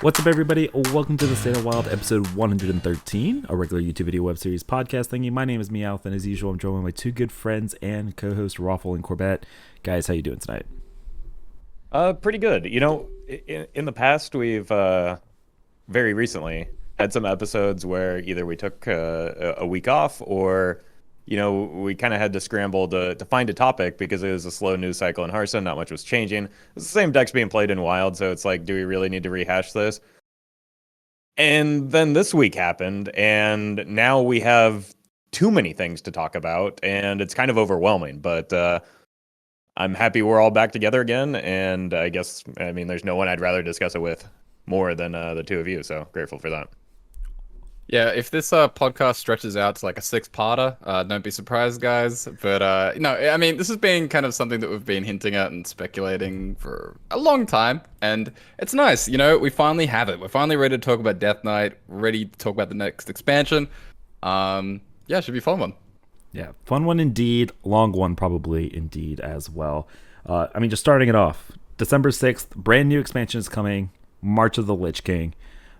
What's up, everybody? Welcome to the State of Wild, episode 113, a regular YouTube video web series podcast thingy. My name is Meowth, and as usual, I'm joined by my two good friends and co-hosts, Roffle and Corbett. Guys, how you doing tonight? Pretty good. You know, in the past, we've very recently had some episodes where either we took a week off or, you know, we kind of had to scramble to find a topic because it was a slow news cycle in Hearthstone. Not much was changing. It's the same decks being played in Wild, so it's like, do we really need to rehash this? And then this week happened, and now we have too many things to talk about, and it's kind of overwhelming. But I'm happy we're all back together again, and I mean, there's no one I'd rather discuss it with more than the two of you, so grateful for that. Yeah, if this podcast stretches out to like a six-parter, don't be surprised, guys. But no, I mean, this has been kind of something that we've been hinting at and speculating for a long time, and it's nice. You know, we finally have it. We're finally ready to talk about Death Knight, ready to talk about the next expansion. Yeah, it should be a fun one. Yeah, fun one indeed. Long one probably indeed as well. I mean, just starting it off, December 6th, brand new expansion is coming, March of the Lich King.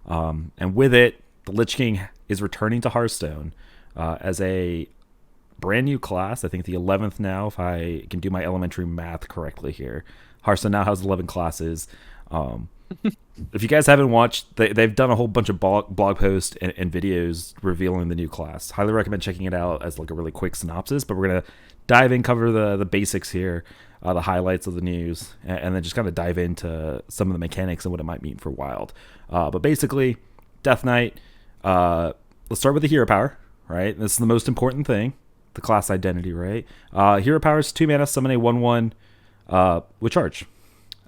And with it, the Lich King is returning to Hearthstone as a brand new class. I think the 11th now, if I can do my elementary math correctly here. Hearthstone now has 11 classes. If you guys haven't watched, they've done a whole bunch of blog posts and videos revealing the new class. Highly recommend checking it out as like a really quick synopsis, but we're going to dive in, cover the basics here, the highlights of the news, and then just kind of dive into some of the mechanics and what it might mean for Wild. But basically, Death Knight, let's start with the hero power, right? This is the most important thing, the class identity, right? Hero power is 2 mana, summon a 1/1 with charge.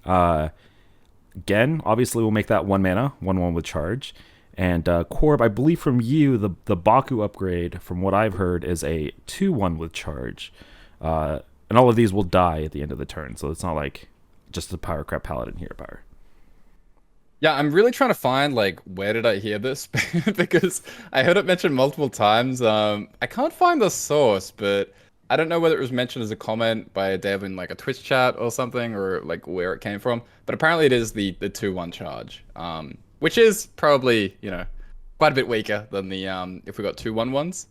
Again, obviously we'll make that 1 mana, 1/1 with charge. And Corb, I believe from you, the Baku upgrade, from what I've heard, is a 2/1 with charge. And all of these will die at the end of the turn, so it's not like just the power crap paladin hero power. Yeah, I'm really trying to find like where did I hear this because I heard it mentioned multiple times. I can't find the source, but I don't know whether it was mentioned as a comment by a dev in like a Twitch chat or something, or like where it came from. But apparently it is the 2/1 charge, which is probably, you know, quite a bit weaker than the if we got 2/1/1s.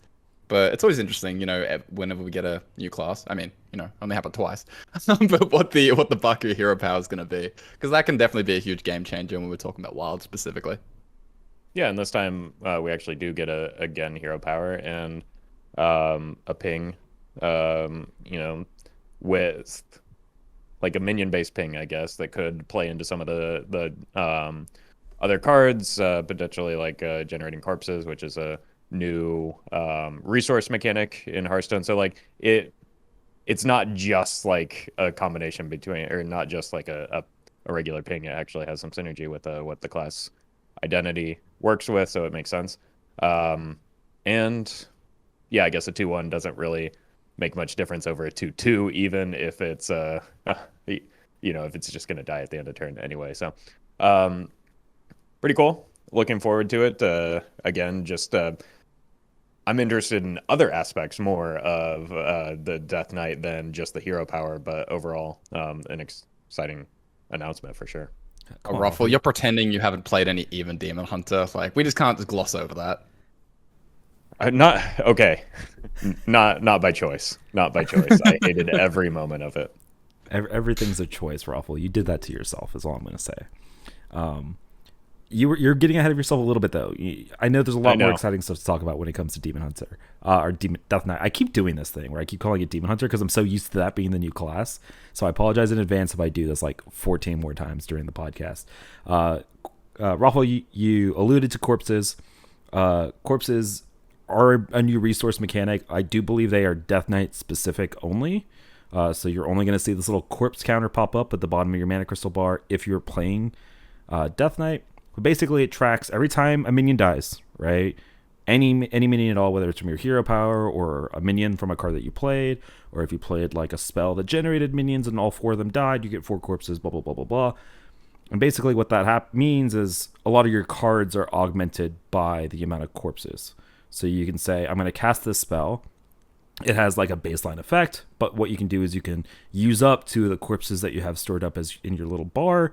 But it's always interesting, you know, whenever we get a new class. I mean, you know, only happened twice. But what the Baku hero power is going to be, because that can definitely be a huge game changer when we're talking about Wild specifically. Yeah, and this time we actually do get again hero power and a ping, you know, with like a minion-based ping, I guess, that could play into some of the other cards, potentially like generating corpses, which is a new resource mechanic in Hearthstone. So like it's not just like a combination between, or not just like a regular ping. It actually has some synergy with what the class identity works with, so it makes sense. And yeah, I guess a 2/1 doesn't really make much difference over a 2/2, even if it's you know, if it's just going to die at the end of turn anyway. So pretty cool. Looking forward to it. Again, just I'm interested in other aspects more of the Death Knight than just the hero power, but overall, an exciting announcement for sure. Oh, Roffle, you're pretending you haven't played any even Demon Hunter. Like, we just can't just gloss over that. Not okay. Not by choice. Not by choice. I hated every moment of it. Everything's a choice, Roffle. You did that to yourself, is all I'm going to say. You're getting ahead of yourself a little bit, though. I know there's a lot more exciting stuff to talk about when it comes to Demon Hunter or Death Knight. I keep doing this thing where I keep calling it Demon Hunter because I'm so used to that being the new class. So I apologize in advance if I do this like 14 more times during the podcast. Roffle, you alluded to corpses. Corpses are a new resource mechanic. I do believe they are Death Knight specific only. So you're only going to see this little corpse counter pop up at the bottom of your mana crystal bar if you're playing Death Knight. But basically, it tracks every time a minion dies, right? Any minion at all, whether it's from your hero power or a minion from a card that you played, or if you played like a spell that generated minions and all 4 of them died, you get 4 corpses, blah, blah, blah, blah, blah. And basically what that means is a lot of your cards are augmented by the amount of corpses. So you can say, I'm going to cast this spell. It has like a baseline effect, but what you can do is you can use up 2 of the corpses that you have stored up as in your little bar.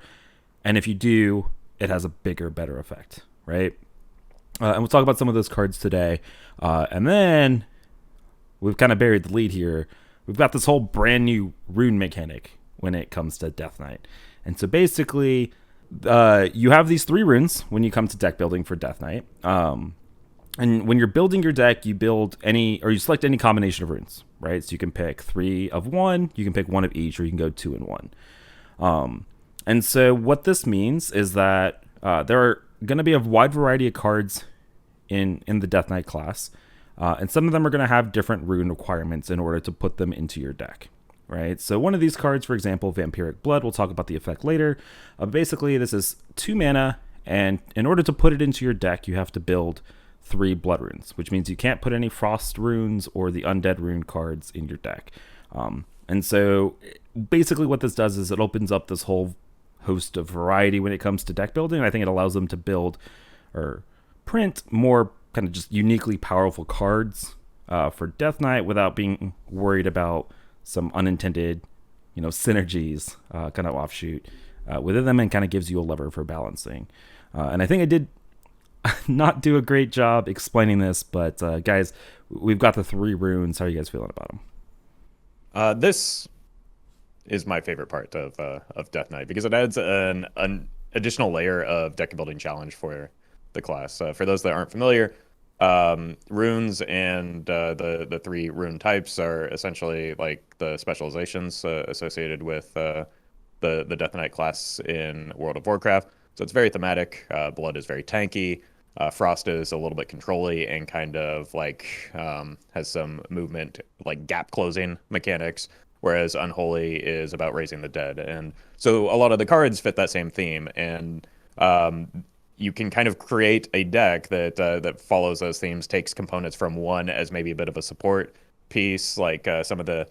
And if you do, it has a bigger, better effect, right? And we'll talk about some of those cards today. And then we've kind of buried the lead here. We've got this whole brand new rune mechanic when it comes to Death Knight. And so basically, you have these 3 runes when you come to deck building for Death Knight. And when you're building your deck, you you select any combination of runes, right? So you can pick 3 of one, you can pick 1 of each, or you can go 2 and 1. And so what this means is that there are going to be a wide variety of cards in the Death Knight class, and some of them are going to have different rune requirements in order to put them into your deck, right? So one of these cards, for example, Vampiric Blood, we'll talk about the effect later. Basically, this is 2 mana, and in order to put it into your deck, you have to build 3 blood runes, which means you can't put any frost runes or the undead rune cards in your deck. And so basically what this does is it opens up this whole host of variety when it comes to deck building. And I think it allows them to build or print more kind of just uniquely powerful cards for Death Knight without being worried about some unintended, synergies kind of offshoot within them, and kind of gives you a lever for balancing. And I think I did not do a great job explaining this, but guys, we've got the 3 runes. How are you guys feeling about them? This is my favorite part of Death Knight because it adds an additional layer of deck building challenge for the class. For those that aren't familiar, runes and the 3 rune types are essentially like the specializations associated with the Death Knight class in World of Warcraft. So it's very thematic. Blood is very tanky. Frost is a little bit controlly and kind of like has some movement, like gap closing mechanics, whereas Unholy is about raising the dead. And so a lot of the cards fit that same theme, and you can kind of create a deck that follows those themes, takes components from one as maybe a bit of a support piece. Like some of the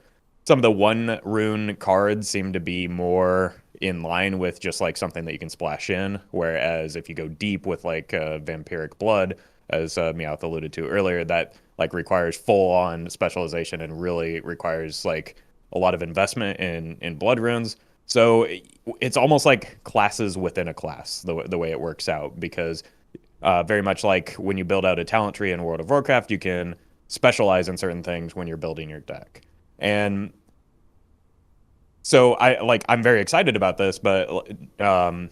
1 rune cards seem to be more in line with just like something that you can splash in, whereas if you go deep with like Vampiric Blood, as Meowth alluded to earlier, that like requires full-on specialization and really requires like a lot of investment in blood runes. So it's almost like classes within a class, the way it works out, because very much like when you build out a talent tree in World of Warcraft, you can specialize in certain things when you're building your deck. And so I'm very excited about this, but in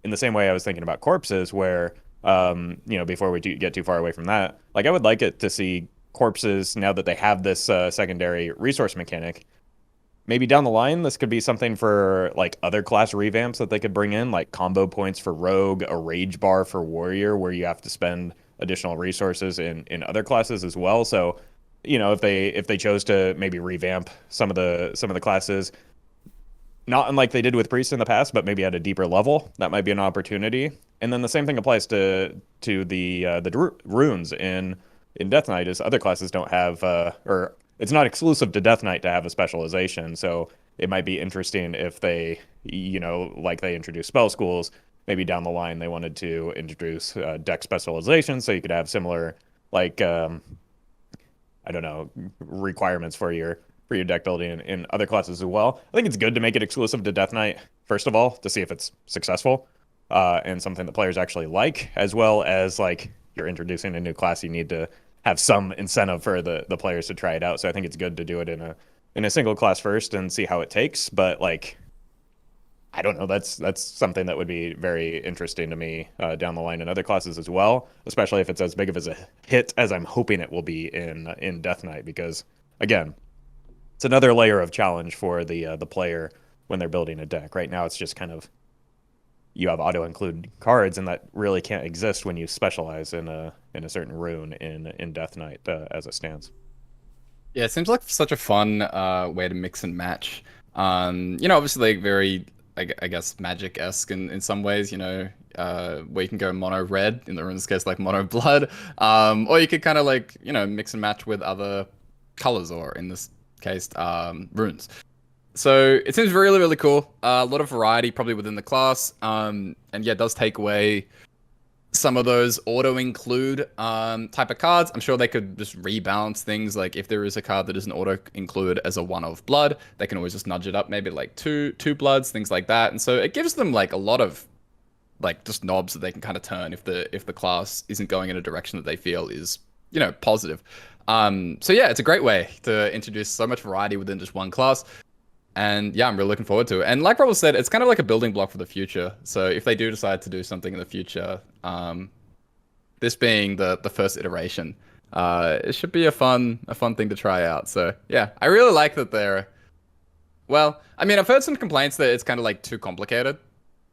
the same way I was thinking about corpses, where before we get too far away from that, like I would like it to see corpses, now that they have this secondary resource mechanic, maybe down the line this could be something for like other class revamps that they could bring in, like combo points for rogue, a rage bar for warrior, where you have to spend additional resources in other classes as well. So if they chose to maybe revamp some of the classes, not unlike they did with priests in the past, but maybe at a deeper level, that might be an opportunity. And then the same thing applies to the runes in Death Knight, is other classes don't have or it's not exclusive to Death Knight to have a specialization. So it might be interesting if they, like they introduced spell schools, maybe down the line they wanted to introduce deck specialization, so you could have similar like requirements for your deck building in other classes as well. I think it's good to make it exclusive to Death Knight, first of all, to see if it's successful and something that players actually like, as well as like you're introducing a new class, you need to have some incentive for the players to try it out. So I think it's good to do it in a single class first and see how it takes. But like, I don't know, that's something that would be very interesting to me down the line in other classes as well, especially if it's as big of a hit as I'm hoping it will be in Death Knight, because again, it's another layer of challenge for the player when they're building a deck. Right now, it's just kind of, you have auto-include cards, and that really can't exist when you specialize in a certain rune in Death Knight as it stands. Yeah, it seems like such a fun way to mix and match. Obviously like very, I guess, magic-esque in some ways, where you can go mono red, in the rune's case, like mono blood, or you could kind of like, mix and match with other colors, or in this case, runes. So it seems really, really cool. A lot of variety probably within the class. And yeah, it does take away some of those auto-include type of cards. I'm sure they could just rebalance things. Like if there is a card that doesn't auto-include as a 1 of blood, they can always just nudge it up, maybe like two bloods, things like that. And so it gives them like a lot of like just knobs that they can kind of turn if the class isn't going in a direction that they feel is, you know, positive. So yeah, it's a great way to introduce so much variety within just one class. And yeah, I'm really looking forward to it. And like Roffle said, it's kind of like a building block for the future. So if they do decide to do something in the future, this being the first iteration, it should be a fun thing to try out. So yeah, I really like that they're, well, I mean, I've heard some complaints that it's kind of like too complicated,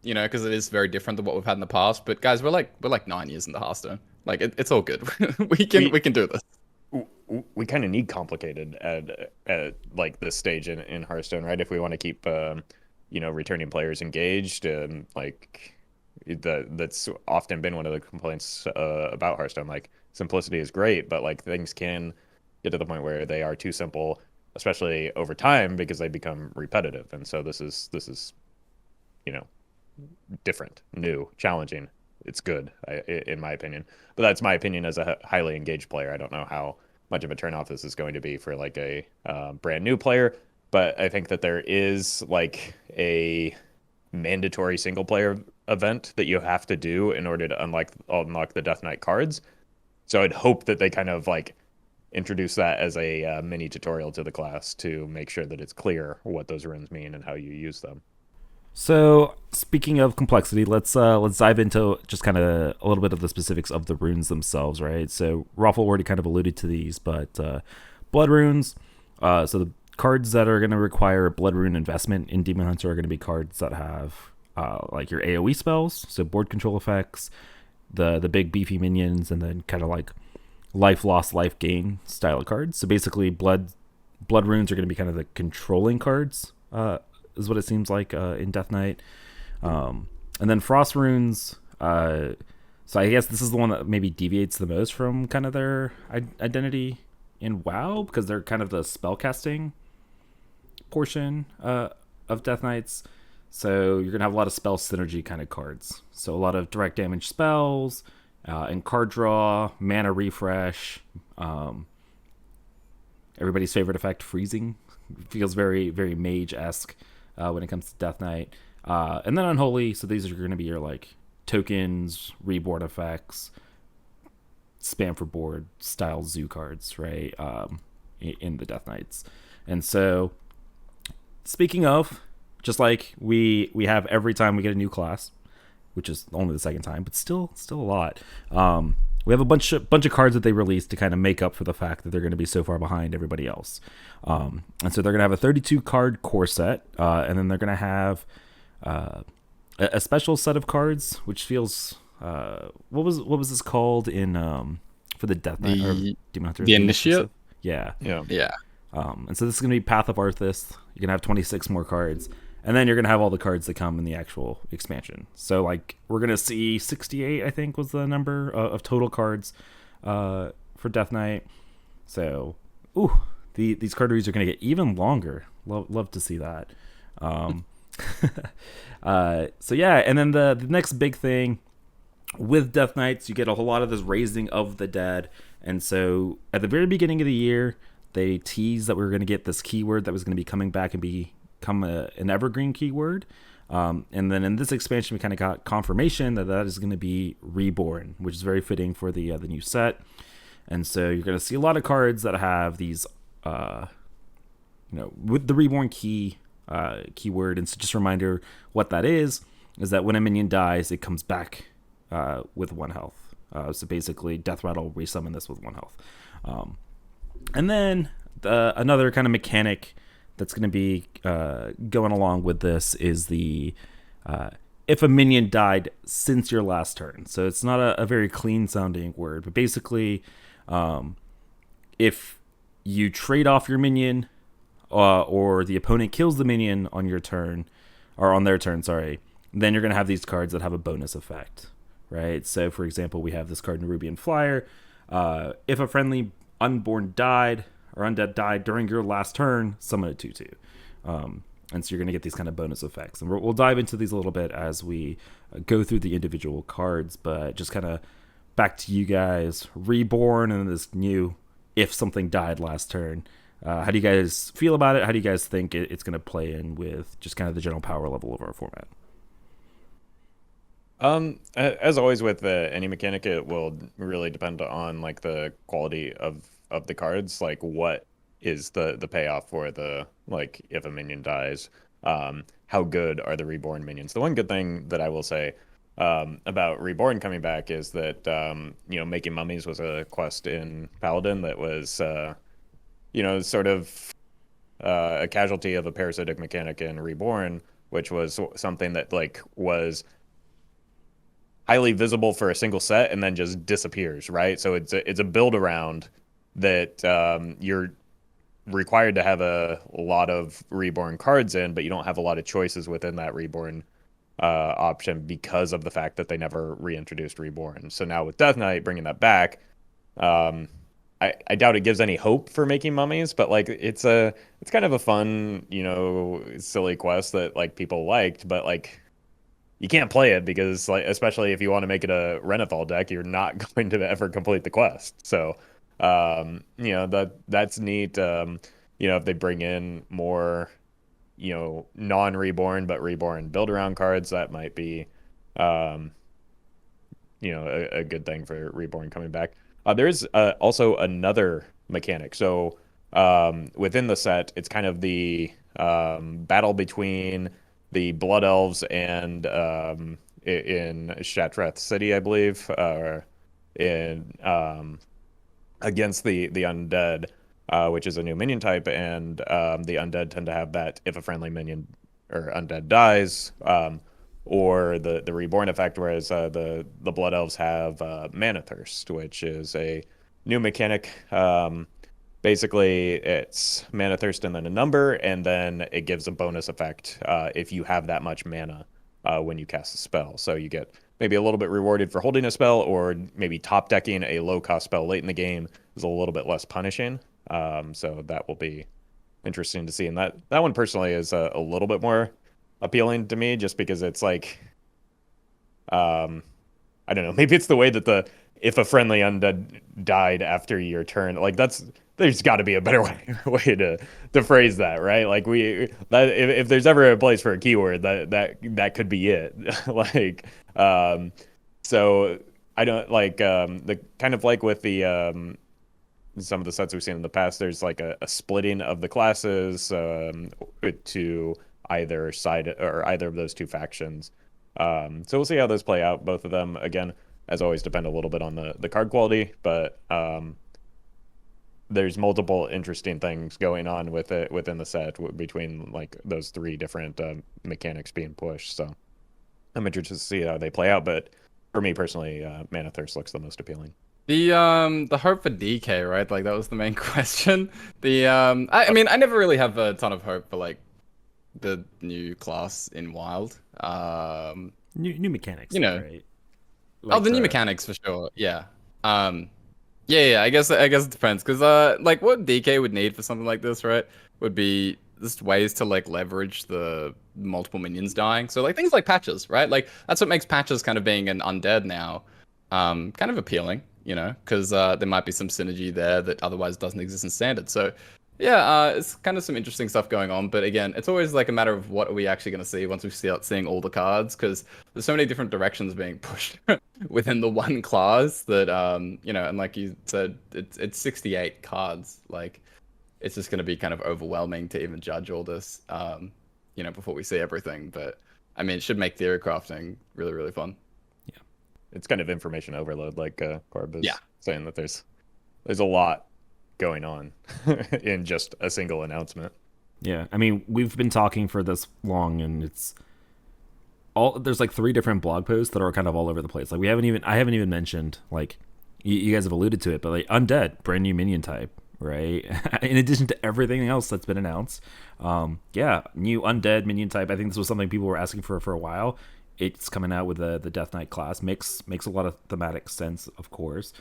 you know, because it is very different than what we've had in the past. But guys, we're like 9 years in the Hearthstone. Like it's all good. we can do this. We kind of need complicated at like this stage in Hearthstone, right? If we want to keep returning players engaged, and like that's often been one of the complaints about Hearthstone. Like simplicity is great, but like things can get to the point where they are too simple, especially over time, because they become repetitive. And so this is different, new, challenging. It's good, in my opinion. But that's my opinion as a highly engaged player. I don't know how much of a turnoff this is going to be for like a brand new player, but I think that there is like a mandatory single player event that you have to do in order to unlock the Death Knight cards. So I'd hope that they kind of like introduce that as a mini tutorial to the class to make sure that it's clear what those runes mean and how you use them. So speaking of complexity, let's dive into just kind of a little bit of the specifics of the runes themselves, right? So Roffle already kind of alluded to these, but blood runes. So the cards that are going to require blood rune investment in Demon Hunter are going to be cards that have like your AOE spells, so board control effects, the big beefy minions, and then kind of like life loss, life gain style of cards. So basically, blood runes are going to be kind of the controlling cards. Is what it seems like in Death Knight. And then Frost runes, so I guess this is the one that maybe deviates the most from kind of their identity in WoW, because they're kind of the spellcasting portion of Death Knights. So you're going to have a lot of spell synergy kind of cards. So a lot of direct damage spells, and card draw, mana refresh, everybody's favorite effect, freezing. Feels very, very mage-esque when it comes to Death Knight. And then Unholy, so these are going to be your like tokens, reborn effects, spam for board style zoo cards, right? In the Death Knights. And so, speaking of, just like we have every time we get a new class, which is only the second time, but still a lot. We have a bunch of cards that they released to kind of make up for the fact that they're going to be so far behind everybody else. And so they're going to have a 32 card core set, and then they're going to have a special set of cards, which feels what was this called in for the Death Knight or Demon Hunter? The Initiate. Yeah. And so this is going to be Path of Arthas. You're going to have 26 more cards. And then you're going to have all the cards that come in the actual expansion. So, like, we're going to see 68, I think, was the number of total cards for Death Knight. So, these card reads are going to get even longer. Love to see that. So, yeah, and then the next big thing with Death Knights, you get a whole lot of this raising of the dead. And so, at the very beginning of the year, they teased that we were going to get this keyword that was going to be coming back and become an evergreen keyword, and then in this expansion we kind of got confirmation that is going to be reborn, which is very fitting for the new set. And so you're going to see a lot of cards that have these with the reborn keyword. And so just a reminder, what that is that when a minion dies, it comes back with 1 health. So basically Death Rattle resummon this with 1 health. And then another kind of mechanic that's going to be going along with this is the if a minion died since your last turn. So it's not a very clean sounding word, but basically if you trade off your minion or the opponent kills the minion on your turn, or on their turn, sorry, then you're going to have these cards that have a bonus effect, right? So for example, we have this card, Nerubian Flyer. If a friendly unborn died or undead died during your last turn, summon a 2/2. And so you're going to get these kind of bonus effects. And we'll dive into these a little bit as we go through the individual cards, but just kind of back to you guys. Reborn and this new, if something died last turn. How do you guys feel about it? How do you guys think it's going to play in with just kind of the general power level of our format? As always with any mechanic, it will really depend on like the quality of the cards. Like what is the payoff for the like if a minion dies? How good are the reborn minions? The one good thing that I will say about reborn coming back is that making mummies was a quest in Paladin that was sort of a casualty of a parasitic mechanic in Reborn, which was something that like was highly visible for a single set and then just disappears, right? So it's a build around that you're required to have a lot of reborn cards in, but you don't have a lot of choices within that reborn option because of the fact that they never reintroduced reborn. So now with Death Knight bringing that back, um, I doubt it gives any hope for making mummies, but like it's kind of a fun, silly quest that like people liked, but like you can't play it because like especially if you want to make it a Renathal deck, you're not going to ever complete the quest. So that's neat. If they bring in more, non-reborn but reborn build around cards, that might be um, a good thing for reborn coming back. There is also another mechanic. So within the set, it's kind of the battle between the Blood Elves and in Shatreth City, I believe, in against the Undead, which is a new minion type, and the Undead tend to have that if a friendly minion or Undead dies, or the Reborn effect, whereas the Blood Elves have Mana Thirst, which is a new mechanic. Basically, it's Mana Thirst and then a number, and then it gives a bonus effect if you have that much mana when you cast a spell. So you get maybe a little bit rewarded for holding a spell, or maybe top decking a low cost spell late in the game is a little bit less punishing. So that will be interesting to see. And that one personally is a little bit more appealing to me, just because it's like, I don't know, maybe it's the way that if a friendly undead died after your turn, like there's got to be a better way to phrase that, right? Like if there's ever a place for a keyword, that could be it. Like, so I don't like the kind of like with the some of the sets we've seen in the past. There's like a splitting of the classes to either side or either of those two factions. So we'll see how those play out. Both of them, again, as always, depend a little bit on the card quality, but there's multiple interesting things going on with it within the set between like those three different mechanics being pushed. So I'm interested to see how they play out. But for me personally, Mana Thirst looks the most appealing. The hope for DK, right? Like that was the main question. I mean, I never really have a ton of hope for like the new class in Wild. New mechanics, right? Like the new mechanics for sure. Yeah. Yeah. I guess it depends, because like what DK would need for something like this, right, would be just ways to like leverage the multiple minions dying. So like things like patches, right? Like that's what makes patches kind of being an undead now, kind of appealing, because there might be some synergy there that otherwise doesn't exist in standard. So yeah, it's kind of some interesting stuff going on, but again, it's always like a matter of what are we actually going to see once we start seeing all the cards, because there's so many different directions being pushed within the one class that, and like you said, it's 68 cards. Like, it's just going to be kind of overwhelming to even judge all this, before we see everything. But I mean, it should make theory crafting really, really fun. Yeah, it's kind of information overload, like Corb is saying that there's a lot going on in just a single announcement. Yeah, I mean, we've been talking for this long, and there's like 3 different blog posts that are kind of all over the place. Like I haven't even mentioned, like you guys have alluded to it, but like Undead, brand new minion type, right? In addition to everything else that's been announced, new Undead minion type. I think this was something people were asking for a while. It's coming out with the Death Knight class. Makes a lot of thematic sense, of course.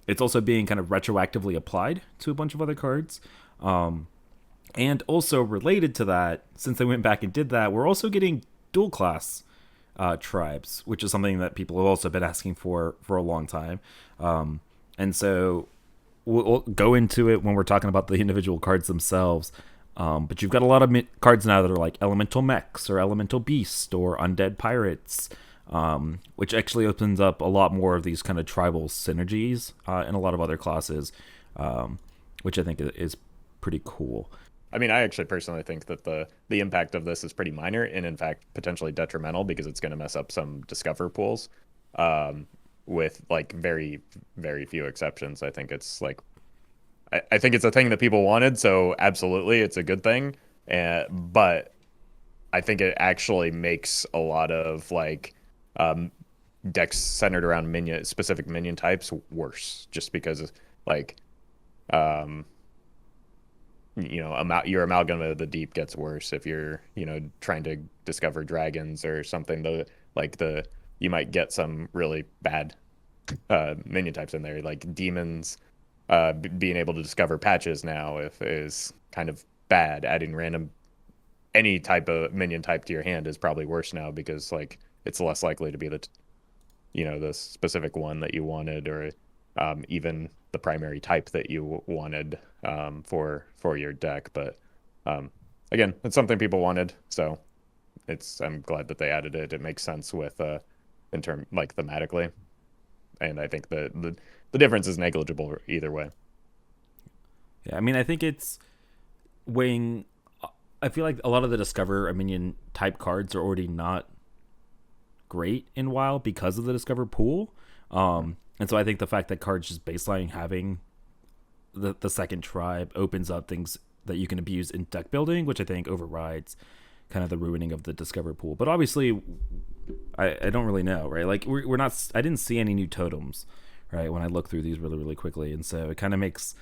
It's also being kind of retroactively applied to a bunch of other cards. And also related to that, since they went back and did that, we're also getting dual class tribes, which is something that people have also been asking for a long time. And so we'll go into it when we're talking about the individual cards themselves. But you've got a lot of cards now that are like Elemental Mechs or Elemental Beast or Undead Pirates. which actually opens up a lot more of these kind of tribal synergies in a lot of other classes, which I think is pretty cool. I mean, I actually personally think that the impact of this is pretty minor and, in fact, potentially detrimental because it's going to mess up some Discover pools with, like, very, very few exceptions. I think it's, like, I think it's a thing that people wanted, so absolutely it's a good thing. But I think it actually makes a lot of, like, decks centered around specific minion types worse just because, like, your Amalgam of the Deep gets worse if you're, trying to discover dragons or something. You might get some really bad minion types in there, like demons. Being able to discover patches now is kind of bad. Adding any type of minion type to your hand is probably worse now because, like, it's less likely to be the specific one that you wanted, or even the primary type that you wanted for your deck. But again, it's something people wanted, so I'm glad that they added it. It makes sense with in term, like, thematically, and I think the difference is negligible either way. Yeah, I mean, I think it's weighing. I feel like a lot of the Discover minion type cards are already not great in WoW because of the Discover pool. And so I think the fact that cards just baseline having the second tribe opens up things that you can abuse in deck building, which I think overrides kind of the ruining of the Discover pool. But obviously, I don't really know, right? Like, we're not. I didn't see any new totems, right, when I look through these really, really quickly, and so it kind of makes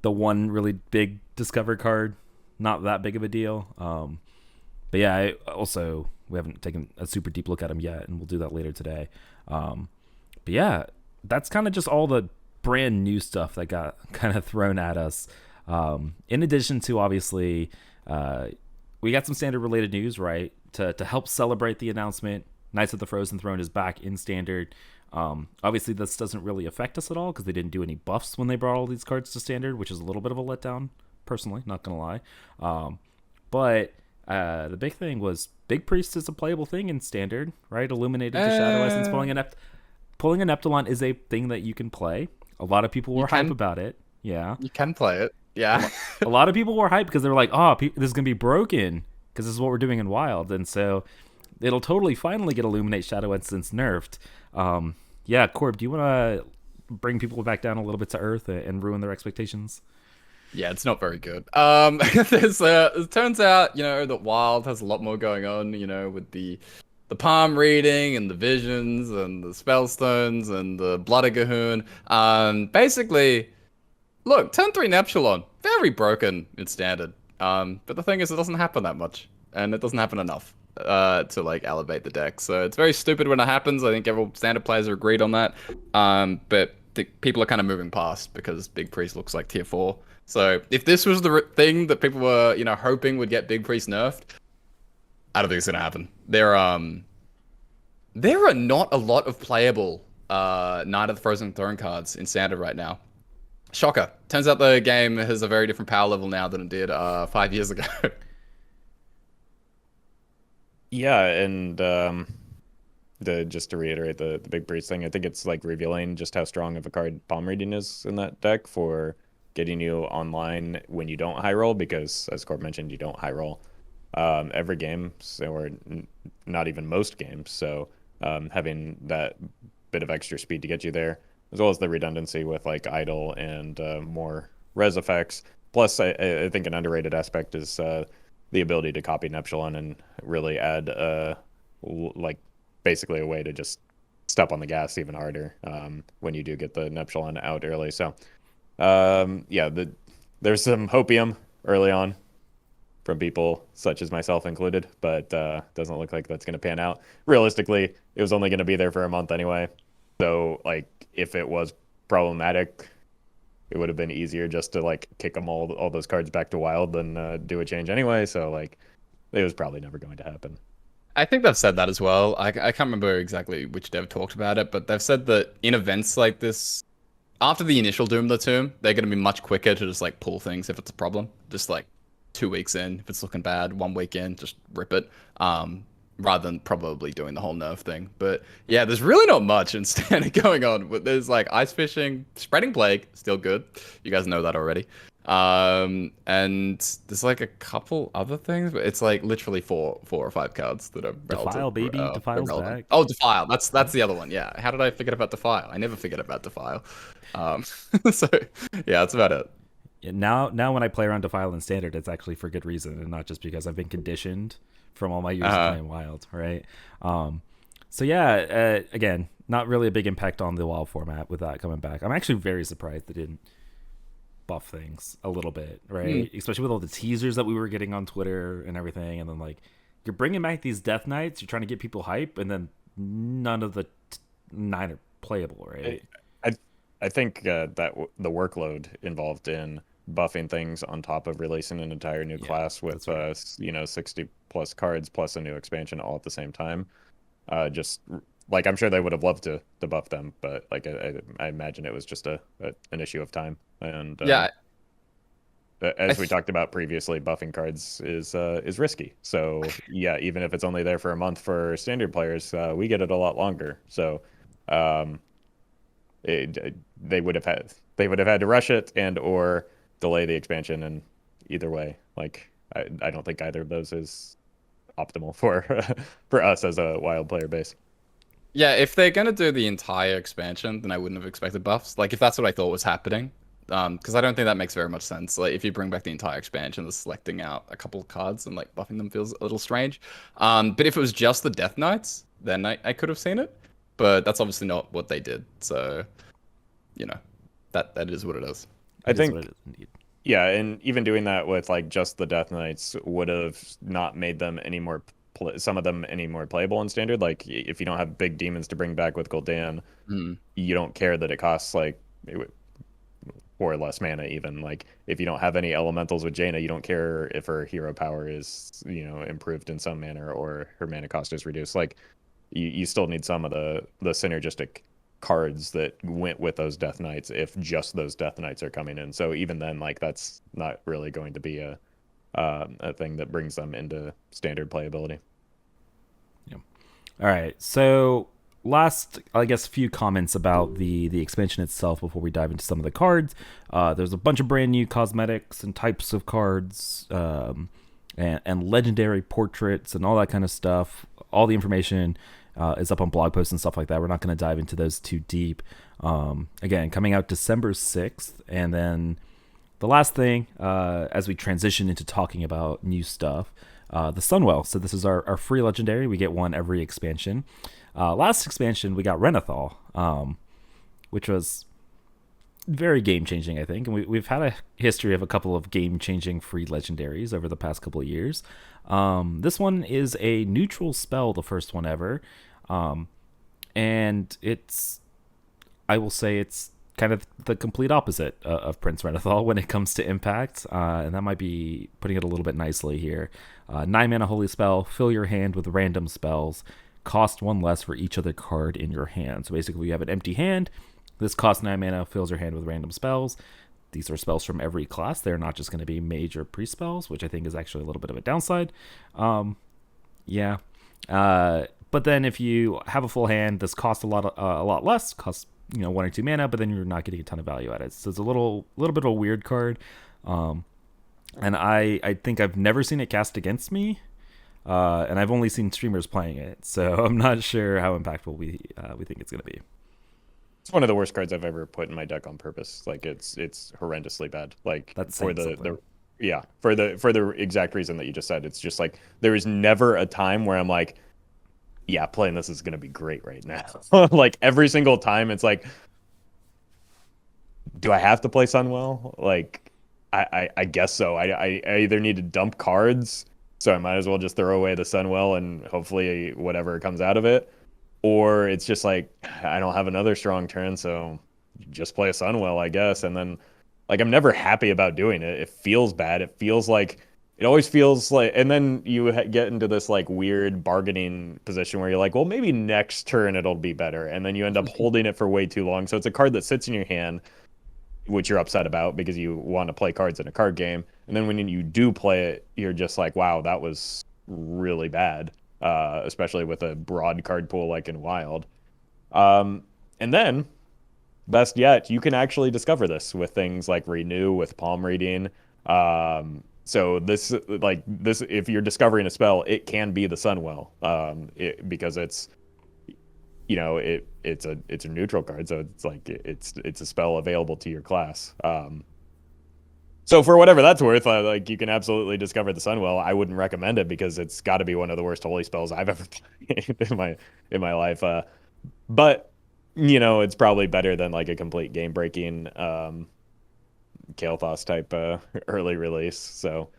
the one really big Discover card not that big of a deal. But yeah, we haven't taken a super deep look at them yet, and we'll do that later today. But yeah, that's kind of just all the brand new stuff that got kind of thrown at us. In addition to, obviously, we got some standard related news, right? To help celebrate the announcement, Knights of the Frozen Throne is back in standard. Obviously, this doesn't really affect us at all because they didn't do any buffs when they brought all these cards to standard, which is a little bit of a letdown, personally, not gonna lie. But the big thing was Big Priest is a playable thing in standard, right? Illuminated to Shadow Essence, pulling a Neptulon is a thing that you can play. A lot of people were hype about it. Yeah, you can play it. Yeah, a lot of people were hyped because they were like, "Oh, this is gonna be broken because this is what we're doing in Wild," and so it'll totally finally get Illuminate Shadow Essence nerfed. Yeah, Corb, do you want to bring people back down a little bit to earth and ruin their expectations? Yeah, it's not very good. It turns out, that Wild has a lot more going on, with the palm reading and the visions and the spellstones and the Blood of Gahoon. Basically, look, turn 3 Neptulon, very broken in standard. But the thing is, it doesn't happen that much, and it doesn't happen enough to, like, elevate the deck. So it's very stupid when it happens. I think every standard players are agreed on that. But people are kind of moving past because Big Priest looks like tier 4. So if this was the thing that people were, hoping would get Big Priest nerfed, I don't think it's gonna happen. There are not a lot of playable Knight of the Frozen Throne cards in standard right now. Shocker. Turns out the game has a very different power level now than it did 5 years ago. Yeah, and just to reiterate the Big Priest thing, I think it's, like, revealing just how strong of a card palm reading is in that deck for getting you online when you don't high roll, because, as Corb mentioned, you don't high roll every game, or not even most games. So having that bit of extra speed to get you there, as well as the redundancy with, like, idle and more res effects. Plus, I think an underrated aspect is the ability to copy Neptulon and really add like, basically a way to just step on the gas even harder when you do get the Neptulon out early. So yeah, there's some hopium early on from people such as myself included, but doesn't look like that's going to pan out. Realistically, it was only going to be there for a month anyway. So, like, if it was problematic, it would have been easier just to, like, kick them all those cards back to Wild than do a change anyway. So, like, it was probably never going to happen. I think they've said that as well. I can't remember exactly which dev talked about it, but they've said that in events like this, after the initial Doom the Tomb, they're going to be much quicker to just, like, pull things if it's a problem. Just, like, 2 weeks in, if it's looking bad, 1 week in, just rip it. rather than probably doing the whole nerf thing. But yeah, there's really not much in standard going on. But there's like ice fishing, spreading plague, still good. You guys know that already. And there's like a couple other things, but it's like literally four or five cards that are Defile, baby. Defile's relevant. back. Oh, Defile. That's the other one. Yeah. How did I forget about Defile? I never forget about Defile. So yeah, that's about it. Yeah, now when I play around Defile in Standard, it's actually for good reason and not just because I've been conditioned from all my years of playing Wild, right? So yeah, again, not really a big impact on the Wild format with that coming back. I'm actually very surprised they didn't buff things a little bit, right? Especially with all the teasers that we were getting on Twitter and everything, and then like you're bringing back these Death Knights, you're trying to get people hype, and then none of the 9 are playable, right? I think that the workload involved in buffing things on top of releasing an entire new class with 60 plus cards plus a new expansion all at the same time, just like I'm sure they would have loved to buff them, but like I imagine it was just an issue of time. And as we talked about previously, buffing cards is risky. So yeah, even if it's only there for a month for standard players, we get it a lot longer. So they would have had to rush it and or delay the expansion, and either way, like I don't think either of those is optimal for for us as a Wild player base. Yeah, if they're gonna do the entire expansion, then I wouldn't have expected buffs. Like if that's what I thought was happening, because I don't think that makes very much sense. Like if you bring back the entire expansion, just selecting out a couple of cards and like buffing them feels a little strange. But if it was just the Death Knights, then I could have seen it. But that's obviously not what they did. So, that is what it is. I think, yeah, and even doing that with like just the Death Knights would have not made them any more some of them any more playable in Standard. Like if you don't have big demons to bring back with Gul'dan, you don't care that it costs like 4 or less mana. Even like if you don't have any elementals with Jaina, you don't care if her hero power is improved in some manner or her mana cost is reduced. Like you still need some of the synergistic cards that went with those Death Knights if just those Death Knights are coming in. So even then, like that's not really going to be a thing that brings them into Standard playability. Yeah. All right. So last, I guess, few comments about the expansion itself before we dive into some of the cards. There's a bunch of brand new cosmetics and types of cards, and legendary portraits and all that kind of stuff. All the information is up on blog posts and stuff like that. We're not going to dive into those too deep. Again, coming out December 6th. And then the last thing, as we transition into talking about new stuff, the Sunwell. So this is our free legendary. We get one every expansion. Last expansion, we got Renathal, which was very game-changing, I think. And we've had a history of a couple of game-changing free legendaries over the past couple of years. This one is a neutral spell, the first one ever. And I will say it's kind of the complete opposite of Prince Renathal when it comes to impact. And that might be putting it a little bit nicely here. 9 mana holy spell, fill your hand with random spells, cost 1 less for each other card in your hand. So basically you have an empty hand. This costs 9 mana, fills your hand with random spells. These are spells from every class. They're not just going to be mage or priest spells, which I think is actually a little bit of a downside. Yeah. But then if you have a full hand, this costs a lot less. Costs 1 or 2 mana, but then you're not getting a ton of value out of it. So it's a little bit of a weird card. And I think I've never seen it cast against me. And I've only seen streamers playing it, so I'm not sure how impactful we think it's going to be. It's one of the worst cards I've ever put in my deck on purpose. Like it's horrendously bad. Like that's for for the exact reason that you just said. It's just like there is never a time where I'm like, yeah, playing this is gonna be great right now. Like every single time, it's like, do I have to play Sunwell? Like, I guess so. I either need to dump cards, so I might as well just throw away the Sunwell and hopefully whatever comes out of it. Or it's just like, I don't have another strong turn, so just play a Sunwell, I guess. And then, like, I'm never happy about doing it. It feels bad. It always feels like, and then you get into this, like, weird bargaining position where you're like, well, maybe next turn it'll be better. And then you end up holding it for way too long. So it's a card that sits in your hand, which you're upset about because you want to play cards in a card game. And then when you do play it, you're just like, wow, that was really bad. especially with a broad card pool like in Wild. And then, best yet, you can actually discover this with things like Renew, with Palm Reading. So if you're discovering a spell, it can be the Sunwell, because it's it's a neutral card, so it's like it's a spell available to your class. So for whatever that's worth, like you can absolutely discover the Sunwell. I wouldn't recommend it because it's got to be one of the worst holy spells I've ever played in my life. But it's probably better than like a complete game breaking Kael'thas type early release. So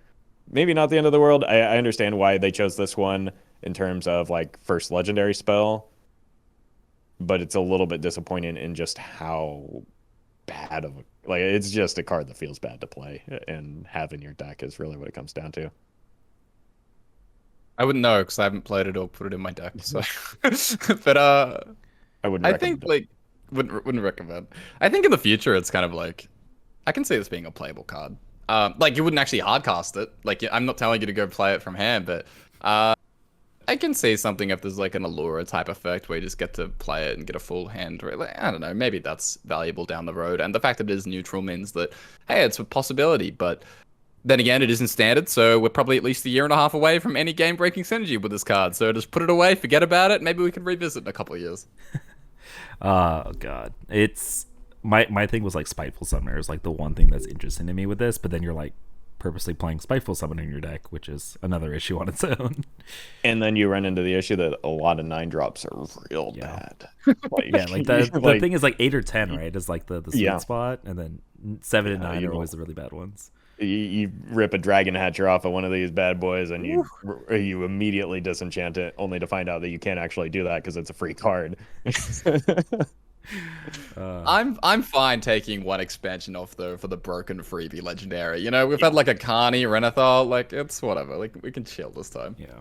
maybe not the end of the world. I understand why they chose this one in terms of like first legendary spell, but it's a little bit disappointing in just how bad of like it's just a card that feels bad to play and have in your deck is really what it comes down to. I wouldn't know because I haven't played it or put it in my deck. So, but I wouldn't. I think like wouldn't recommend. I think in the future it's kind of like I can see this being a playable card. Like you wouldn't actually hardcast it. Like I'm not telling you to go play it from hand, but I can see something if there's like an Allura type effect where you just get to play it and get a full hand. Like, I don't know, maybe that's valuable down the road. And the fact that it is neutral means that, hey, it's a possibility. But then again, it isn't standard, so we're probably at least a year and a half away from any game-breaking synergy with this card. So just put it away, forget about it. Maybe we can revisit in a couple of years. Oh, God. It's... My thing was like Spiteful Summoner is like the one thing that's interesting to me with this, but then you're like, purposely playing Spiteful Summoner in your deck, which is another issue on its own. And then you run into the issue that a lot of 9-drops are real bad. Like the thing is like 8 or 10, right? Is like the sweet spot, and then 7 and 9 are always the really bad ones. You rip a Dragon Hatcher off of one of these bad boys, and you immediately disenchant it, only to find out that you can't actually do that because it's a free card. I'm fine taking one expansion off though for the broken freebie legendary. We've had like a Carney, Renathal, like it's whatever. Like we can chill this time. Yeah.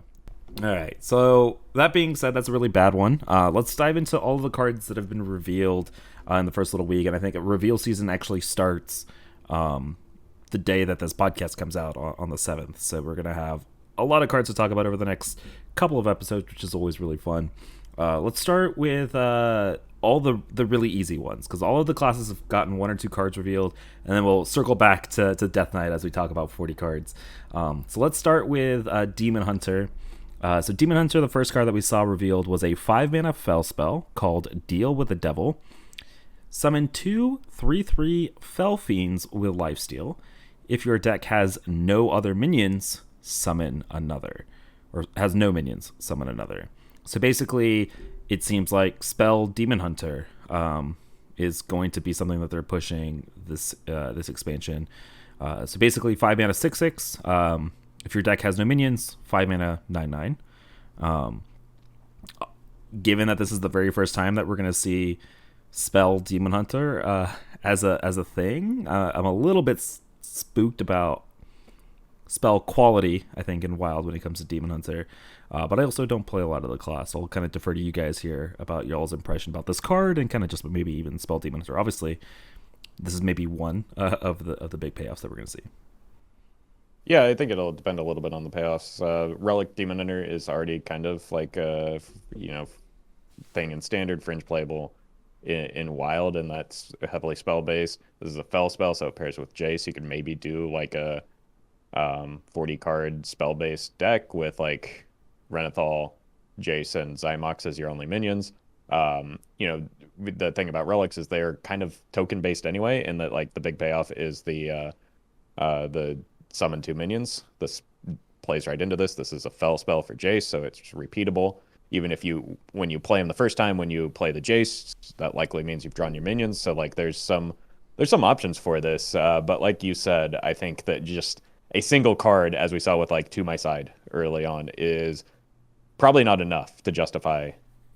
All right. So that being said, that's a really bad one. Let's dive into all of the cards that have been revealed in the first little week, and I think reveal season actually starts the day that this podcast comes out on the 7th. So we're gonna have a lot of cards to talk about over the next couple of episodes, which is always really fun. Let's start with all the really easy ones, because all of the classes have gotten 1 or 2 cards revealed, and then we'll circle back to Death Knight as we talk about 40 cards. So let's start with Demon Hunter. So Demon Hunter, the first card that we saw revealed was a 5-mana Fel spell called Deal with the Devil. Summon 2 3/3 Fel Fiends with Lifesteal. If your deck has no other minions, summon another. Or has no minions, summon another. So basically, it seems like Spell Demon Hunter is going to be something that they're pushing this expansion. So basically, 5-mana 6/6. If your deck has no minions, 5-mana 9/9. Given that this is the very first time that we're going to see Spell Demon Hunter as a thing, I'm a little bit spooked about spell quality, I think, in Wild when it comes to Demon Hunter. But I also don't play a lot of the class. I'll kind of defer to you guys here about y'all's impression about this card and kind of just maybe even Spell Demon Hunter. Obviously, this is maybe one of the big payoffs that we're going to see. Yeah, I think it'll depend a little bit on the payoffs. Relic Demon Hunter is already kind of like a thing in Standard, fringe playable in Wild, and that's heavily spell based. This is a Fel spell, so it pairs with Jace. You could maybe do like a 40 card spell based deck with like Renathal, Jace, and Zymox as your only minions. The thing about relics is they're kind of token based anyway, and that like the big payoff is the summon 2 minions. This plays right into this. This is a Fel spell for Jace, so it's repeatable. Even if when you play him the first time, when you play the Jace, that likely means you've drawn your minions. So like there's some options for this. But like you said, I think that just a single card, as we saw with like To My Side early on, is probably not enough to justify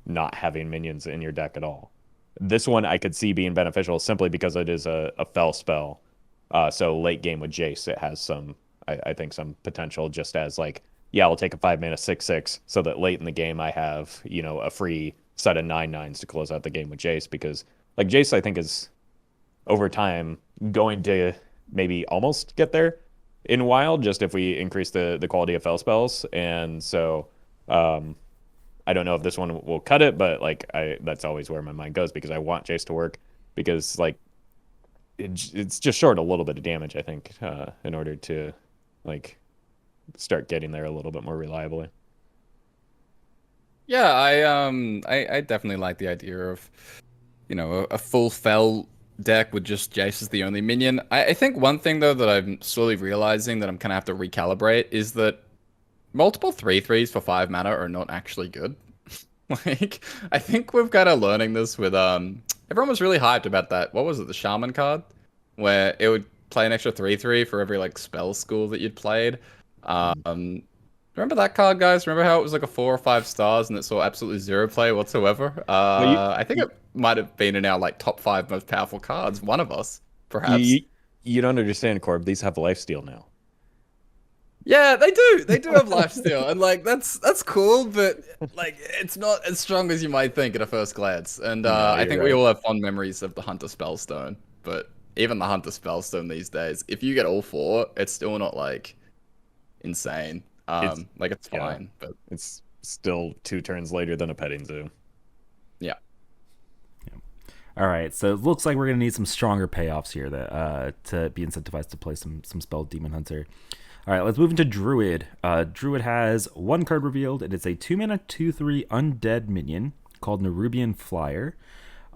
not having minions in your deck at all. This one I could see being beneficial simply because it is a Fel spell. So late game with Jace, it has I think some potential just as like, yeah, I'll take a 5-mana 6/6 so that late in the game I have, a free set of 9/9s to close out the game with Jace, because like Jace I think is over time going to maybe almost get there in Wild, just if we increase the quality of Fel spells. And so I don't know if this one will cut it, but like that's always where my mind goes because I want Jace to work because like it's just short a little bit of damage, I think, in order to like start getting there a little bit more reliably. Yeah, I definitely like the idea of, a full fell deck with just Jace as the only minion. I think one thing though that I'm slowly realizing that I'm gonna have to recalibrate is that multiple 3/3s for 5 mana are not actually good. Like, I think we've kind of learning this with everyone was really hyped about that. What was it, the Shaman card? Where it would play an extra 3/3 for every like spell school that you'd played. Remember that card, guys? Remember how it was like a 4 or 5 stars and it saw absolutely zero play whatsoever? I think it might have been in our like top 5 most powerful cards. One of us, perhaps. You don't understand, Corb. These have lifesteal now. Yeah, they do. They do have lifesteal, and like that's cool, but like it's not as strong as you might think at a first glance. And I think we all have fond memories of the Hunter Spellstone, but even the Hunter Spellstone these days, if you get all 4, it's still not like insane. It's fine, but it's still 2 turns later than a petting zoo. Yeah. All right, so it looks like we're gonna need some stronger payoffs here that to be incentivized to play some spell Demon Hunter. All right, let's move into Druid. Druid has 1 card revealed. It is a 2-mana 2/3 undead minion called Nerubian Flyer.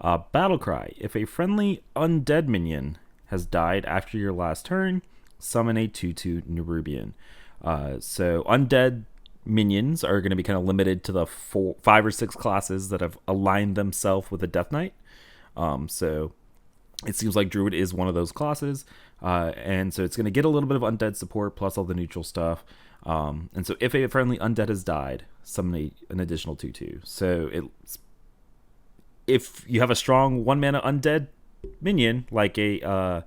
Battlecry. If a friendly undead minion has died after your last turn, summon a 2/2 Nerubian. So undead minions are going to be kind of limited to the 5 or 6 classes that have aligned themselves with a Death Knight. So it seems like Druid is one of those classes. And so it's going to get a little bit of undead support plus all the neutral stuff. And so if a friendly undead has died, summon an additional 2/2. So if you have a strong 1-mana undead minion, like I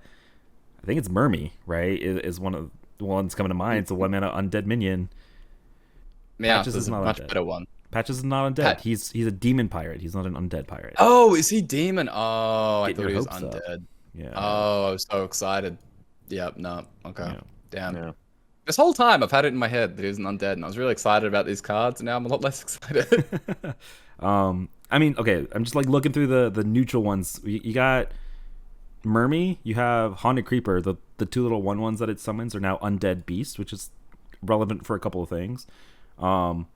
think it's Mermy, right? Is one of the ones coming to mind. It's a 1-mana undead minion. Yeah, this is a much better one. Patches is not undead. He's a demon pirate. He's not an undead pirate. Oh, is he demon? Oh, I thought he was undead. Up. Yeah. Oh, I was so excited. Yep, no. Okay. Yeah. Damn. Yeah. This whole time I've had it in my head that he was an undead, and I was really excited about these cards, and now I'm a lot less excited. I mean, okay, I'm just like looking through the neutral ones. You got Mermy, you have Haunted Creeper. The 2 little 1/1s that it summons are now Undead Beast, which is relevant for a couple of things. I'm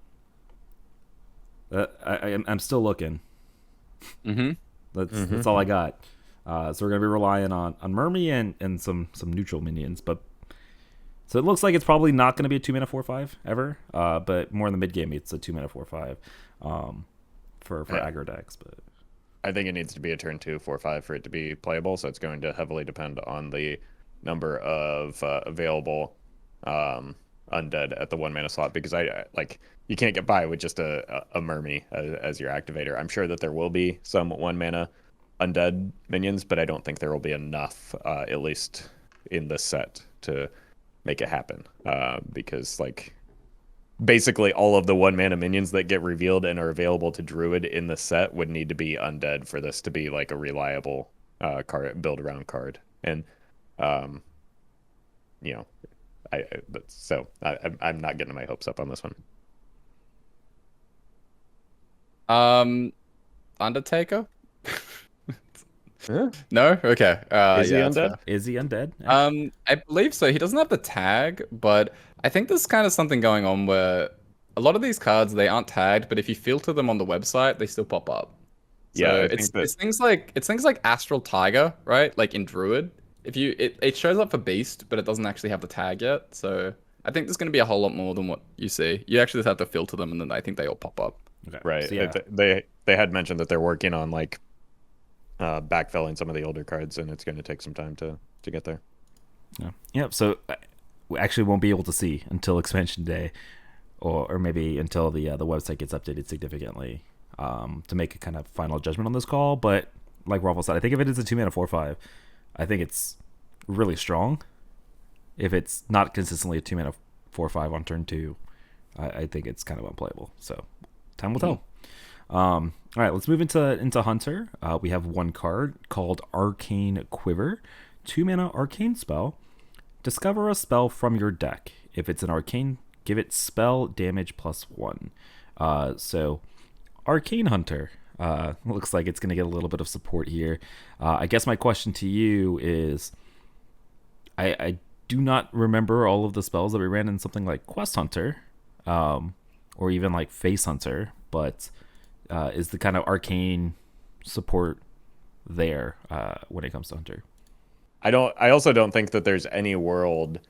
still looking. Mm-hmm. That's all I got. So we're gonna be relying on Mermy and some neutral minions, but so it looks like it's probably not gonna be a 2-mana 4/5 ever. But more in the mid game, it's a 2-mana 4/5 for aggro decks. But I think it needs to be a turn 2 4/5 for it to be playable. So it's going to heavily depend on the number of available undead at the 1-mana slot, because I you can't get by with just a Mermy as your activator. I'm sure that there will be some 1-mana undead minions, but I don't think there will be enough, at least in this set, to make it happen. Because basically all of the 1-mana minions that get revealed and are available to Druid in the set would need to be undead for this to be like a reliable card build around card. And I'm not getting my hopes up on this one. Undertaker? No? Okay. Is he undead? Is he undead? I believe so. He doesn't have the tag, but I think there's kind of something going on where a lot of these cards, they aren't tagged, but if you filter them on the website, they still pop up. So yeah, it's things like Astral Tiger, right? Like in Druid. If it shows up for Beast, but it doesn't actually have the tag yet. So I think there's going to be a whole lot more than what you see. You actually just have to filter them, and then I think they all pop up. Okay. Right. So, yeah. They had mentioned that they're working on backfilling some of the older cards, and it's going to take some time to get there. Yeah. Yep. So we actually won't be able to see until expansion day, or maybe until the website gets updated significantly to make a kind of final judgment on this call. But like Roffle said, I think if it is a 2-mana 4/5, I think it's really strong. If it's not consistently a 2-mana 4/5 on turn 2, I think it's kind of unplayable. So time will tell. All right, let's move into Hunter. We have 1 card called Arcane Quiver, 2-mana arcane spell. Discover a spell from your deck. If it's an arcane Give it spell damage +1. So Arcane Hunter. Looks like it's going to get a little bit of support here. I guess my question to you is, I do not remember all of the spells that we ran in something like Quest Hunter, or even like Face Hunter, but is the kind of arcane support there when it comes to Hunter? I also don't think that there's any world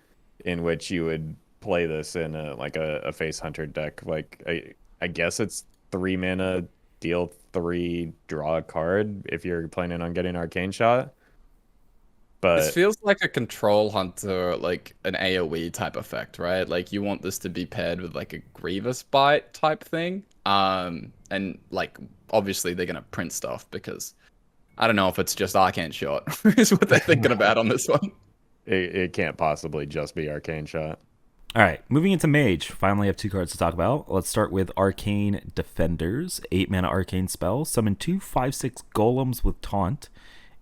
in which you would play this in a Face Hunter deck. Like I guess it's 3 mana, deal 3, draw a card if you're planning on getting Arcane Shot. But this feels like a Control Hunter, like an AoE type effect, right? Like you want this to be paired with like a Grievous Bite type thing. And like obviously they're gonna print stuff because I don't know if it's just Arcane Shot is what they're thinking about on this one. it can't possibly just be Arcane Shot. All right, moving into Mage. Finally, have 2 cards to talk about. Let's start with Arcane Defenders. 8 mana arcane spell. Summon 2 5/6 golems with taunt,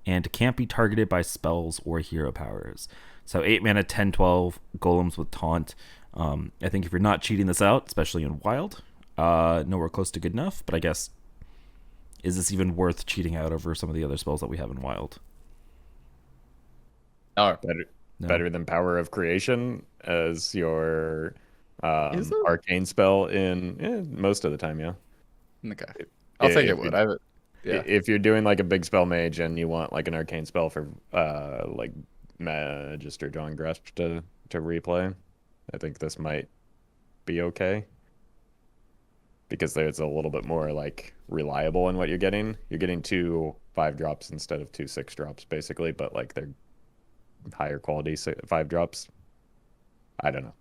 and can't be targeted by spells or hero powers. So 8 mana, 10/12 golems with taunt. I think if you're not cheating this out, especially in Wild, nowhere close to good enough. But I guess, is this even worth cheating out over some of the other spells that we have in Wild? Oh, Better than Power of Creation as your arcane spell in most of the time, yeah. Okay. I'll think it would. Yeah. If you're doing like a big spell mage and you want like an arcane spell for like Magister Drawing Grasp to replay, I think this might be okay. Because there's a little bit more like reliable in what you're getting. You're getting 2 5-drops instead of 2 6-drops basically, but like they're higher quality 5-drops. I don't know.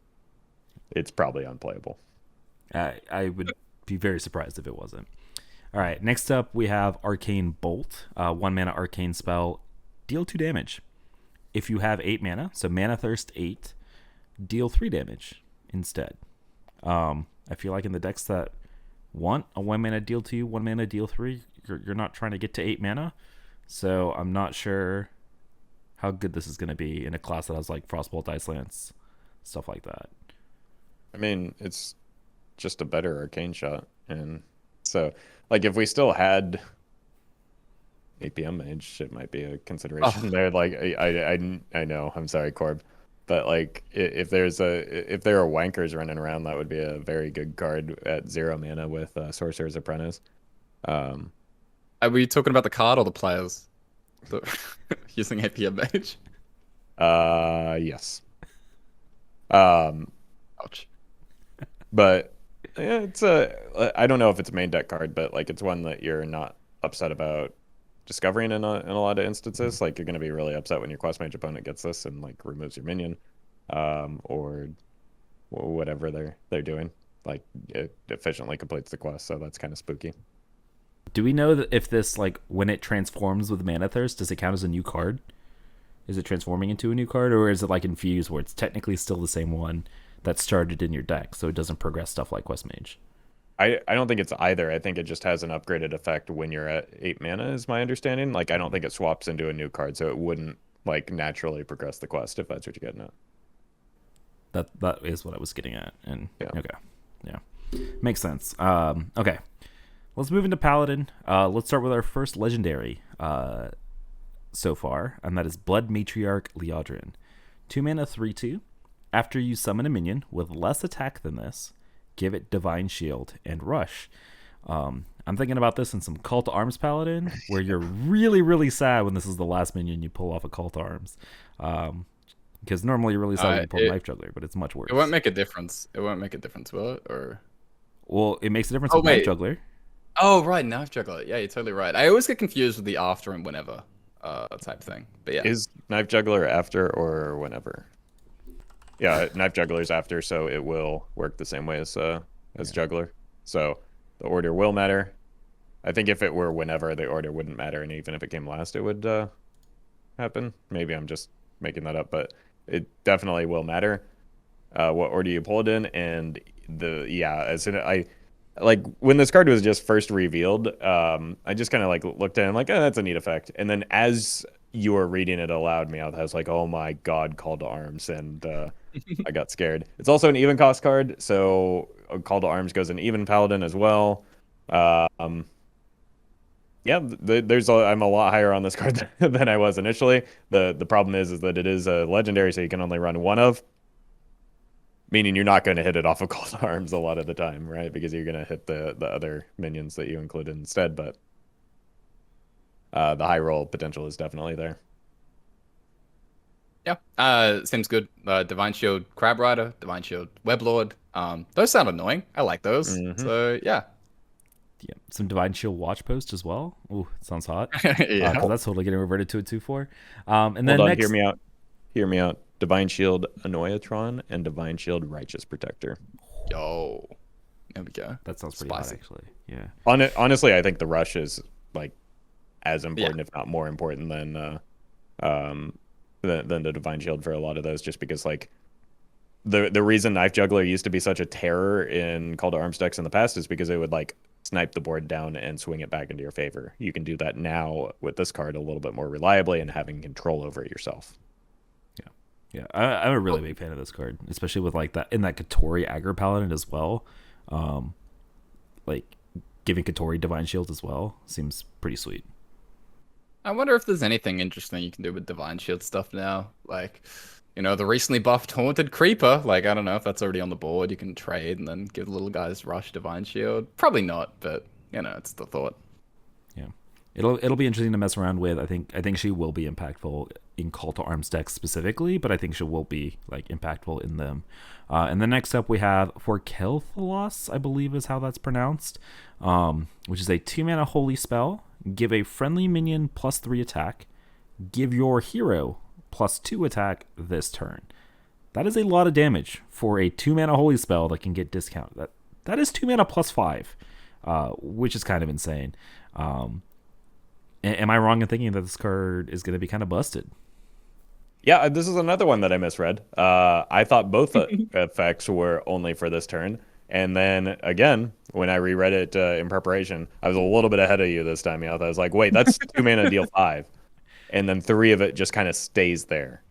It's probably unplayable. I would be very surprised if it wasn't. All right, next up we have Arcane Bolt. 1 mana arcane spell. Deal 2 damage. If you have 8 mana, so Mana Thirst 8, deal 3 damage instead. I feel like in the decks that want a 1 mana deal 2, 1 mana deal 3, you're not trying to get to 8 mana. So I'm not sure how good this is going to be in a class that has like Frostbolt, Ice Lance, stuff like that. I mean, it's just a better arcane shot. And so, like, if we still had APM mage, it might be a consideration there. Like, I know, I'm sorry, Corb. But like, if there are wankers running around, that would be a very good card at 0 mana with Sorcerer's Apprentice. Are we talking about the card or the players? Using APM mage? Yes. Ouch. But yeah, it's I don't know if it's a main deck card, but like it's one that you're not upset about discovering in a lot of instances. Like you're going to be really upset when your quest mage opponent gets this and like removes your minion, or whatever they're doing. Like it efficiently completes the quest, so that's kind of spooky. Do we know that if this, like, when it transforms with Mana Thirst, does it count as a new card? Is it transforming into a new card, or is it like Infuse, where it's technically still the same one that started in your deck, so it doesn't progress stuff like Quest Mage? I don't think it's either. I think it just has an upgraded effect when you're at 8 mana, is my understanding. Like, I don't think it swaps into a new card, so it wouldn't, like, naturally progress the quest, if that's what you're getting at. That is what I was getting at. And yeah. Okay. Yeah. Makes sense. Okay. Let's move into Paladin. Let's start with our first legendary so far, and that is Blood Matriarch Liadrin. 2 mana, 3/2. After you summon a minion with less attack than this, give it Divine Shield and Rush. I'm thinking about this in some Call to Arms Paladin, where you're really, really sad when this is the last minion you pull off a Call to Arms. Because normally you're really sad when you pull Knife Juggler, but it's much worse. It won't make a difference. It won't make a difference, will it? Or... Well, it makes a difference with Knife Juggler. Oh, right, Knife Juggler. Yeah, you're totally right. I always get confused with the after and whenever type thing. But yeah. Is Knife Juggler after or whenever? Yeah, Knife Juggler's after, so it will work the same way as Juggler. So the order will matter. I think if it were whenever, the order wouldn't matter, and even if it came last, it would happen. Maybe I'm just making that up, but it definitely will matter what order you pull it in. And as soon as like when this card was just first revealed, I just kind of like looked at it and like, oh, that's a neat effect. And then as you were reading it aloud, Meowth, I was like, oh my god, Call to Arms. And I got scared. It's also an even cost card, so Call to Arms goes an even paladin as well. Yeah, I'm a lot higher on this card than I was initially. The problem is that it is a legendary, so you can only run one of. Meaning you're not going to hit it off of Call to Arms a lot of the time, right? Because you're going to hit the other minions that you included instead. But the high roll potential is definitely there. Yeah, seems good. Divine Shield, Crab Rider, Divine Shield, Weblord. Those sound annoying. I like those. Mm-hmm. So yeah. Yeah, some Divine Shield Watch Post as well. Ooh, sounds hot. Yeah. Because that's totally getting reverted to a 2/4. And then Hold on, next, hear me out. Divine Shield Annoyatron and Divine Shield Righteous Protector. Yo, there we go. That sounds pretty hot, actually. Yeah. Honestly, I think the rush is like as important, if not more important, than the Divine Shield for a lot of those. Just because like the reason Knife Juggler used to be such a terror in Call to Arms decks in the past is because it would like snipe the board down and swing it back into your favor. You can do that now with this card a little bit more reliably and having control over it yourself. Yeah, I'm a really big fan of this card, especially with like that in that Katori Aggro Paladin as well. Like giving Katori Divine Shield as well seems pretty sweet. I wonder if there's anything interesting you can do with Divine Shield stuff now. Like, you know, the recently buffed Haunted Creeper. Like, I don't know if that's already on the board. You can trade and then give the little guys Rush Divine Shield. Probably not, but you know, it's the thought. Yeah, it'll be interesting to mess around with. I think she will be impactful in Call to Arms decks specifically, but I think she will be like impactful in them. And then next up we have for Kel'Thuzos, I believe is how that's pronounced, which is a 2-mana holy spell. Give a friendly minion +3 attack. Give your hero +2 attack this turn. That is a lot of damage for a 2-mana holy spell that can get discounted. That is 2 mana +5, which is kind of insane. Am I wrong in thinking that this card is going to be kind of busted? Yeah, this is another one that I misread. I thought both effects were only for this turn. And then, again, when I reread it in preparation, I was a little bit ahead of you this time. I was like, wait, that's 2 mana deal 5. And then 3 of it just kind of stays there.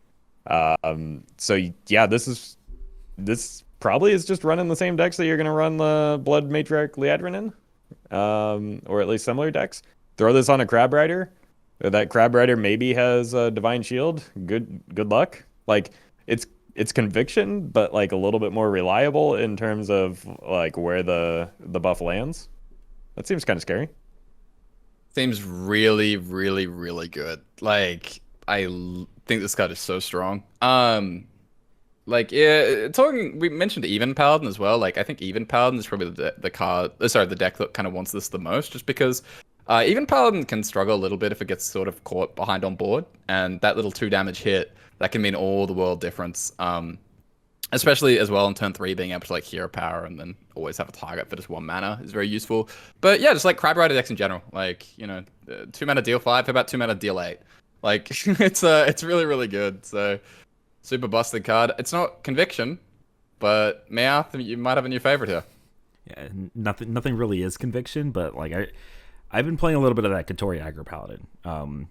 So, yeah, this probably is just running the same decks that you're going to run the Blood Matriarch Liadrin in. Or at least similar decks. Throw this on a Crab Rider. That Crab Rider maybe has a Divine Shield. Good luck. Like it's conviction, but like a little bit more reliable in terms of like where the buff lands. That seems kind of scary. Seems really, really, really good. Like think this card is so strong. Like yeah, we mentioned Even Paladin as well. Like I think Even Paladin is probably the deck that kind of wants this the most, just because. Even Paladin can struggle a little bit if it gets sort of caught behind on board, and that little 2 damage hit, that can mean all the world difference. Especially as well in turn 3, being able to like hero power and then always have a target for just 1 mana is very useful. But yeah, just like Crab Rider decks in general, like, you know, 2 mana deal 5, how about 2 mana deal 8? Like it's really, really good. So super busted card. It's not conviction, but Meowth, you might have a new favorite here. Yeah, nothing really is conviction, but like I've been playing a little bit of that Katori Aggro Paladin.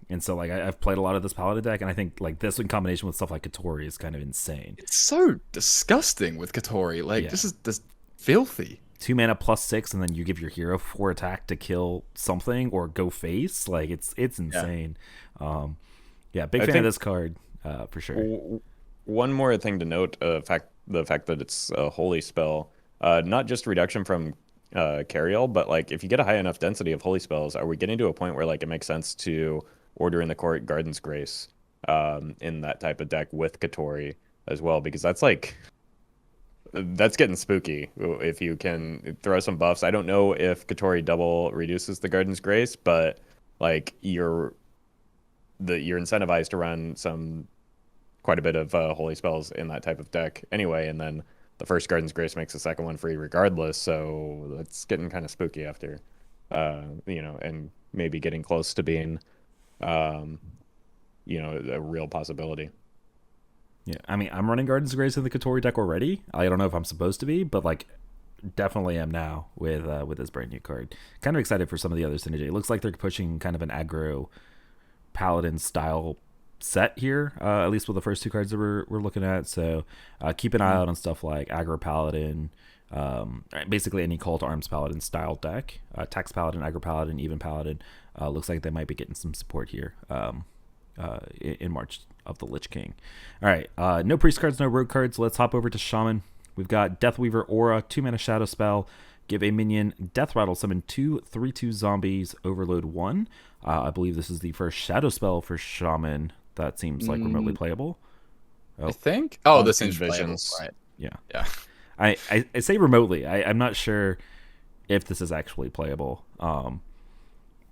And so like I've played a lot of this Paladin deck, and I think like this in combination with stuff like Katori is kind of insane. It's so disgusting with Katori. Like this is filthy. 2 mana +6, and then you give your hero 4 attack to kill something or go face. Like it's insane. Big fan of this card for sure. One more thing to note: the fact that it's a holy spell, not just reduction from Cariel, but like if you get a high enough density of holy spells, are we getting to a point where like it makes sense to Order in the Court, Garden's Grace in that type of deck with Katori as well? Because that's getting spooky if you can throw some buffs. I don't know if Katori double reduces the Garden's Grace, but like you're incentivized to run quite a bit of holy spells in that type of deck anyway, and then the first Garden's Grace makes the second one free regardless, so that's getting kind of spooky after, and maybe getting close to being, a real possibility. Yeah, I mean, I'm running Garden's Grace in the Katori deck already. I don't know if I'm supposed to be, but like, definitely am now with this brand new card. Kind of excited for some of the other synergy. It looks like they're pushing kind of an aggro paladin style set here, at least with the first two cards that we're looking at. So keep an eye out on stuff like Aggro Paladin, basically any Call to Arms Paladin style deck. Tax Paladin, Aggro Paladin, Even Paladin. Looks like they might be getting some support here in March of the Lich King. All right, no Priest cards, no Rogue cards. Let's hop over to Shaman. We've got Deathweaver Aura, 2-mana Shadow Spell. Give a minion Death Rattle, summon 2 3/2 zombies, overload 1. I believe this is the first Shadow Spell for Shaman that seems like remotely playable. I think. Oh, this seems visions, right? Yeah. Yeah. I say remotely. I'm not sure if this is actually playable.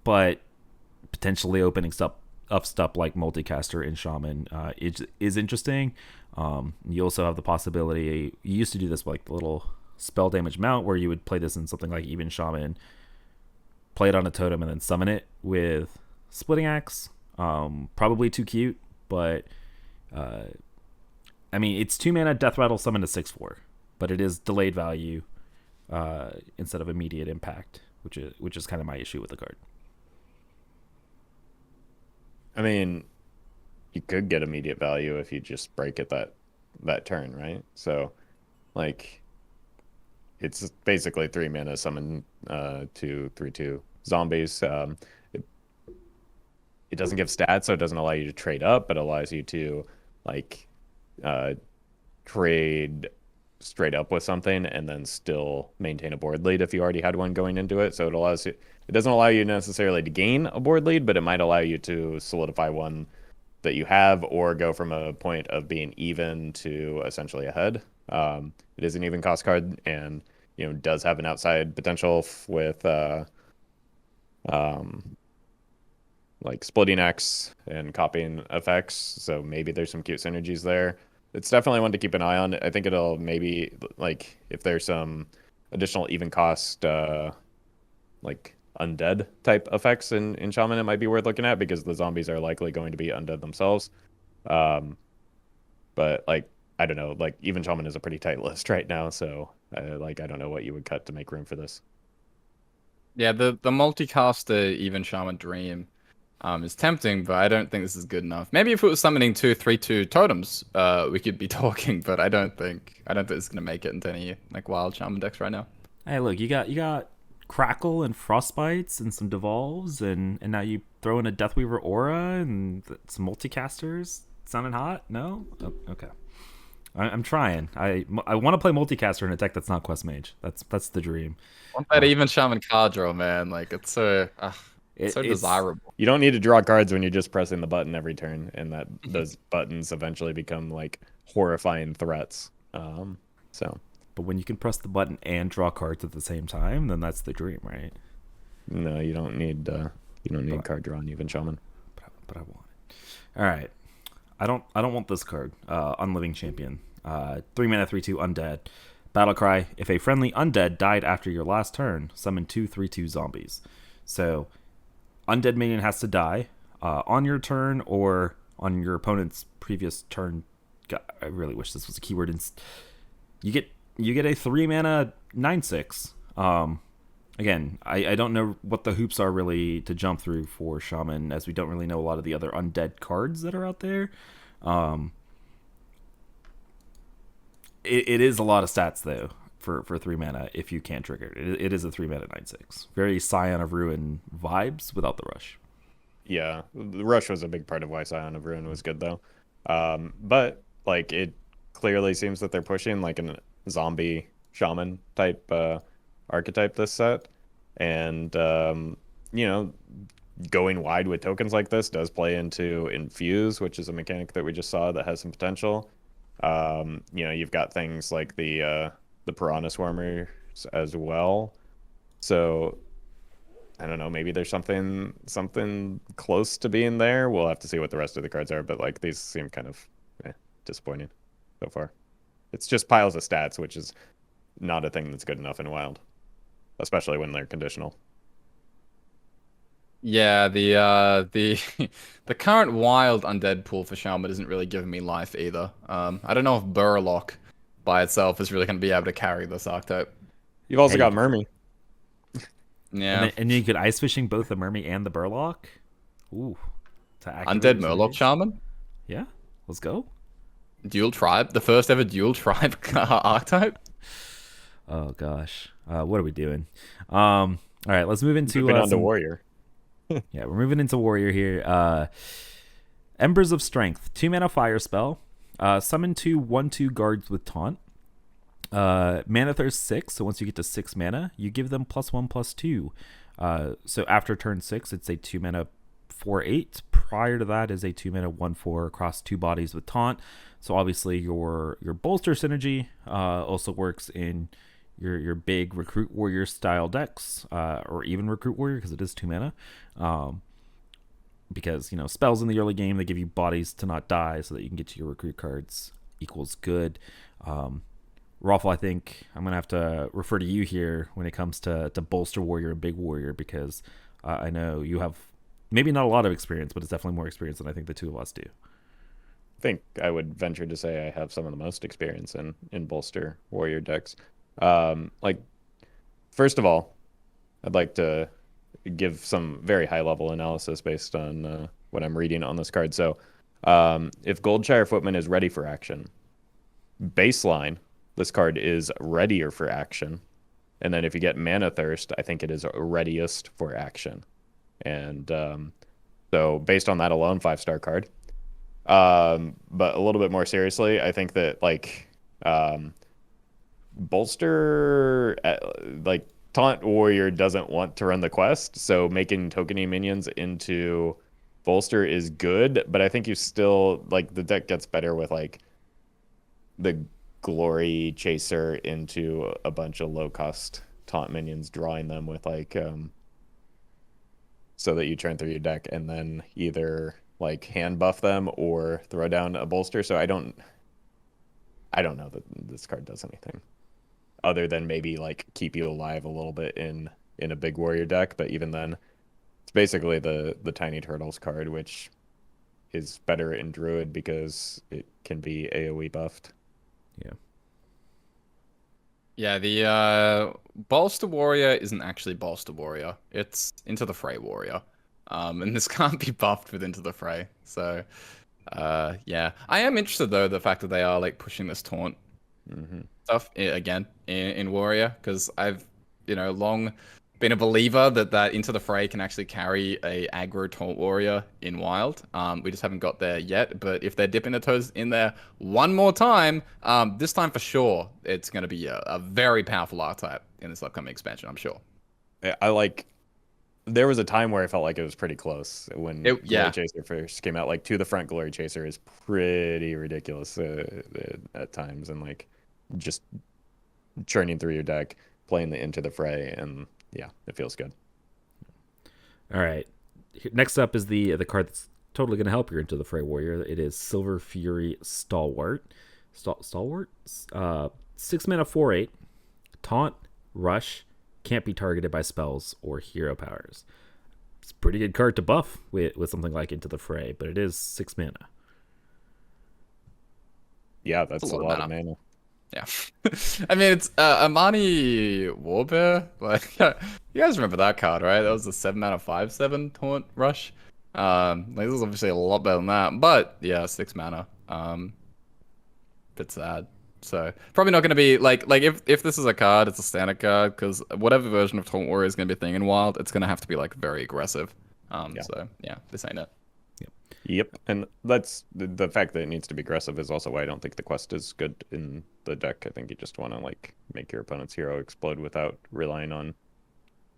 But potentially opening stuff like Multicaster in Shaman is interesting. You also have the possibility. You used to do this with like the little spell damage mount where you would play this in something like Even Shaman, play it on a totem, and then summon it with Splitting Axe. Probably too cute, but I mean, it's 2-mana Death Rattle, summon a 6/4, but it is delayed value instead of immediate impact, which is kind of my issue with the card. I mean, you could get immediate value if you just break it that turn, right? So, like, it's basically 3 mana summon 2 3/2 zombies. It doesn't give stats, so it doesn't allow you to trade up, but allows you to like trade straight up with something and then still maintain a board lead if you already had one going into it. So it allows you. It doesn't allow you necessarily to gain a board lead, but it might allow you to solidify one that you have or go from a point of being even to essentially ahead. It is an even cost card and does have an outside potential with like Splitting Axe and copying effects. So maybe there's some cute synergies there. It's definitely one to keep an eye on. I think it'll maybe, like, if there's some additional even cost like undead type effects in Shaman, it might be worth looking at because the zombies are likely going to be undead themselves. But like, I don't know, like even Shaman is a pretty tight list right now, so I don't know what you would cut to make room for this. Yeah, the multicaster Even Shaman Dream is tempting, but I don't think this is good enough. Maybe if it was summoning 2 3/2 totems, we could be talking, but I don't think it's gonna make it into any like wild Shaman decks right now. Hey, look, you got Crackle and Frostbites and some Devolves, and now you throw in a Deathweaver Aura and some Multicasters. Sounding hot? No? Oh, okay. I'm trying. I want to play Multicaster in a deck that's not Quest Mage. That's the dream. I want that Even Shaman card draw, man. Like it's so desirable. You don't need to draw cards when you're just pressing the button every turn, and that those buttons eventually become like horrifying threats. But when you can press the button and draw cards at the same time, then that's the dream, right? No, you don't need card draw on Even Shaman. But I want it. All right. I don't want this card. Unliving Champion. 3-mana 3/2 Undead. Battlecry. If a friendly undead died after your last turn, summon 2 3/2 zombies. So undead minion has to die on your turn or on your opponent's previous turn. God, I really wish this was a keyword. You get a 3-mana 9/6. Again, I don't know what the hoops are really to jump through for Shaman, as we don't really know a lot of the other undead cards that are out there. It is a lot of stats though for 3 mana if you can't trigger it. It is a 3-mana 9/6. Very Scion of Ruin vibes without the rush. Yeah, the rush was a big part of why Scion of Ruin was good though. But like it clearly seems that they're pushing like a zombie shaman type archetype this set, and going wide with tokens like this does play into Infuse, which is a mechanic that we just saw that has some potential. You've got things like the Piranha Swarmers as well. So I don't know, maybe there's something close to being there. We'll have to see what the rest of the cards are, but like these seem kind of disappointing so far. It's just piles of stats, which is not a thing that's good enough in Wild, especially when they're conditional. Yeah, the current Wild Undead pool for Shaman isn't really giving me life either. I don't know if Burlock by itself is really going to be able to carry this archetype. You've also got Mermy. Yeah, and you could Ice Fishing both the Mermy and the Burlock. Ooh, Undead Murloc Shaman. Yeah, let's go. Dual tribe, the first ever dual tribe archetype. Oh gosh, what are we doing? All right, let's move into Moving on to some. warrior. Yeah, we're moving into warrior here. Embers of Strength, 2 mana fire spell. Summon 2/1/2 guards with taunt. Mana thirst 6, so once you get to 6 mana, you give them +1/+2. So after turn 6, it's a 2 mana 4/8. Prior to that is a 2 mana 1/4 across 2 bodies with taunt. So obviously your bolster synergy also works in your big recruit warrior style decks, or even recruit warrior because it is 2 mana. Because spells in the early game, they give you bodies to not die so that you can get to your recruit cards equals good. Roffle, I think I'm gonna have to refer to you here when it comes to bolster warrior and big warrior, because I know you have maybe not a lot of experience, but it's definitely more experience than I think the two of us do. I think I would venture to say I have some of the most experience in bolster warrior decks. Like, first of all, I'd like to give some very high level analysis based on what I'm reading on this card. So, if Goldshire Footman is ready for action, baseline, this card is readier for action. And then if you get Mana Thirst, I think it is readiest for action. And so based on that alone, 5-star card. But a little bit more seriously, I think that bolster, Taunt Warrior doesn't want to run the quest, so making tokeny minions into bolster is good, but I think you still, the deck gets better with, the Glory Chaser into a bunch of low-cost taunt minions, drawing them with, so that you turn through your deck and then either, hand buff them or throw down a bolster. So I don't know that this card does anything other than maybe keep you alive a little bit in a big warrior deck, but even then it's basically the Tiny Turtles card, which is better in druid because it can be AoE buffed. Yeah, the bolster warrior isn't actually bolster warrior, it's Into the Fray warrior, and this can't be buffed with Into the Fray. So yeah, I am interested though the fact that they are pushing this taunt stuff again in warrior, because I've long been a believer that Into the Fray can actually carry a aggro taunt warrior in wild. We just haven't got there yet, but if they're dipping their toes in there one more time, this time for sure, it's going to be a very powerful archetype in this upcoming expansion, I'm sure. There was a time where I felt like it was pretty close when Glory yeah. Chaser first came out. To the front Glory Chaser is pretty ridiculous at times, and just churning through your deck, playing the Into the Fray, and yeah, it feels good. All right, next up is the card that's totally going to help your Into the Fray warrior. It is Silver Fury Stalwart. Stalwart, 6 mana 4/8, taunt, rush, can't be targeted by spells or hero powers. It's a pretty good card to buff with something like Into the Fray, but it is 6 mana. Yeah, that's a lot of mana. Yeah. I mean, it's Amani Warbear. You guys remember that card, right? That was the 7 mana 5/7 taunt rush. This is obviously a lot better than that, but yeah, 6 mana. Bit sad. So probably not going to be if this is a card, it's a standard card, because whatever version of Taunt Warrior is going to be a thing in Wild, it's going to have to be very aggressive. So yeah, this ain't it. Yep, and that's the fact that it needs to be aggressive is also why I don't think the quest is good in the deck. I think you just want to make your opponent's hero explode without relying on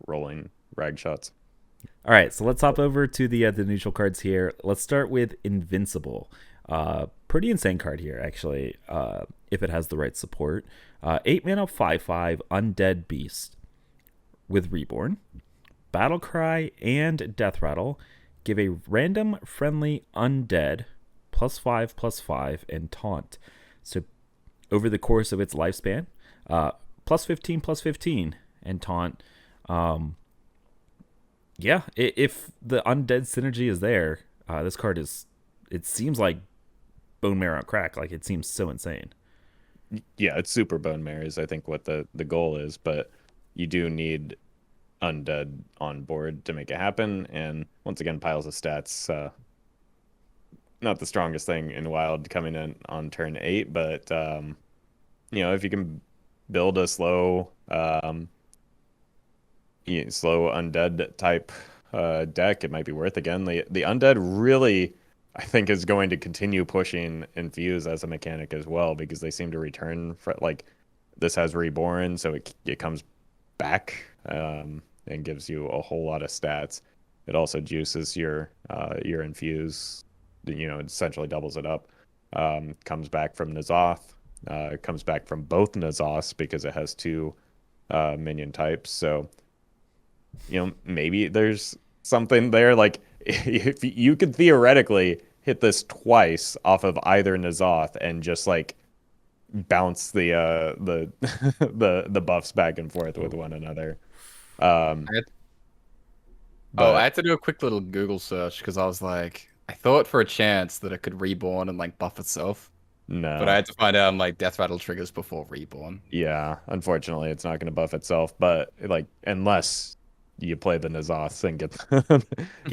rolling rag shots. All right, so let's hop over to the neutral cards here. Let's start with Invincible. Pretty insane card here, actually, if it has the right support. 8 mana 5/5 Undead Beast with Reborn, Battle Cry, and Death Rattle. Give a random friendly undead +5/+5 and taunt. So over the course of its lifespan, +15/+15 and taunt. Yeah, if the undead synergy is there, this card it seems like bone marrow on crack. It seems so insane. Yeah, it's super bone marrow is I think what the goal is, but you do need undead on board to make it happen, and once again, piles of stats not the strongest thing in Wild coming in on turn 8, but if you can build a slow slow undead type deck, it might be worth. Again, the undead really, I think, is going to continue pushing infuse as a mechanic as well, because they seem to return for, like, this has reborn, so it comes back and gives you a whole lot of stats. It also juices your infuse, it essentially doubles it up. Comes back from N'Zoth, comes back from both N'Zoths because it has 2 minion types. So maybe there's something there. Like, if you could theoretically hit this twice off of either N'Zoth and just like bounce the the buffs back and forth with one another. I had to do a quick little Google search because I was like, I thought for a chance that it could reborn and like buff itself. No. But I had to find out like death rattle triggers before reborn. Yeah, unfortunately, it's not going to buff itself. But like, unless you play the N'Zoths and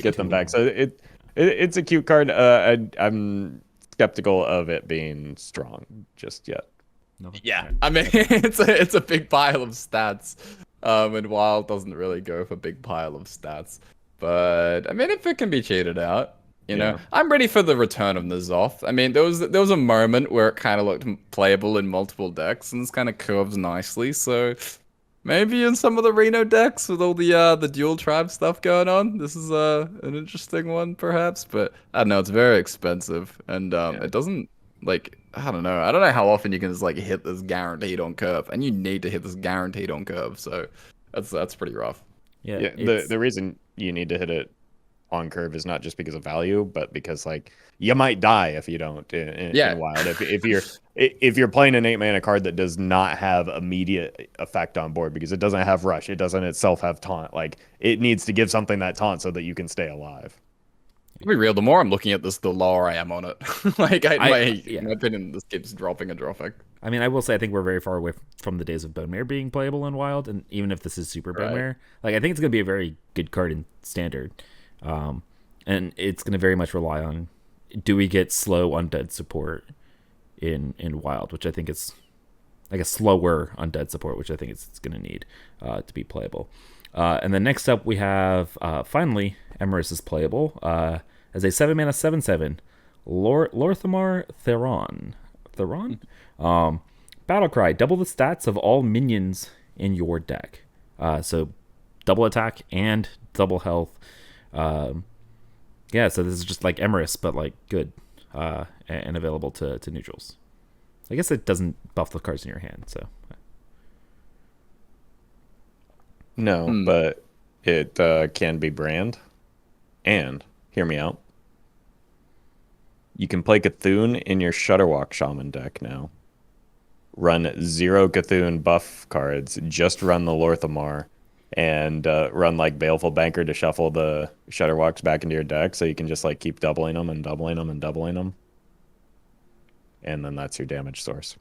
get them back, so it's a cute card. I'm skeptical of it being strong just yet. Yeah, I mean it's a big pile of stats. And Wild doesn't really go for big pile of stats. But I mean, if it can be cheated out, you know, I'm ready for the return of N'Zoth. I mean, there was a moment where it kind of looked playable in multiple decks, and this kind of curves nicely. So maybe in some of the Reno decks with all the dual tribe stuff going on, this is an interesting one, perhaps. But I don't know, it's very expensive, and it doesn't, like, I don't know how often you can just like hit this guaranteed on curve, and you need to hit this guaranteed on curve. So that's pretty rough. Yeah. The reason you need to hit it on curve is not just because of value, but because like you might die if you don't in Wild. If you're playing an 8-mana card that does not have immediate effect on board because it doesn't have rush, it doesn't itself have taunt. Like, it needs to give something that taunt so that you can stay alive. To be real, the more I'm looking at this, the lower I am on it. Like, in my opinion, this keeps dropping and dropping. I mean, I will say I think we're very far away from the days of Bone Mare being playable in Wild, and even if this is Super Bone Mare, like, I think it's going to be a very good card in Standard. And it's going to very much rely on, do we get slow undead support in Wild, which I think is like a slower undead support, which I think it's going to need to be playable. And then next up we have, finally, Emrys is playable as a 7-mana 7/7 Lorthamar Theron. Battlecry, double the stats of all minions in your deck. So double attack and double health. So this is just like Emrys, but like good and available to neutrals. I guess it doesn't buff the cards in your hand, so. No, but it can be brand. And, hear me out, you can play Cthulhu in your Shudderwalk Shaman deck now. Run 0 Cthulhu buff cards, just run the Lorthamar, and run like Baleful Banker to shuffle the Shudderwalks back into your deck, so you can just like keep doubling them and doubling them and doubling them. And then that's your damage source.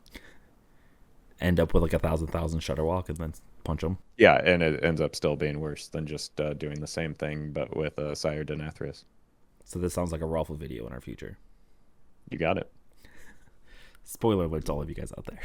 End up with like 1,000 Shudderwalk and then punch them. Yeah, and it ends up still being worse than just doing the same thing, but with Sire Denethris. So this sounds like a Roffle video in our future. You got it. Spoiler alert to all of you guys out there.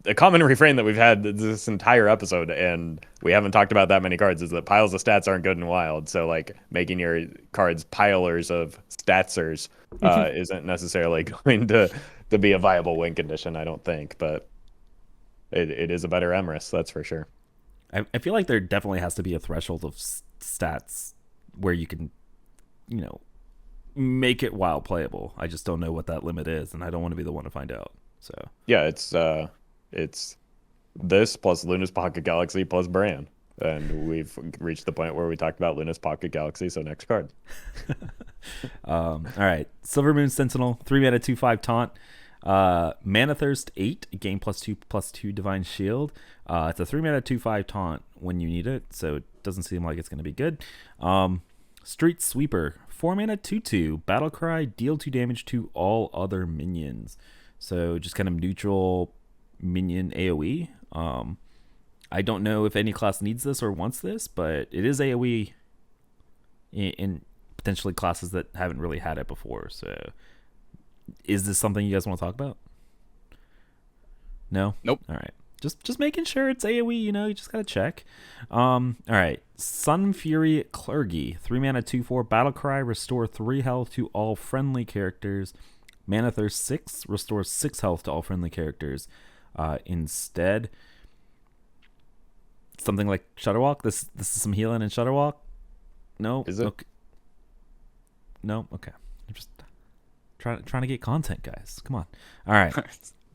A common refrain that we've had this entire episode, and we haven't talked about that many cards, is that piles of stats aren't good in Wild. So like making your cards pilers of statsers isn't necessarily going to be a viable win condition, I don't think. But it is a better Emrys, that's for sure. I feel like there definitely has to be a threshold of stats where you can, make it Wild playable. I just don't know what that limit is, and I don't want to be the one to find out. So yeah, it's this plus Luna's Pocket Galaxy plus Bran, and we've reached the point where we talked about Luna's Pocket Galaxy. So next card. All right, Silver Moon Sentinel, 3-mana 2/5 taunt, Mana Thirst 8, gain +2/+2 Divine Shield. It's a 3-mana 2/5 taunt when you need it, so it doesn't seem like it's going to be good. Street Sweeper, 4-mana 2/2 Battlecry, deal 2 damage to all other minions. So just kind of neutral minion AoE. I don't know if any class needs this or wants this, but it is AoE in potentially classes that haven't really had it before. So, is this something you guys want to talk about? No? Nope. All right. Just making sure it's AoE, you just gotta check. All right. Sun Fury Clergy, 3 mana, 2/4, Battlecry, restore 3 health to all friendly characters. Mana Thirst 6, restores 6 health to all friendly characters. Instead, something like Shudderwalk. This is some healing in Shudderwalk. No, is it? Okay. No, okay. I'm just trying to get content, guys. Come on. All right.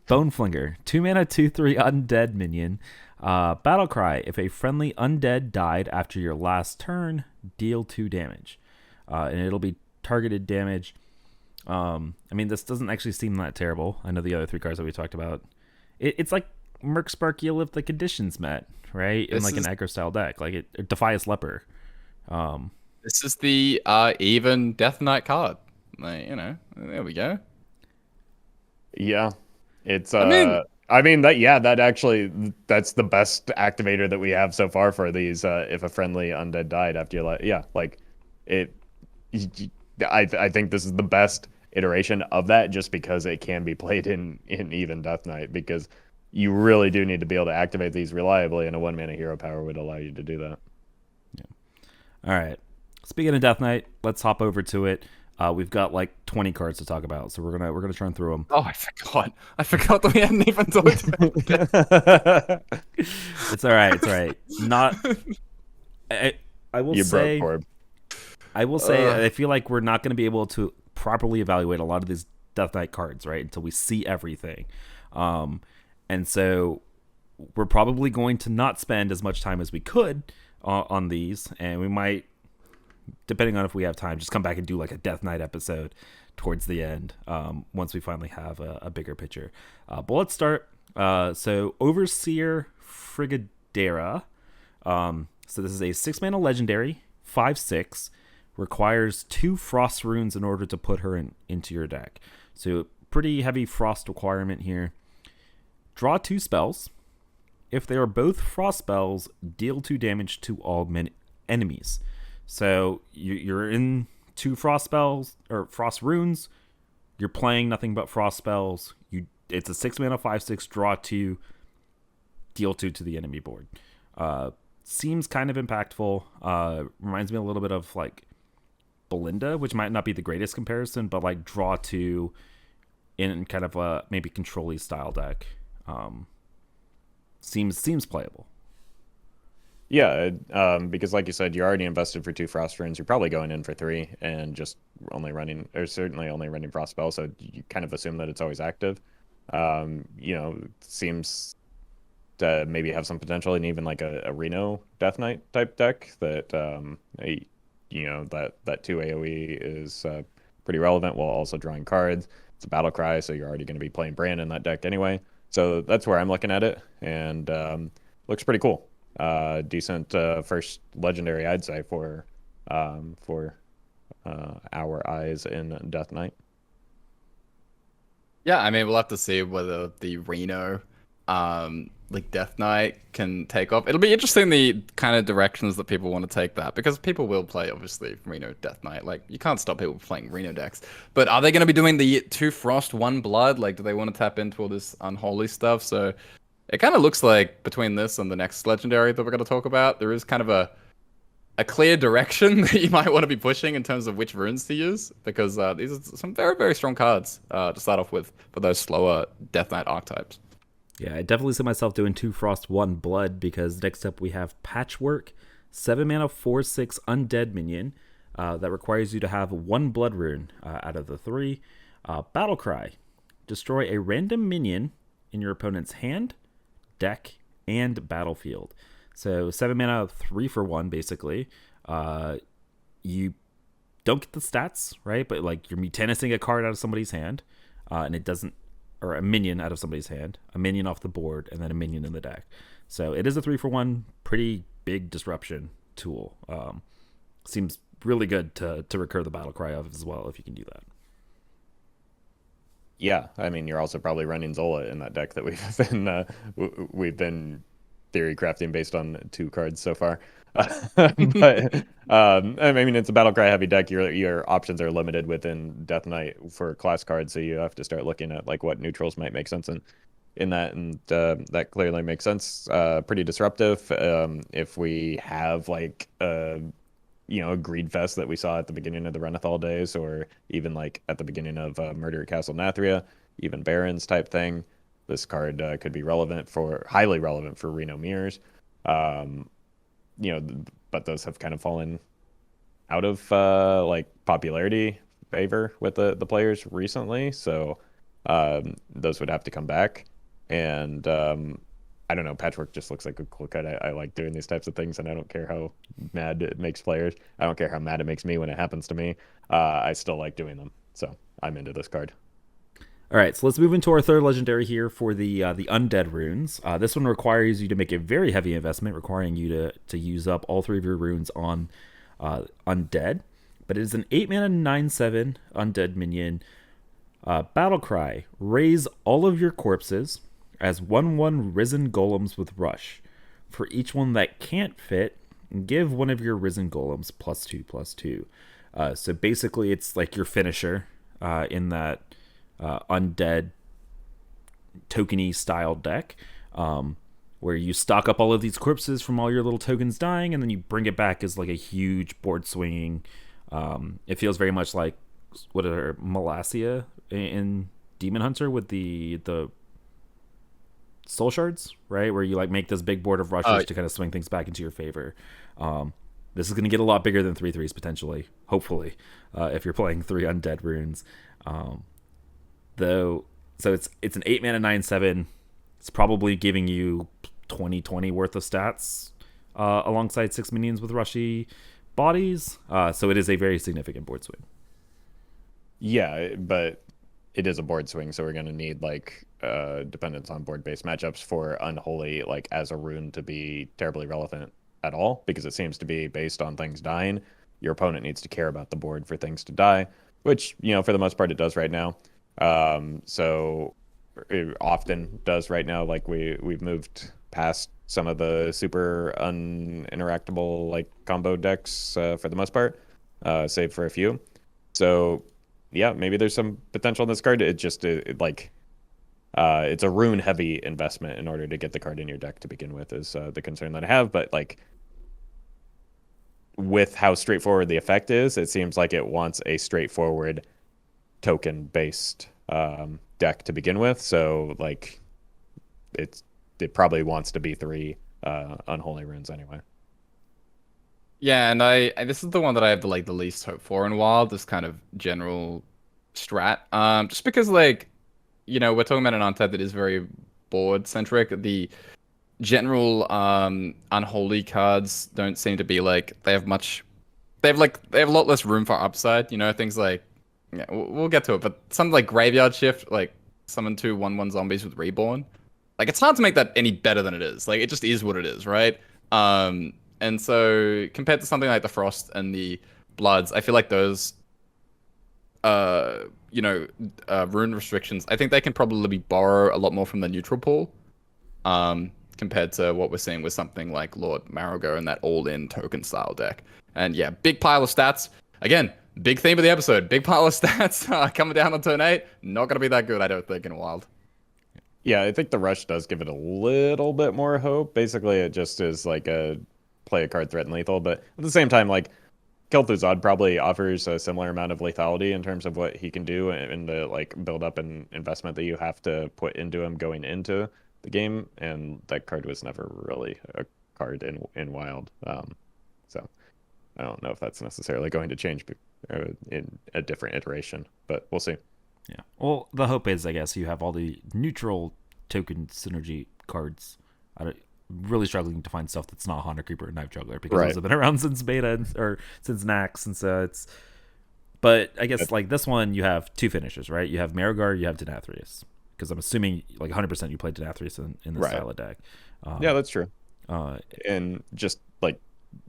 Boneflinger, 2 mana, 2/3 undead minion. Battlecry, if a friendly undead died after your last turn, deal 2 damage. And it'll be targeted damage. I mean, this doesn't actually seem that terrible. I know the other 3 cards that we talked about. It's like Merc Sparkiel if the conditions met, right? In like an aggro style deck, like it Defias Leper. This is the even Death Knight card. Like, there we go. Yeah. It's I mean that's the best activator that we have so far for these. If a friendly undead died after I think this is the best iteration of that, just because it can be played in even Death Knight, because you really do need to be able to activate these reliably, and a 1 mana hero power would allow you to do that. Yeah. All right. Speaking of Death Knight, let's hop over to it. We've got like 20 cards to talk about, so we're gonna turn through them. Oh, I forgot that we hadn't even talked about it. It's all right. It's all right. Not. I will say. Broke, Corb. I will say. I feel like we're not going to be able to properly evaluate a lot of these Death Knight cards, right, until we see everything. And so we're probably going to not spend as much time as we could on these, and we might, depending on if we have time, just come back and do like a Death Knight episode towards the end, once we finally have a bigger picture. But let's start. So Overseer Frigadera. So this is a 6 mana legendary, 5/6, requires 2 frost runes in order to put her into your deck. So pretty heavy frost requirement here. Draw 2 spells. If they are both frost spells, deal 2 damage to all enemies. So you're in 2 frost spells or frost runes. You're playing nothing but frost spells. It's a 6 mana 5/6, draw 2, deal 2 to the enemy board. Seems kind of impactful. Reminds me a little bit of like Belinda, which might not be the greatest comparison, but like draw 2 in kind of a maybe control-y style deck. Seems playable. Yeah, because like you said, you're already invested for 2 frost runes. You're probably going in for 3 and just certainly only running frost spells. So you kind of assume that it's always active. Seems to maybe have some potential in even like a Reno Death Knight type deck that that 2 AoE is pretty relevant while also drawing cards. It's a battle cry, so you're already going to be playing Bran in that deck anyway. So that's where I'm looking at it, and looks pretty cool. Decent first legendary, I'd say, for our eyes in Death Knight. Yeah, I mean, we'll have to see whether the Reno Death Knight can take off. It'll be interesting the kind of directions that people want to take that, because people will play, obviously, Reno Death Knight. Like, you can't stop people playing Reno decks. But are they going to be doing the 2 Frost, 1 Blood? Like, do they want to tap into all this unholy stuff? So it kind of looks like between this and the next legendary that we're going to talk about, there is kind of a clear direction that you might want to be pushing in terms of which runes to use, because these are some very, very strong cards to start off with for those slower Death Knight archetypes. Yeah, I definitely see myself doing 2 Frost, 1 Blood, because next up we have Patchwork, 7 mana 4/6 undead minion that requires you to have 1 blood rune out of the 3. Battlecry, destroy a random minion in your opponent's hand, deck, and battlefield. So 7 mana 3-for-1 basically. You don't get the stats, right? But like you're mutanusing a card out of somebody's hand, and it doesn't, or a minion out of somebody's hand, a minion off the board, and then a minion in the deck. So it is a 3-for-1, pretty big disruption tool. Seems really good to recur the Battlecry of as well, if you can do that. Yeah, I mean, you're also probably running Zola in that deck that we've been theory crafting based on 2 cards so far. But I mean, it's a Battlecry heavy deck. Your options are limited within Death Knight for class cards, so you have to start looking at like what neutrals might make sense in that, and that clearly makes sense. Pretty disruptive. If we have like a greed fest that we saw at the beginning of the Renathal days, or even like at the beginning of Murder at Castle Nathria, even Barons type thing, this card could be highly relevant for Reno Mirrors. But those have kind of fallen out of like popularity favor with the players recently, so those would have to come back. And I don't know, Patchwork just looks like a cool cut. I like doing these types of things, and I don't care how mad it makes players. I don't care how mad it makes me when it happens to me. I still like doing them, so I'm into this card. All right, so let's move into our third legendary here for the Undead runes. This one requires you to make a very heavy investment, requiring you to use up all 3 of your runes on Undead. But it is an 8-mana 9/7 Undead minion. Battle Cry: raise all of your corpses as 1/1 risen golems with rush. For each one that can't fit, give one of your risen golems +2/+2. So basically, it's like your finisher in that Undead tokeny style deck, where you stock up all of these corpses from all your little tokens dying, and then you bring it back as like a huge board swinging. It feels very much like Malassia in Demon Hunter with the soul shards, right? Where you like make this big board of rushers to kind of swing things back into your favor. This is going to get a lot bigger than 3/3s potentially, hopefully, if you're playing 3 Undead runes. So it's an 8-mana 9/7. It's probably giving you 20 worth of stats alongside 6 minions with rushy bodies. So it is a very significant board swing. Yeah, but it is a board swing, so we're going to need like dependence on board-based matchups for Unholy like as a rune to be terribly relevant at all, because it seems to be based on things dying. Your opponent needs to care about the board for things to die, which for the most part it does right now. So it often does right now. Like we've moved past some of the super uninteractable like combo decks for the most part, save for a few. So yeah, maybe there's some potential in this card. It's a rune heavy investment in order to get the card in your deck to begin with is the concern that I have. But like with how straightforward the effect is, it seems like it wants a straightforward token based deck to begin with. So like it probably wants to be 3 unholy runes anyway. Yeah, and this is the one that I have the least hope for in Wild, this kind of general strat. Just because we're talking about an Untitled that is very board centric. The general unholy cards don't seem to be they have a lot less room for upside. Things like we'll get to it, but something like Graveyard Shift, like summon 2 1/1 zombies with Reborn. Like it's hard to make that any better than it is. Like it just is what it is, right? And so compared to something like the Frost and the Bloods, I feel like those, rune restrictions, I think they can probably borrow a lot more from the neutral pool, compared to what we're seeing with something like Lord Marigo and that all-in token style deck. And yeah, big pile of stats. Again, big theme of the episode. Big pile of stats coming down on turn 8. Not going to be that good, I don't think, in Wild. Yeah, I think the Rush does give it a little bit more hope. Basically, it just is like a play a card, threaten lethal, but at the same time, like Kel'Thuzad probably offers a similar amount of lethality in terms of what he can do and the like build up and investment that you have to put into him going into the game, and that card was never really a card in Wild. So I don't know if that's necessarily going to change in a different iteration, but we'll see. Yeah. Well, the hope is, I guess, you have all the neutral token synergy cards. Really struggling to find stuff that's not Haunter Creeper and Knife Juggler, because those have been around since beta or since Nax, and so it's. But I guess like this one, you have 2 finishers, right? You have Marigar, you have Denathrius, because I'm assuming like 100% you played Denathrius in this style of deck. Yeah, that's true. And just like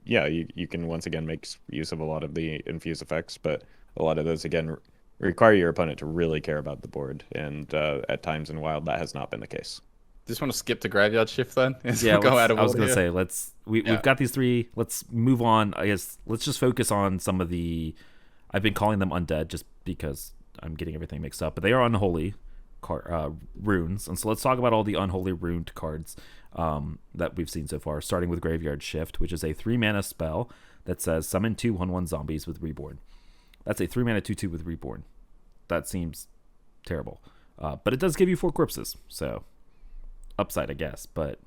you can once again make use of a lot of the infuse effects, but a lot of those again require your opponent to really care about the board, and at times in Wild that has not been the case. Just want to skip to Graveyard Shift then? Yeah, Go out of I was order gonna here. say we've got these three. Let's move on. I guess let's just focus on some of the. I've been calling them undead just because I'm getting everything mixed up, but they are unholy runes, and so let's talk about all the unholy runed cards that we've seen so far. Starting with Graveyard Shift, which is a 3-mana spell that says summon 2/1/1 zombies with Reborn. That's a 3-mana 2/2 with Reborn. That seems terrible, but it does give you 4 corpses, so. Upside, I guess, but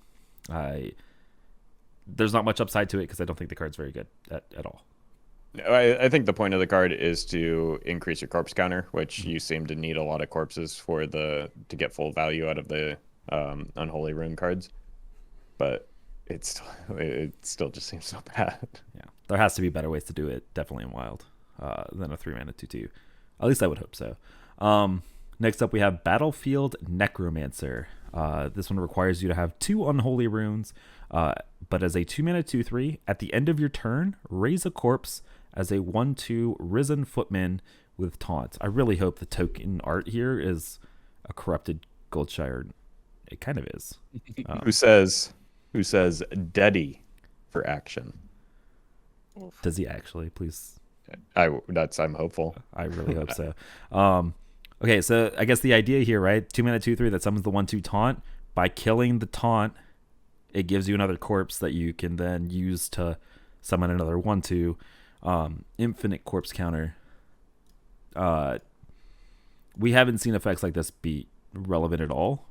there's not much upside to it because I don't think the card's very good at all. I think the point of the card is to increase your corpse counter, which you seem to need a lot of corpses to get full value out of the unholy rune cards. But it still just seems so bad. Yeah, there has to be better ways to do it, definitely in Wild, than a 3-mana 2/2. At least I would hope so. Next up, we have Battlefield Necromancer. This one requires you to have 2 unholy runes, but as a 2-mana 2/3, at the end of your turn, raise a corpse as a 1/2 Risen Footman with Taunt. I really hope the token art here is a corrupted Goldshire. It kind of is. Who says "Daddy" for action? Does he actually? Please. I'm hopeful. I really hope so. Okay, so I guess the idea here, right? 2-mana 2/3 that summons the 1/2 taunt. By killing the taunt, it gives you another corpse that you can then use to summon another 1/2. Infinite corpse counter. We haven't seen effects like this be relevant at all,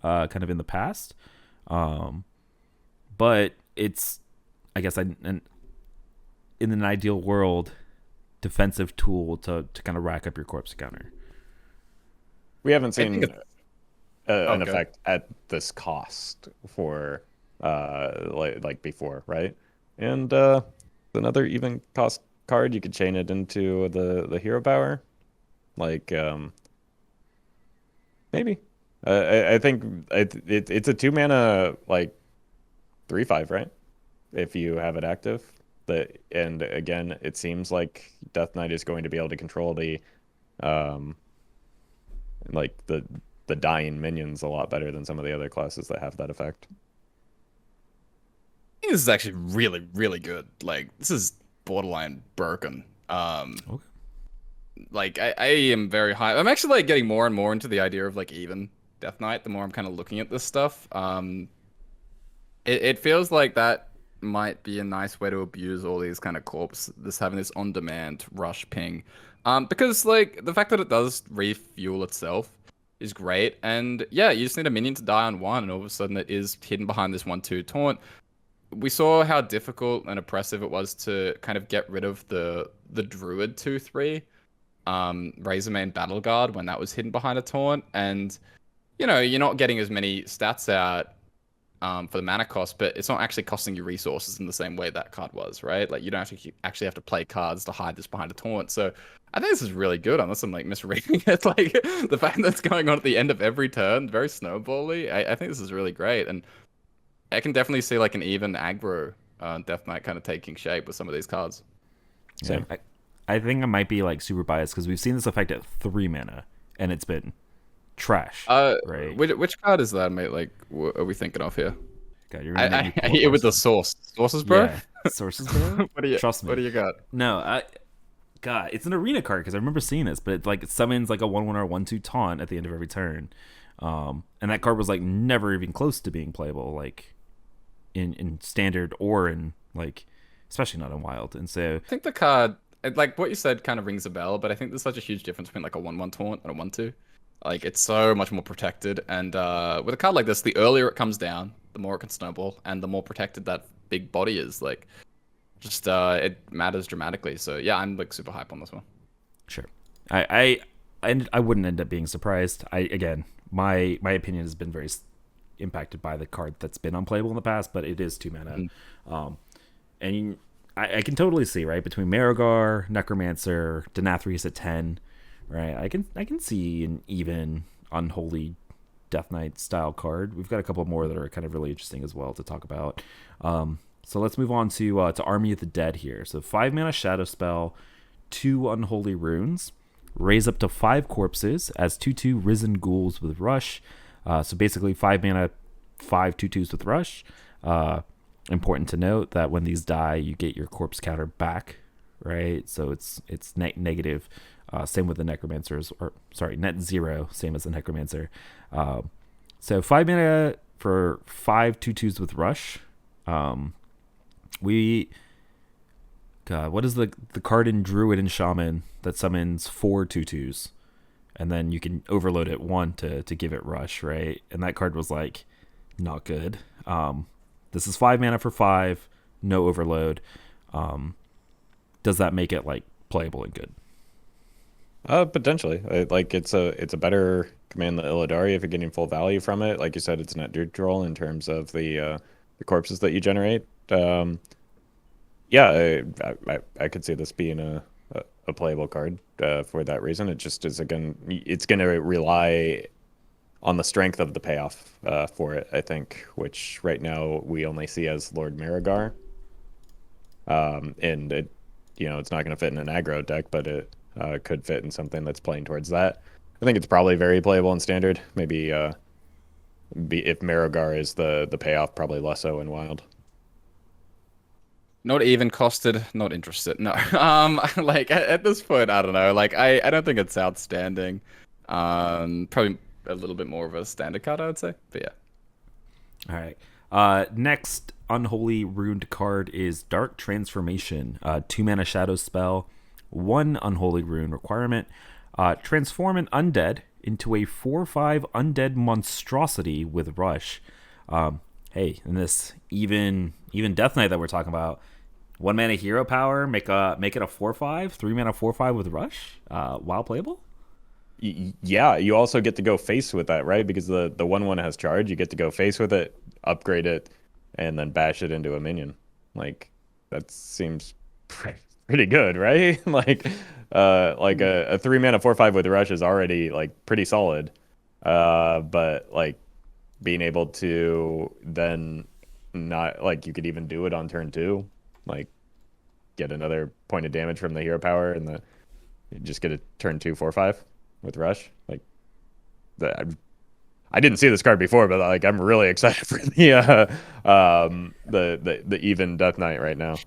kind of in the past. But it's, I guess, in an ideal world, defensive tool to kind of rack up your corpse counter. We haven't seen an effect at this cost for like before, right? And another even cost card, you could chain it into the hero power, like maybe. I think it's a 2-mana like 3/5, right? If you have it active. And again, it seems like Death Knight is going to be able to control the like the dying minions a lot better than some of the other classes that have that effect. I think this is actually really, really good. Like, this is borderline broken. Okay. Like, I am very high. I'm actually like getting more and more into the idea of like even Death Knight. The more I'm kind of looking at this stuff, it feels like that might be a nice way to abuse all these kind of corpse. This having this on-demand rush ping, because like the fact that it does refuel itself is great. And yeah, you just need a minion to die on 1, and all of a sudden it is hidden behind this 1/2 taunt. We saw how difficult and oppressive it was to kind of get rid of the druid 2/3 Razormane Battle Guard when that was hidden behind a taunt. And you know, you're not getting as many stats out for the mana cost, but it's not actually costing you resources in the same way that card was, right? Like, you don't actually have to play cards to hide this behind a taunt. So I think this is really good, unless I'm like misreading it. Like, the fact that's going on at the end of every turn, very snowbally. I think this is really great, and I can definitely see like an even aggro Death Knight kind of taking shape with some of these cards. Yeah, I think I might be like super biased because we've seen this effect at 3 mana and it's been trash. Right? Which card is that, mate? Like, what are we thinking of here? God, you're I hear with the sources, bro. Yeah. Sources, bro. Trust me. What do you got? No, God, it's an arena card because I remember seeing this, but it summons like a 1/1 or 1/2 taunt at the end of every turn, and that card was like never even close to being playable, like in standard or in like, especially not in Wild. And so I think the card, like what you said, kind of rings a bell, but I think there's such a huge difference between like a 1/1 taunt and a 1/2. Like, it's so much more protected, and with a card like this, the earlier it comes down, the more it can snowball, and the more protected that big body is. Like, just it matters dramatically. So yeah, I'm like super hype on this one. Sure, I wouldn't end up being surprised. Again, my opinion has been very impacted by the card that's been unplayable in the past, but it is 2 mana, and I can totally see, right, between Marigar, Necromancer, Denathrius at 10. Right, I can see an even unholy Death Knight style card. We've got a couple more that are kind of really interesting as well to talk about. So let's move on to Army of the Dead here. So 5 mana shadow spell, 2 unholy runes, raise up to 5 corpses as 2/2 risen ghouls with rush. So basically 5 mana 5 2/2s with rush. Important to note that when these die, you get your corpse counter back, right? So it's negative. Same with the necromancers, or sorry, net 0. Same as the necromancer. So 5 mana for 5 2/2s with rush. What is the card in Druid and Shaman that summons 4 2/2s, and then you can overload it 1 to give it rush, right? And that card was like not good. This is 5 mana for 5, no overload. Does that make it like playable and good? Potentially. Like it's a better command than Illidari if you're getting full value from it. Like you said, it's net neutral in terms of the corpses that you generate. Yeah, I could see this being a playable card for that reason. It just is it's going to rely on the strength of the payoff for it, I think, which right now we only see as Lord Marigar. And it, it's not going to fit in an aggro deck, but it could fit in something that's playing towards that. I think it's probably very playable in standard. Maybe if Marigar is the payoff, probably less so in wild. Not even costed, not interested. No. Like at this point, I don't know. Like I don't think it's outstanding. Probably a little bit more of a standard card, I would say. But yeah. All right. Next unholy runed card is Dark Transformation. 2 mana shadow spell, 1 unholy rune requirement. Transform an undead into a 4/5 undead monstrosity with rush. Hey, in this even Death Knight that we're talking about, 1 mana hero power, make it a 4/5, 3 mana 4/5 with rush. While playable. Yeah, you also get to go face with that, right? Because the 1/1 has charge. You get to go face with it, upgrade it, and then bash it into a minion. Like that seems pretty good, right? like a 3 mana 4/5 with rush is already like pretty solid. But like being able to then not like you could even do it on turn 2, like get another point of damage from the hero power, and you just get a turn 2 4/5 with rush. Like I didn't see this card before, but like I'm really excited for the even Death Knight right now.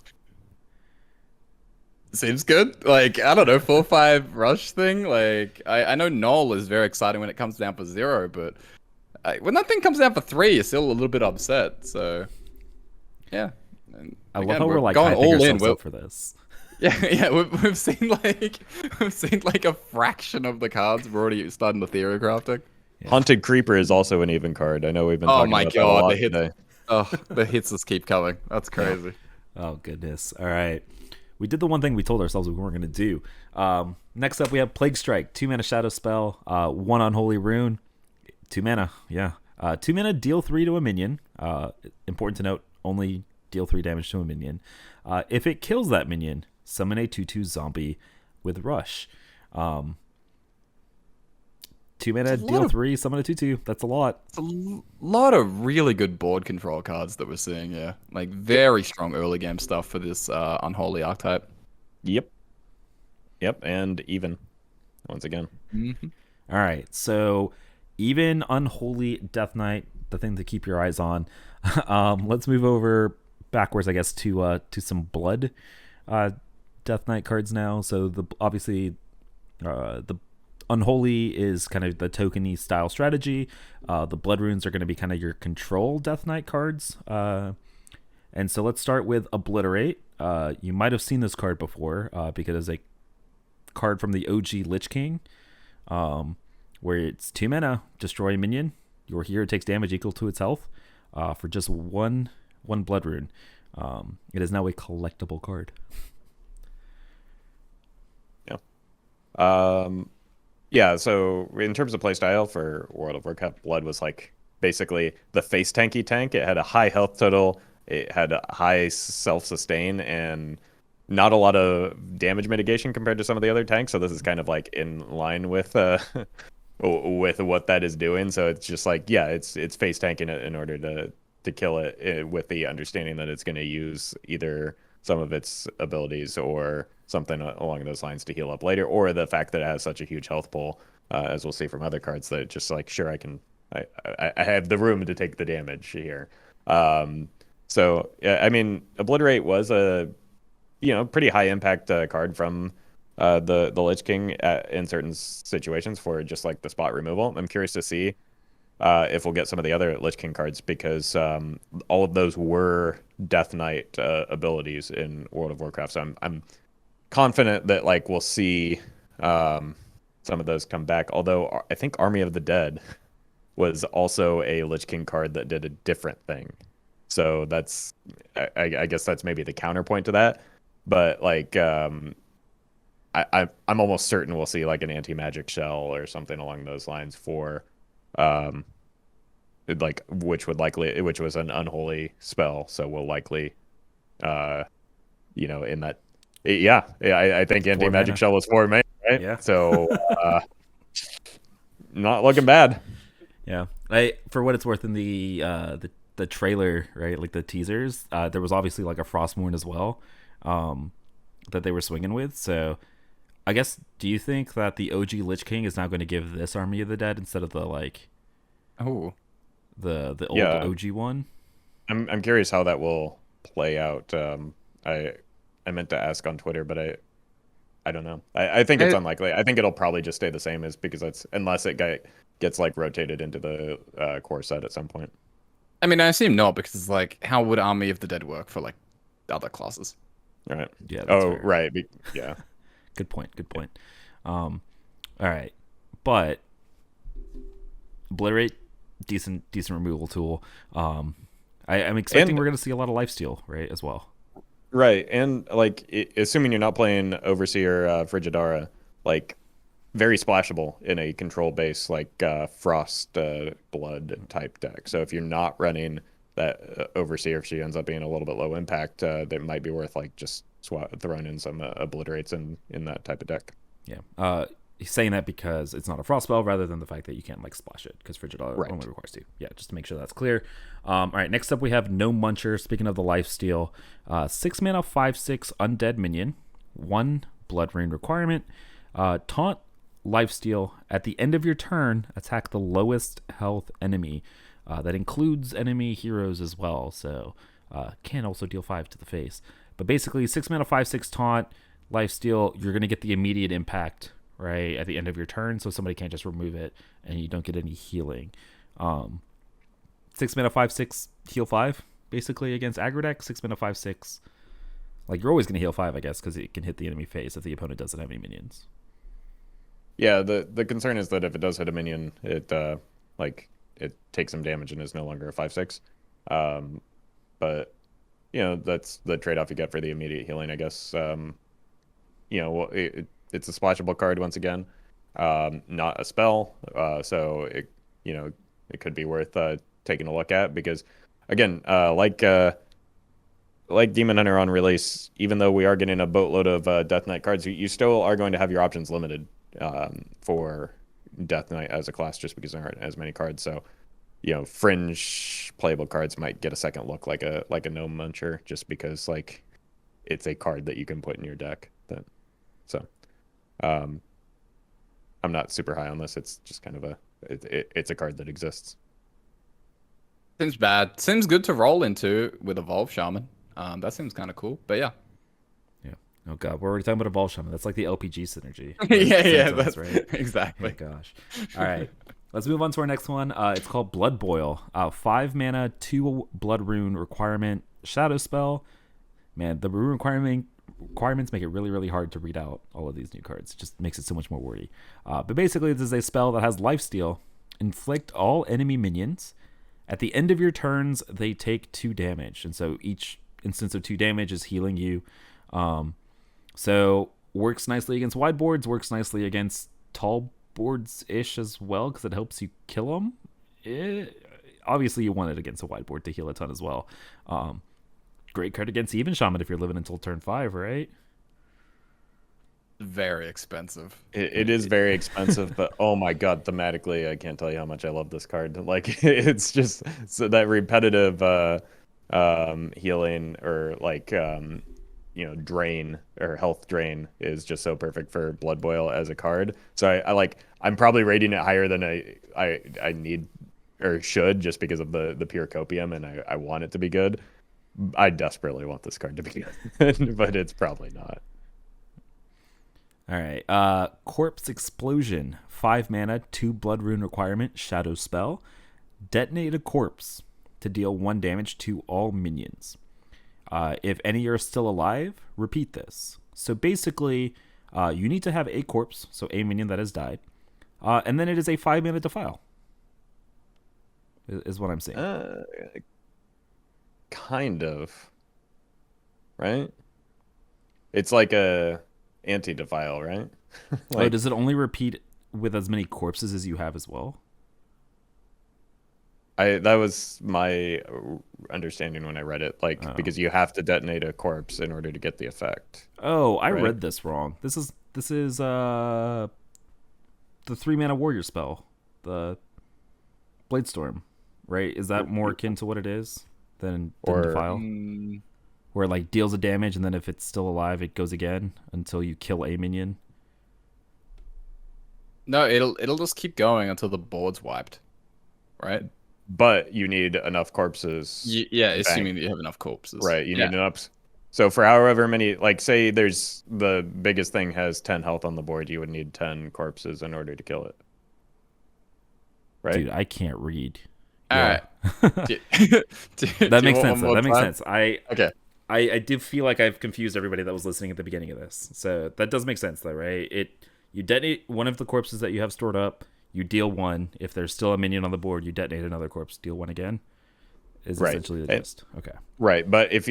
Seems good. Like, I don't know, 4/5 rush thing. Like, I know Null is very exciting when it comes down for 0, but when that thing comes down for 3, you're still a little bit upset. So, yeah. And I again, love how we're like going hyping all in ourselves up for this. Yeah. We've seen like a fraction of the cards. We're already starting the theory crafting. Yeah. Haunted Creeper is also an even card. I know we've been talking about that a lot today. The hits just keep coming. That's crazy. Oh goodness. All right. We did the one thing we told ourselves we weren't going to do. Next up, we have Plague Strike. 2 mana shadow spell, 1 unholy rune. 2 mana, yeah. 2 mana, deal 3 to a minion. Important to note, only deal 3 damage to a minion. If it kills that minion, summon a 2/2 zombie with rush. 2 mana, deal 3, summon a 2/2. That's a lot. It's a lot of really good board control cards that we're seeing, yeah. Like, very strong early game stuff for this Unholy archetype. Yep, and even, once again. Mm-hmm. All right, so even Unholy Death Knight, the thing to keep your eyes on. Let's move over backwards, I guess, to some Blood Death Knight cards now. So, obviously, the Unholy is kind of the tokeny style strategy. The Blood Runes are going to be kind of your control Death Knight cards. And so let's start with Obliterate. You might have seen this card before because it's a card from the OG Lich King, where it's 2 mana, destroy a minion. Your hero takes damage equal to its health for just one Blood Rune. It is now a collectible card. Yeah. Yeah, so in terms of playstyle for World of Warcraft, Blood was like basically the face tanky tank. It had a high health total, it had a high self-sustain, and not a lot of damage mitigation compared to some of the other tanks. So this is kind of like in line with what that is doing. So it's just like, yeah, it's face tanking it in order to kill it with the understanding that it's going to use either some of its abilities or something along those lines to heal up later, or the fact that it has such a huge health pool, as we'll see from other cards, that it's just like, sure, I can I have the room to take the damage here. So yeah, I mean, Obliterate was a pretty high impact card from the Lich King in certain situations for just like the spot removal. I'm curious to see if we'll get some of the other Lich King cards because all of those were Death Knight abilities in World of Warcraft. So I'm confident that like we'll see some of those come back. Although I think Army of the Dead was also a Lich King card that did a different thing. So that's I guess that's maybe the counterpoint to that. But like I'm almost certain we'll see like an anti-magic shell or something along those lines for like which was an unholy spell, so we'll likely in that I think anti-magic shell was 4 mana, right? Yeah. So not looking bad. Yeah. For what it's worth, in the trailer, right, like the teasers, there was obviously like a Frostmourne as well that they were swinging with. So I guess, do you think that the OG Lich King is now going to give this Army of the Dead instead of the like the old OG one? I'm curious how that will play out. I meant to ask on Twitter, but I don't know. I think it's unlikely. I think it'll probably just stay the same, because unless it gets like rotated into the core set at some point. I mean, I assume not, because it's like, how would Army of the Dead work for like other classes? Right. Yeah. Fair. Right. Yeah. Good point. All right, but Obliterate, decent removal tool. I'm expecting we're going to see a lot of lifesteal, right, as well. Right, and like assuming you're not playing Overseer Frigidara, like very splashable in a control base like Frost Blood type deck. So if you're not running that Overseer, if she ends up being a little bit low impact, that might be worth like just throwing in some Obliterates in that type of deck. Yeah. He's saying that because it's not a frost spell, rather than the fact that you can't like splash it, because Frigidara only requires 2. Yeah, just to make sure that's clear. All right, next up we have No Muncher. Speaking of the lifesteal, 6 mana 5/6 undead minion, 1 blood rain requirement, taunt lifesteal. At the end of your turn, attack the lowest health enemy. That includes enemy heroes as well, so can also deal 5 to the face. But basically, 6 mana 5/6 taunt lifesteal. You're gonna get the immediate impact right at the end of your turn, so somebody can't just remove it and you don't get any healing. 6 mana 5/6 heal 5 basically against aggro deck. 6 mana 5/6, like you're always going to heal 5, I guess, because it can hit the enemy face if the opponent doesn't have any minions. Yeah, the concern is that if it does hit a minion, it takes some damage and is no longer a 5/6. But that's the trade-off you get for the immediate healing, I guess. It's a splashable card once again, not a spell, so it could be worth taking a look at, because again, like Demon Hunter on release, even though we are getting a boatload of Death Knight cards, you still are going to have your options limited for Death Knight as a class, just because there aren't as many cards. So fringe playable cards might get a second look, like a No Muncher, just because like it's a card that you can put in your deck. I'm not super high on this. It's just kind of it's a card that exists. Seems bad. Seems good to roll into with Evolve Shaman. That seems kind of cool. But yeah. Yeah. Oh god, we're already talking about Evolve Shaman. That's like the LPG synergy. yeah, that's right. Exactly. Oh gosh. All right. Let's move on to our next one. It's called Blood Boil. 5 mana, 2 blood rune requirement, shadow spell. Man, the rune requirements make it really, really hard to read out all of these new cards. It just makes it so much more wordy. But basically, this is a spell that has lifesteal. Inflict all enemy minions. At the end of your turns, they take 2 damage. And so each instance of 2 damage is healing you. So works nicely against wide boards, works nicely against tall boards-ish as well, because it helps you kill them. Obviously, you want it against a wide board to heal a ton as well. Great card against even Shaman if you're living until turn 5, right? Very expensive. It is very expensive, but oh my god, thematically, I can't tell you how much I love this card. Like, it's just that repetitive healing, or like drain or health drain is just so perfect for Blood Boil as a card. So I'm probably rating it higher than I need or should, just because of the pure copium, and I want it to be good. I desperately want this card to be good, but it's probably not. All right. Corpse Explosion. 5 mana, 2 blood rune requirement, shadow spell. Detonate a corpse to deal 1 damage to all minions. If any are still alive, repeat this. So basically, you need to have a corpse, so a minion that has died. And then it is a 5 mana defile. Is what I'm saying. Kind of. Right? It's like a anti-defile, right? Like, does it only repeat with as many corpses as you have as well? That was my understanding when I read it, because you have to detonate a corpse in order to get the effect. Oh, I read this wrong. This is the 3 mana warrior spell, the Bladestorm, right? Is that more akin to what it is than defile? Where it like deals a damage, and then if it's still alive, it goes again until you kill a minion. No, it'll just keep going until the board's wiped, right? But you need enough corpses. Yeah, assuming that you have enough corpses. Right, you need enough. So for however many, like say there's the biggest thing has 10 health on the board, you would need 10 corpses in order to kill it. Right? Dude, I can't read. All right. That makes sense. That makes sense. Okay. I do feel like I've confused everybody that was listening at the beginning of this. So that does make sense though, right? You detonate one of the corpses that you have stored up, you deal 1. If there's still a minion on the board, you detonate another corpse, deal 1 again. Is essentially the gist. Okay. Right, but if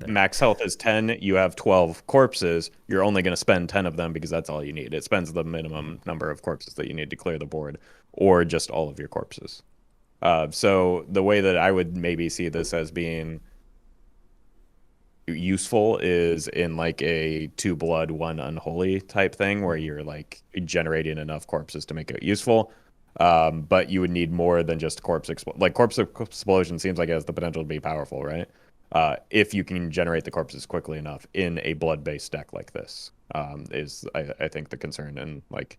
max health is 10, you have 12 corpses, you're only going to spend 10 of them because that's all you need. It spends the minimum number of corpses that you need to clear the board, or just all of your corpses. So the way that I would maybe see this as being useful is in like a 2 blood 1 unholy type thing, where you're like generating enough corpses to make it useful. But you would need more than just corpse explosion seems like it has the potential to be powerful, right? If you can generate the corpses quickly enough in a blood-based deck like this, is I think the concern, and like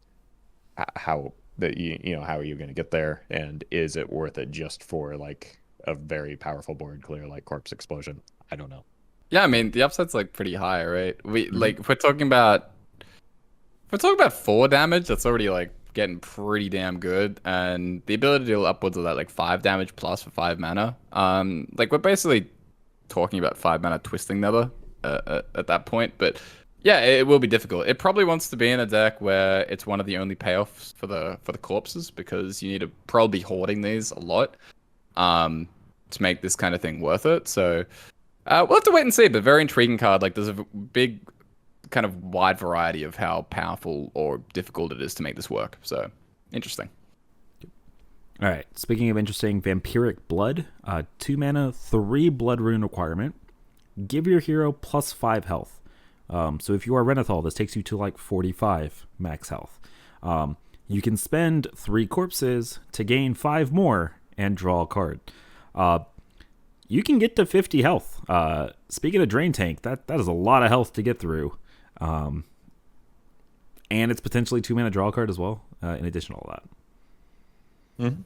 how that how are you going to get there, and is it worth it just for like a very powerful board clear like corpse explosion? I don't know. Yeah, I mean the upside's like pretty high, right? Like if we're talking about 4 damage, that's already like getting pretty damn good, and the ability to deal upwards of that like 5 damage plus for 5 mana. Like we're basically talking about 5 mana twisting nether at that point, but yeah, it will be difficult. It probably wants to be in a deck where it's one of the only payoffs for the corpses, because you need to probably be hoarding these a lot to make this kind of thing worth it. So we'll have to wait and see, but very intriguing card. Like there's a big kind of wide variety of how powerful or difficult it is to make this work. So interesting. All right. Speaking of interesting, Vampiric Blood, 2 mana, 3 blood rune requirement. Give your hero plus 5 health. So if you are Renathal, this takes you to like 45 max health. You can spend 3 corpses to gain 5 more and draw a card. You can get to 50 health. Speaking of Drain Tank, that is a lot of health to get through. And it's potentially 2 mana draw card as well, in addition to all that. Mm-hmm.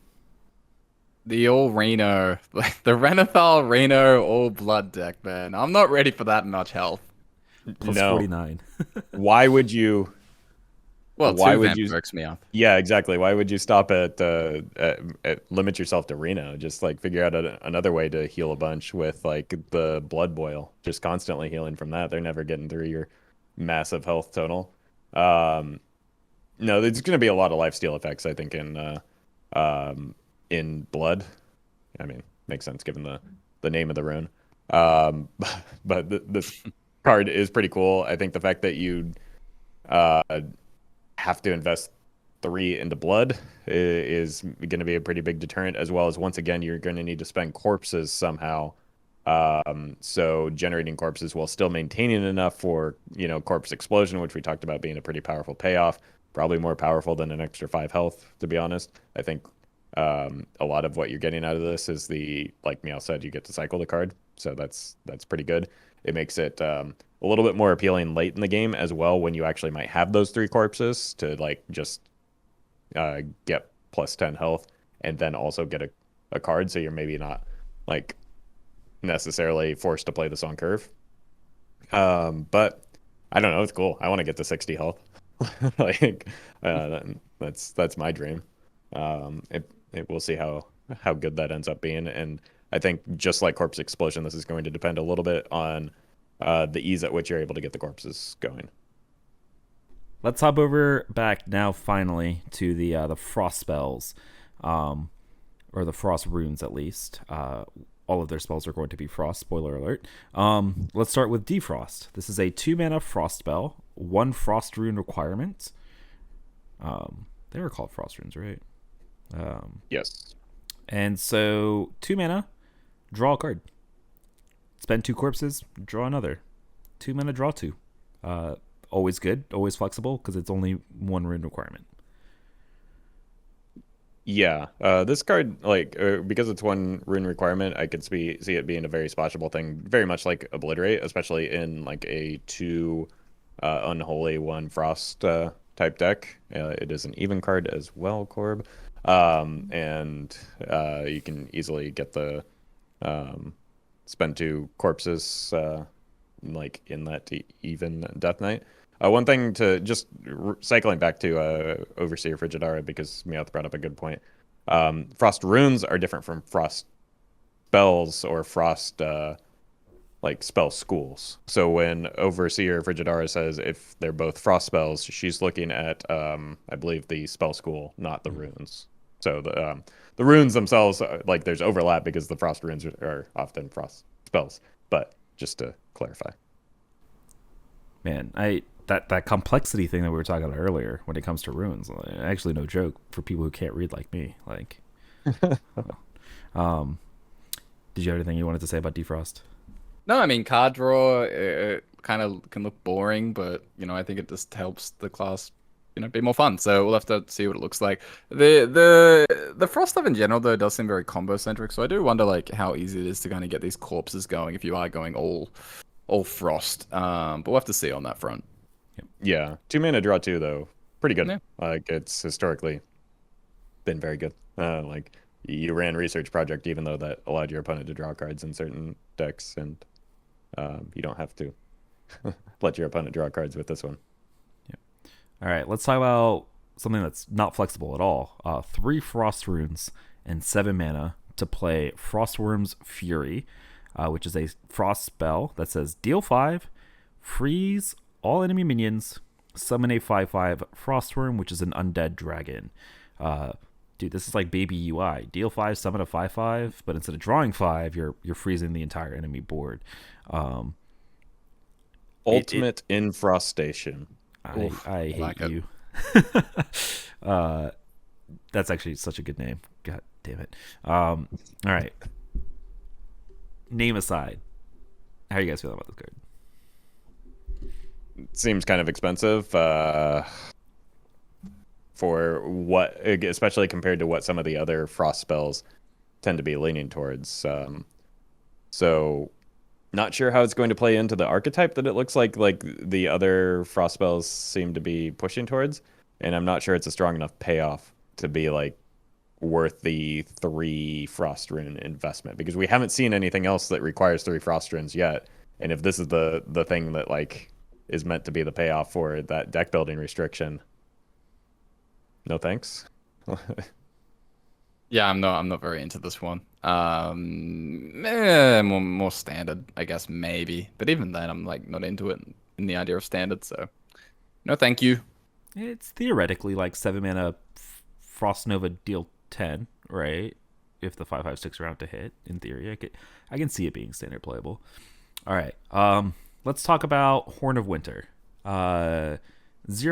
The all Reno, the Renathal Reno all blood deck, man. I'm not ready for that much health. Plus 49. Why would you? Well, why would you works me up? Yeah, exactly. Why would you stop at limit yourself to Reno? Just like figure out another way to heal a bunch with like the Blood Boil. Just constantly healing from that. They're never getting through your massive health total. No, there's going to be a lot of lifesteal effects, I think, in Blood. I mean, makes sense given the name of the rune. But this card is pretty cool. I think the fact that you have to invest 3 into Blood is going to be a pretty big deterrent, as well as, once again, you're going to need to spend corpses somehow. So generating corpses while still maintaining enough for, corpse explosion, which we talked about being a pretty powerful payoff, probably more powerful than an extra 5 health, to be honest. I think a lot of what you're getting out of this is like Meow said, you get to cycle the card. So that's pretty good. It makes it a little bit more appealing late in the game as well, when you actually might have those 3 corpses to like just get plus 10 health, and then also get a card, so you're maybe not like necessarily forced to play this on curve. But I don't know, it's cool. I want to get to 60 health. Like that's my dream. It we'll see how good that ends up being, and I think just like Corpse Explosion, this is going to depend a little bit on the ease at which you're able to get the corpses going. Let's hop over back now finally to the frost spells, or the frost runes at least. All of their spells are going to be frost. Spoiler alert. Let's start with Defrost. This is a 2-mana frost spell, 1 frost rune requirement. They were called frost runes, right? Yes. And so 2 mana, draw a card. Spend 2 corpses, draw another. 2 mana, draw 2. Always good, always flexible, because it's only 1 rune requirement. Yeah, this card, like, because it's 1 rune requirement, I could see it being a very splashable thing, very much like Obliterate, especially in like a 2 unholy 1 frost type deck. It is an even card as well, Corb, and you can easily get the spend 2 corpses like in that even Death Knight. One thing to just cycling back to Overseer Frigidara, because Meowth brought up a good point. Frost runes are different from frost spells or frost like spell schools. So when Overseer Frigidara says if they're both frost spells, she's looking at I believe the spell school, not the runes. So the runes themselves, like there's overlap because the frost runes are often frost spells. But just to clarify. Man, that complexity thing that we were talking about earlier when it comes to runes, actually no joke for people who can't read like me. Like, did you have anything you wanted to say about Defrost? No, I mean card draw kind of can look boring, but I think it just helps the class be more fun. So we'll have to see what it looks like. The frost stuff in general though does seem very combo centric. So I do wonder like how easy it is to kind of get these corpses going if you are going all frost. But we'll have to see on that front. Yeah, 2 mana draw 2 though, pretty good. Yeah. Like it's historically been very good. Like you ran Research Project even though that allowed your opponent to draw cards in certain decks, and you don't have to let your opponent draw cards with this one. Yeah. All right, let's talk about something that's not flexible at all. 3 frost runes and 7 mana to play Frostworm's Fury, which is a frost spell that says deal 5, freeze all enemy minions, summon a 5/5 Frostworm, which is an undead dragon. Dude, this is like baby UI. Deal 5, summon a 5/5, but instead of drawing 5, you're freezing the entire enemy board. Ultimate infrostation. I hate like you. That's actually such a good name. God damn it. All right. Name aside, how are you guys feeling about this card? Seems kind of expensive for what, especially compared to what some of the other frost spells tend to be leaning towards. So not sure how it's going to play into the archetype that it looks like the other frost spells seem to be pushing towards, and I'm not sure it's a strong enough payoff to be like worth the 3 frost rune investment, because we haven't seen anything else that requires 3 frost runes yet. And if this is the thing that like is meant to be the payoff for that deck building restriction, no thanks. Yeah, I'm not very into this one. More standard, I guess, maybe. But even then, I'm like not into it in the idea of standard. So, no, thank you. It's theoretically like 7 mana Frost Nova deal 10, right? If the 5/5 sticks around to hit, in theory, I can see it being standard playable. All right, let's talk about Horn of Winter. 0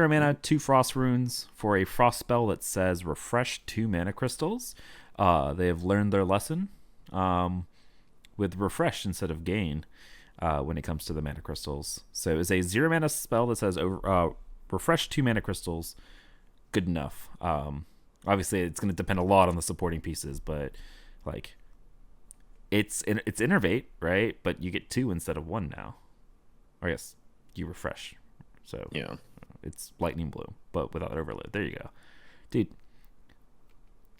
mana, 2 frost runes for a frost spell that says refresh 2 mana crystals. They have learned their lesson with refresh instead of gain when it comes to the mana crystals. So it's a 0 mana spell that says refresh 2 mana crystals. Good enough. Obviously, it's going to depend a lot on the supporting pieces, but like it's innervate, right? But you get 2 instead of 1 now. Or yes, you refresh. So yeah. It's lightning blue, but without overload. There you go. Dude,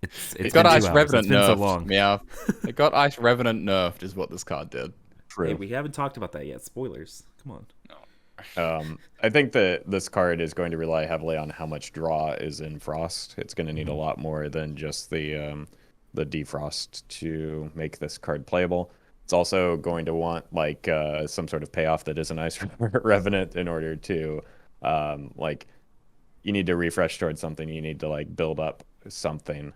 It's got been Ice 2 hours. Revenant It's been so nerfed. long. Meow. It got Ice Revenant nerfed is what this card did. True. Hey, we haven't talked about that yet. Spoilers. Come on. I think that this card is going to rely heavily on how much draw is in Frost. It's going to need a lot more than just the defrost to make this card playable. It's also going to want like some sort of payoff that is an Ice Revenant in order to like you need to refresh towards something. You need to like build up something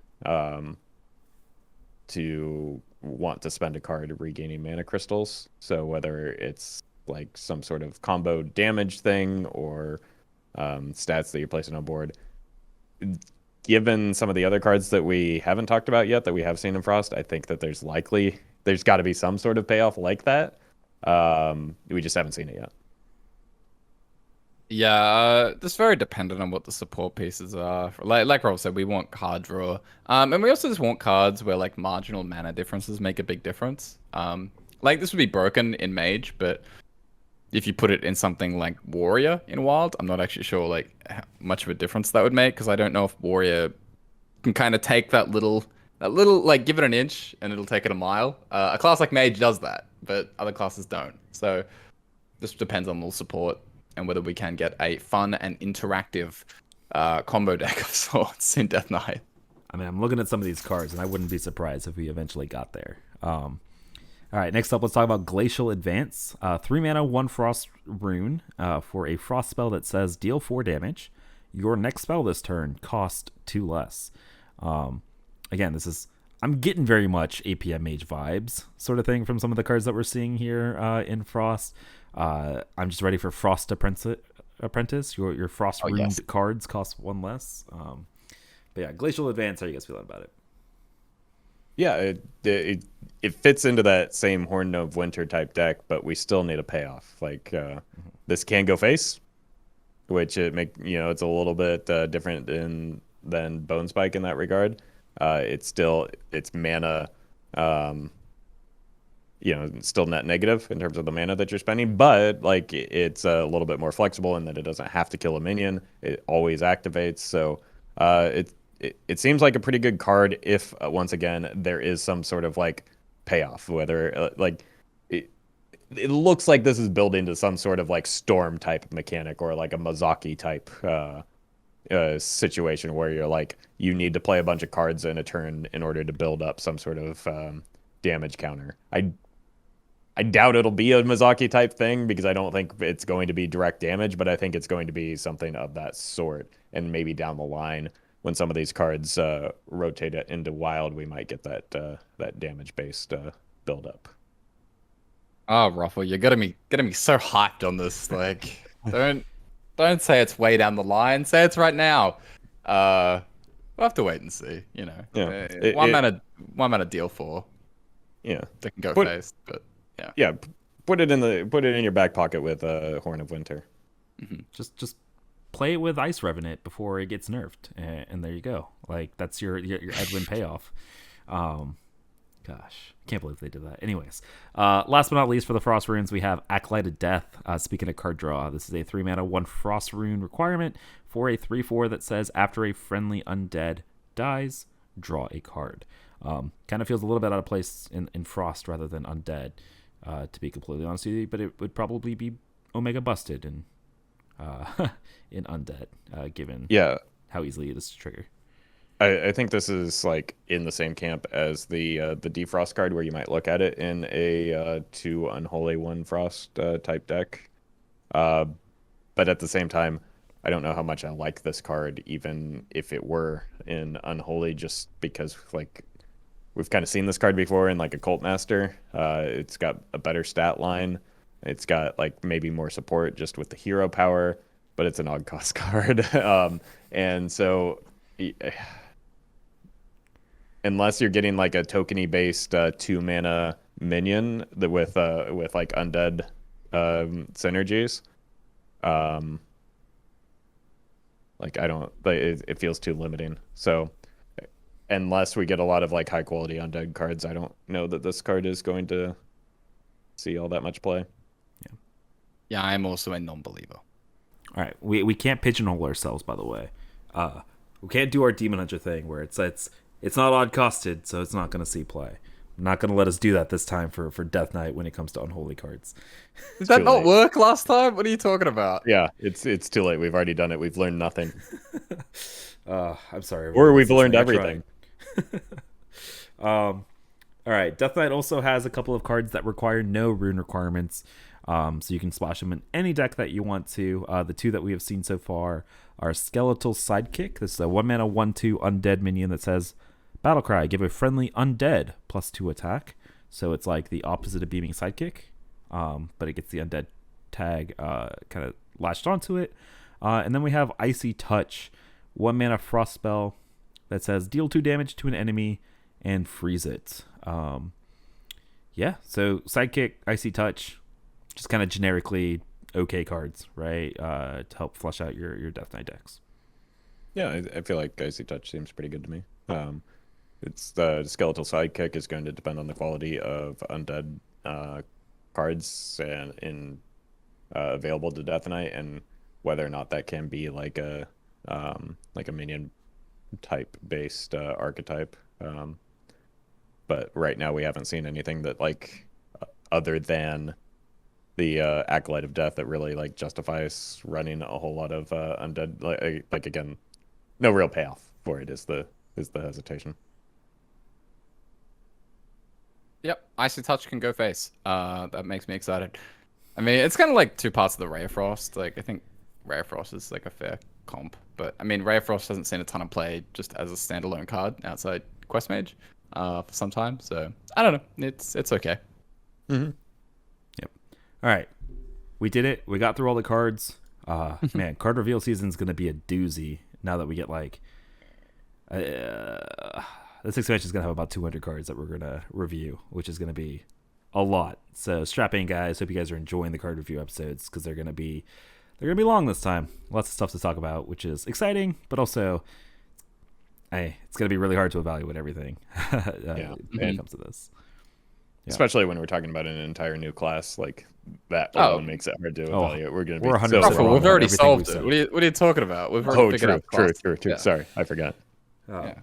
to want to spend a card regaining mana crystals. So whether it's like some sort of combo damage thing or stats that you're placing on board. Given some of the other cards that we haven't talked about yet that we have seen in Frost, I think that there's got to be some sort of payoff like that. We just haven't seen it yet. Yeah, that's very dependent on what the support pieces are. Like Rob said, we want card draw. And we also just want cards where like marginal mana differences make a big difference. Like this would be broken in Mage, but if you put it in something like Warrior in Wild, I'm not actually sure like how much of a difference that would make, because I don't know if Warrior can kind of take that little like give it an inch and it'll take it a mile. A class like Mage does that, but other classes don't. So this depends on the support and whether we can get a fun and interactive combo deck of sorts in Death Knight. I mean, I'm looking at some of these cards, and I wouldn't be surprised if we eventually got there. All right, next up, let's talk about Glacial Advance. 3 mana, 1 Frost rune for a Frost spell that says deal 4 damage. Your next spell this turn cost 2 less. Again, I'm getting very much APM Mage vibes sort of thing from some of the cards that we're seeing here in Frost. I'm just ready for Frost Apprentice. Your Frost runed cards cost 1 less. But yeah, Glacial Advance, how are you guys feeling about it? Yeah, it fits into that same Horn of Winter type deck, but we still need a payoff. Like this can go face, which it's a little bit different than Bone Spike in that regard. It's mana, still net negative in terms of the mana that you're spending, but like it's a little bit more flexible in that it doesn't have to kill a minion. It always activates, so it seems like a pretty good card if once again there is some sort of like payoff, whether it looks like this is built into some sort of like storm type mechanic or like a Mazaki type situation where you're like you need to play a bunch of cards in a turn in order to build up some sort of damage counter. I doubt it'll be a Mazaki type thing because I don't think it's going to be direct damage, but I think it's going to be something of that sort, and maybe down the line when some of these cards rotate it into Wild, we might get that damage-based build-up. Oh, Roffle, you're getting me so hyped on this. Like, don't say it's way down the line. Say it's right now. We'll have to wait and see. Yeah. One mana deal 4. Yeah, they can go face, but yeah. Yeah, put it in your back pocket with Horn of Winter. Mm-hmm. Just play it with Ice Revenant before it gets nerfed, and there you go. Like that's your Edwin payoff. Gosh, can't believe they did that. Anyways, last but not least for the Frost runes, we have Acolyted Death. Speaking of card draw, this is a 3 mana 1 Frost rune requirement for a 3/4 that says after a friendly undead dies, draw a card. Kind of feels a little bit out of place in Frost rather than Undead, to be completely honest with you, but it would probably be Omega busted in Undead, given how easily it is to trigger. I think this is like in the same camp as the Defrost card, where you might look at it in a 2 Unholy 1 Frost type deck. But at the same time, I don't know how much I like this card, even if it were in Unholy, just because like we've kind of seen this card before in like a Cult Master. It's got a better stat line. It's got like maybe more support just with the hero power, but it's an odd cost card. And so unless you're getting like a tokeny based 2 mana minion with like undead synergies, like I don't like it feels too limiting. So unless we get a lot of like high quality undead cards, I don't know that this card is going to see all that much play. Yeah, I'm also a non-believer. All right, we can't pigeonhole ourselves, by the way. We can't do our Demon Hunter thing where it's It's not odd costed, so it's not going to see play. I'm not going to let us do that this time for Death Knight when it comes to unholy cards. Did that not work last time? What are you talking about? Yeah, it's too late. We've already done it. We've learned nothing. I'm sorry. Or we've learned everything. All right. Death Knight also has a couple of cards that require no rune requirements. So you can splash them in any deck that you want to. The two that we have seen so far are Skeletal Sidekick. This is a 1 mana 1/2 undead minion that says Battlecry, give a friendly undead +2 attack. So it's like the opposite of Beaming Sidekick, but it gets the undead tag kind of latched onto it. And then we have Icy Touch, 1 mana frost spell that says deal 2 damage to an enemy and freeze it. Yeah, so Sidekick, Icy Touch, just kind of generically okay cards, right? To help flush out your Death Knight decks. Yeah, I feel like Icy Touch seems pretty good to me. It's the Skeletal Sidekick is going to depend on the quality of undead cards and available to Death Knight, and whether or not that can be like a minion type based archetype. But right now we haven't seen anything that other than the Acolyte of Death that really justifies running a whole lot of undead. Again, no real payoff for it is the hesitation. Yep, Icy Touch can go face. That makes me excited. I mean, it's kind of like two parts of the Ray of Frost. I think Ray of Frost is a fair comp, but I mean, Ray of Frost hasn't seen a ton of play just as a standalone card outside Quest Mage for some time. So I don't know. It's okay. Mm-hmm. Yep. All right, we did it. We got through all the cards. Man, card reveal season is gonna be a doozy. Now that we get this expansion is gonna have about 200 cards that we're gonna review, which is gonna be a lot. So strap in, guys. Hope you guys are enjoying the card review episodes because they're gonna be long this time. Lots of stuff to talk about, which is exciting, but also, it's gonna be really hard to evaluate everything when it comes to this. Yeah. Especially when we're talking about an entire new class, that alone makes it hard to evaluate. We're gonna be Roffle, we've already solved it. What are you talking about? We've already figured out. True. Yeah. Sorry, I forgot. Yeah.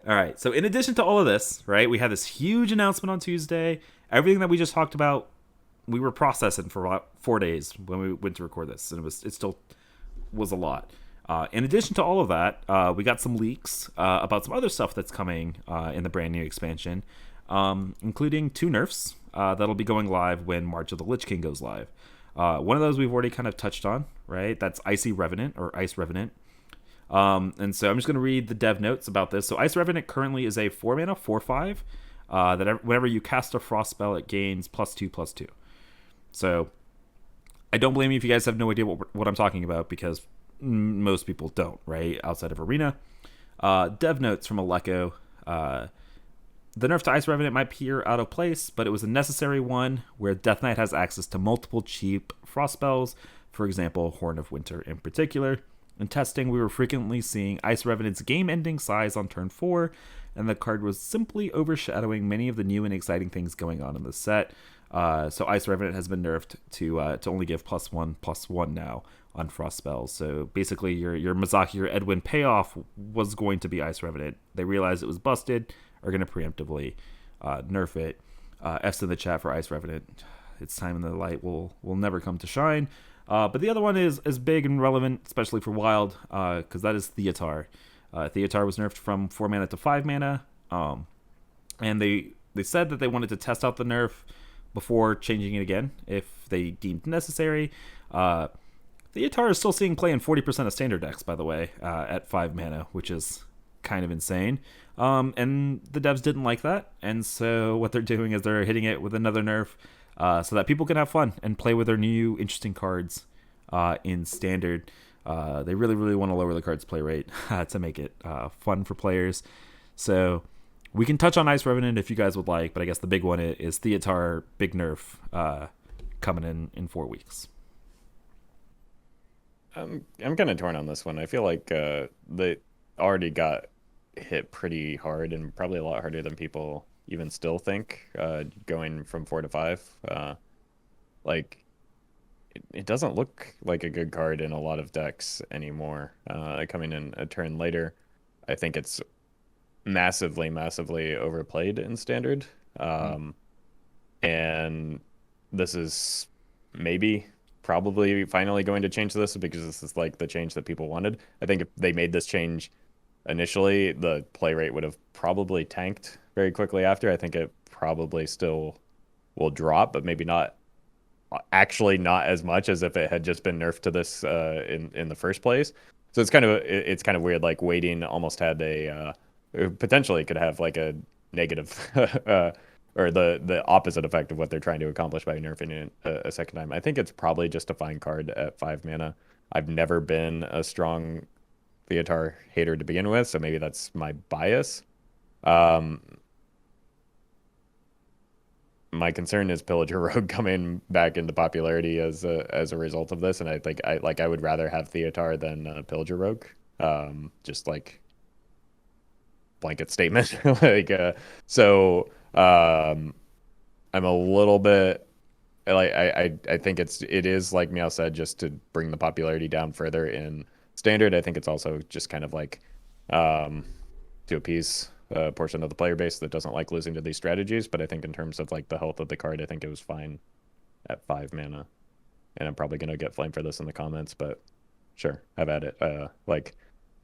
All right. So in addition to all of this, right, we had this huge announcement on Tuesday. Everything that we just talked about, we were processing for about 4 days when we went to record this, and it still was a lot. In addition to all of that, we got some leaks about some other stuff that's coming in the brand new expansion, including 2 nerfs that'll be going live when March of the Lich King goes live. One of those we've already kind of touched on, right? That's Icy Revenant or Ice Revenant. And so I'm just going to read the dev notes about this. So Ice Revenant currently is a 4 mana 4/5 that whenever you cast a frost spell, it gains +2/+2. So I don't blame you if you guys have no idea what I'm talking about, because most people don't, right? Outside of Arena. Dev notes from Aleko. The nerf to Ice Revenant might appear out of place, but it was a necessary one where Death Knight has access to multiple cheap frost spells, for example, Horn of Winter in particular. In testing, we were frequently seeing Ice Revenant's game-ending size on turn 4, and the card was simply overshadowing many of the new and exciting things going on in the set. So Ice Revenant has been nerfed to only give +1/+1 now on frost spells. So basically, your Mizaki or Edwin payoff was going to be Ice Revenant. They realized it was busted, are going to preemptively nerf it. F's in the chat for Ice Revenant. Its time in the light will never come to shine. But the other one is big and relevant, especially for Wild, because that is Theatar. Theatar was nerfed from 4 mana to 5 mana, and they said that they wanted to test out the nerf before changing it again if they deemed necessary. Theatar is still seeing play in 40% of standard decks, by the way, at 5 mana, which is kind of insane. And the devs didn't like that, and so what they're doing is they're hitting it with another nerf, so that people can have fun and play with their new interesting cards in standard. They really, really want to lower the card's play rate to make it fun for players. So we can touch on Ice Revenant if you guys would like, but I guess the big one is Theatar, big nerf coming in 4 weeks. I'm kind of torn on this one. I feel like they already got hit pretty hard, and probably a lot harder than people even still think, going from 4 to 5. It doesn't look like a good card in a lot of decks anymore. Coming in a turn later, I think it's massively overplayed in standard. And this is probably finally going to change this, because this is like the change that people wanted. I think if they made this change initially, the play rate would have probably tanked very quickly after. I think it probably still will drop, but maybe not as much as if it had just been nerfed to this in the first place. So it's kind of weird. Like waiting almost had potentially could have like a negative or the opposite effect of what they're trying to accomplish by nerfing it a second time. I think it's probably just a fine card at 5 mana. I've never been a strong Theotar hater to begin with, so maybe that's my bias. My concern is Pillager Rogue coming back into popularity as a result of this, and I think I would rather have Theotar than Pillager Rogue. Just like blanket statement. I'm a little bit like I think it is like Meow said, just to bring the popularity down further in standard. I think it's also just kind of like to appease a portion of the player base that doesn't like losing to these strategies. But I think in terms of like the health of the card, I think it was fine at 5 mana. And I'm probably gonna get flamed for this in the comments, but sure, have at it. Like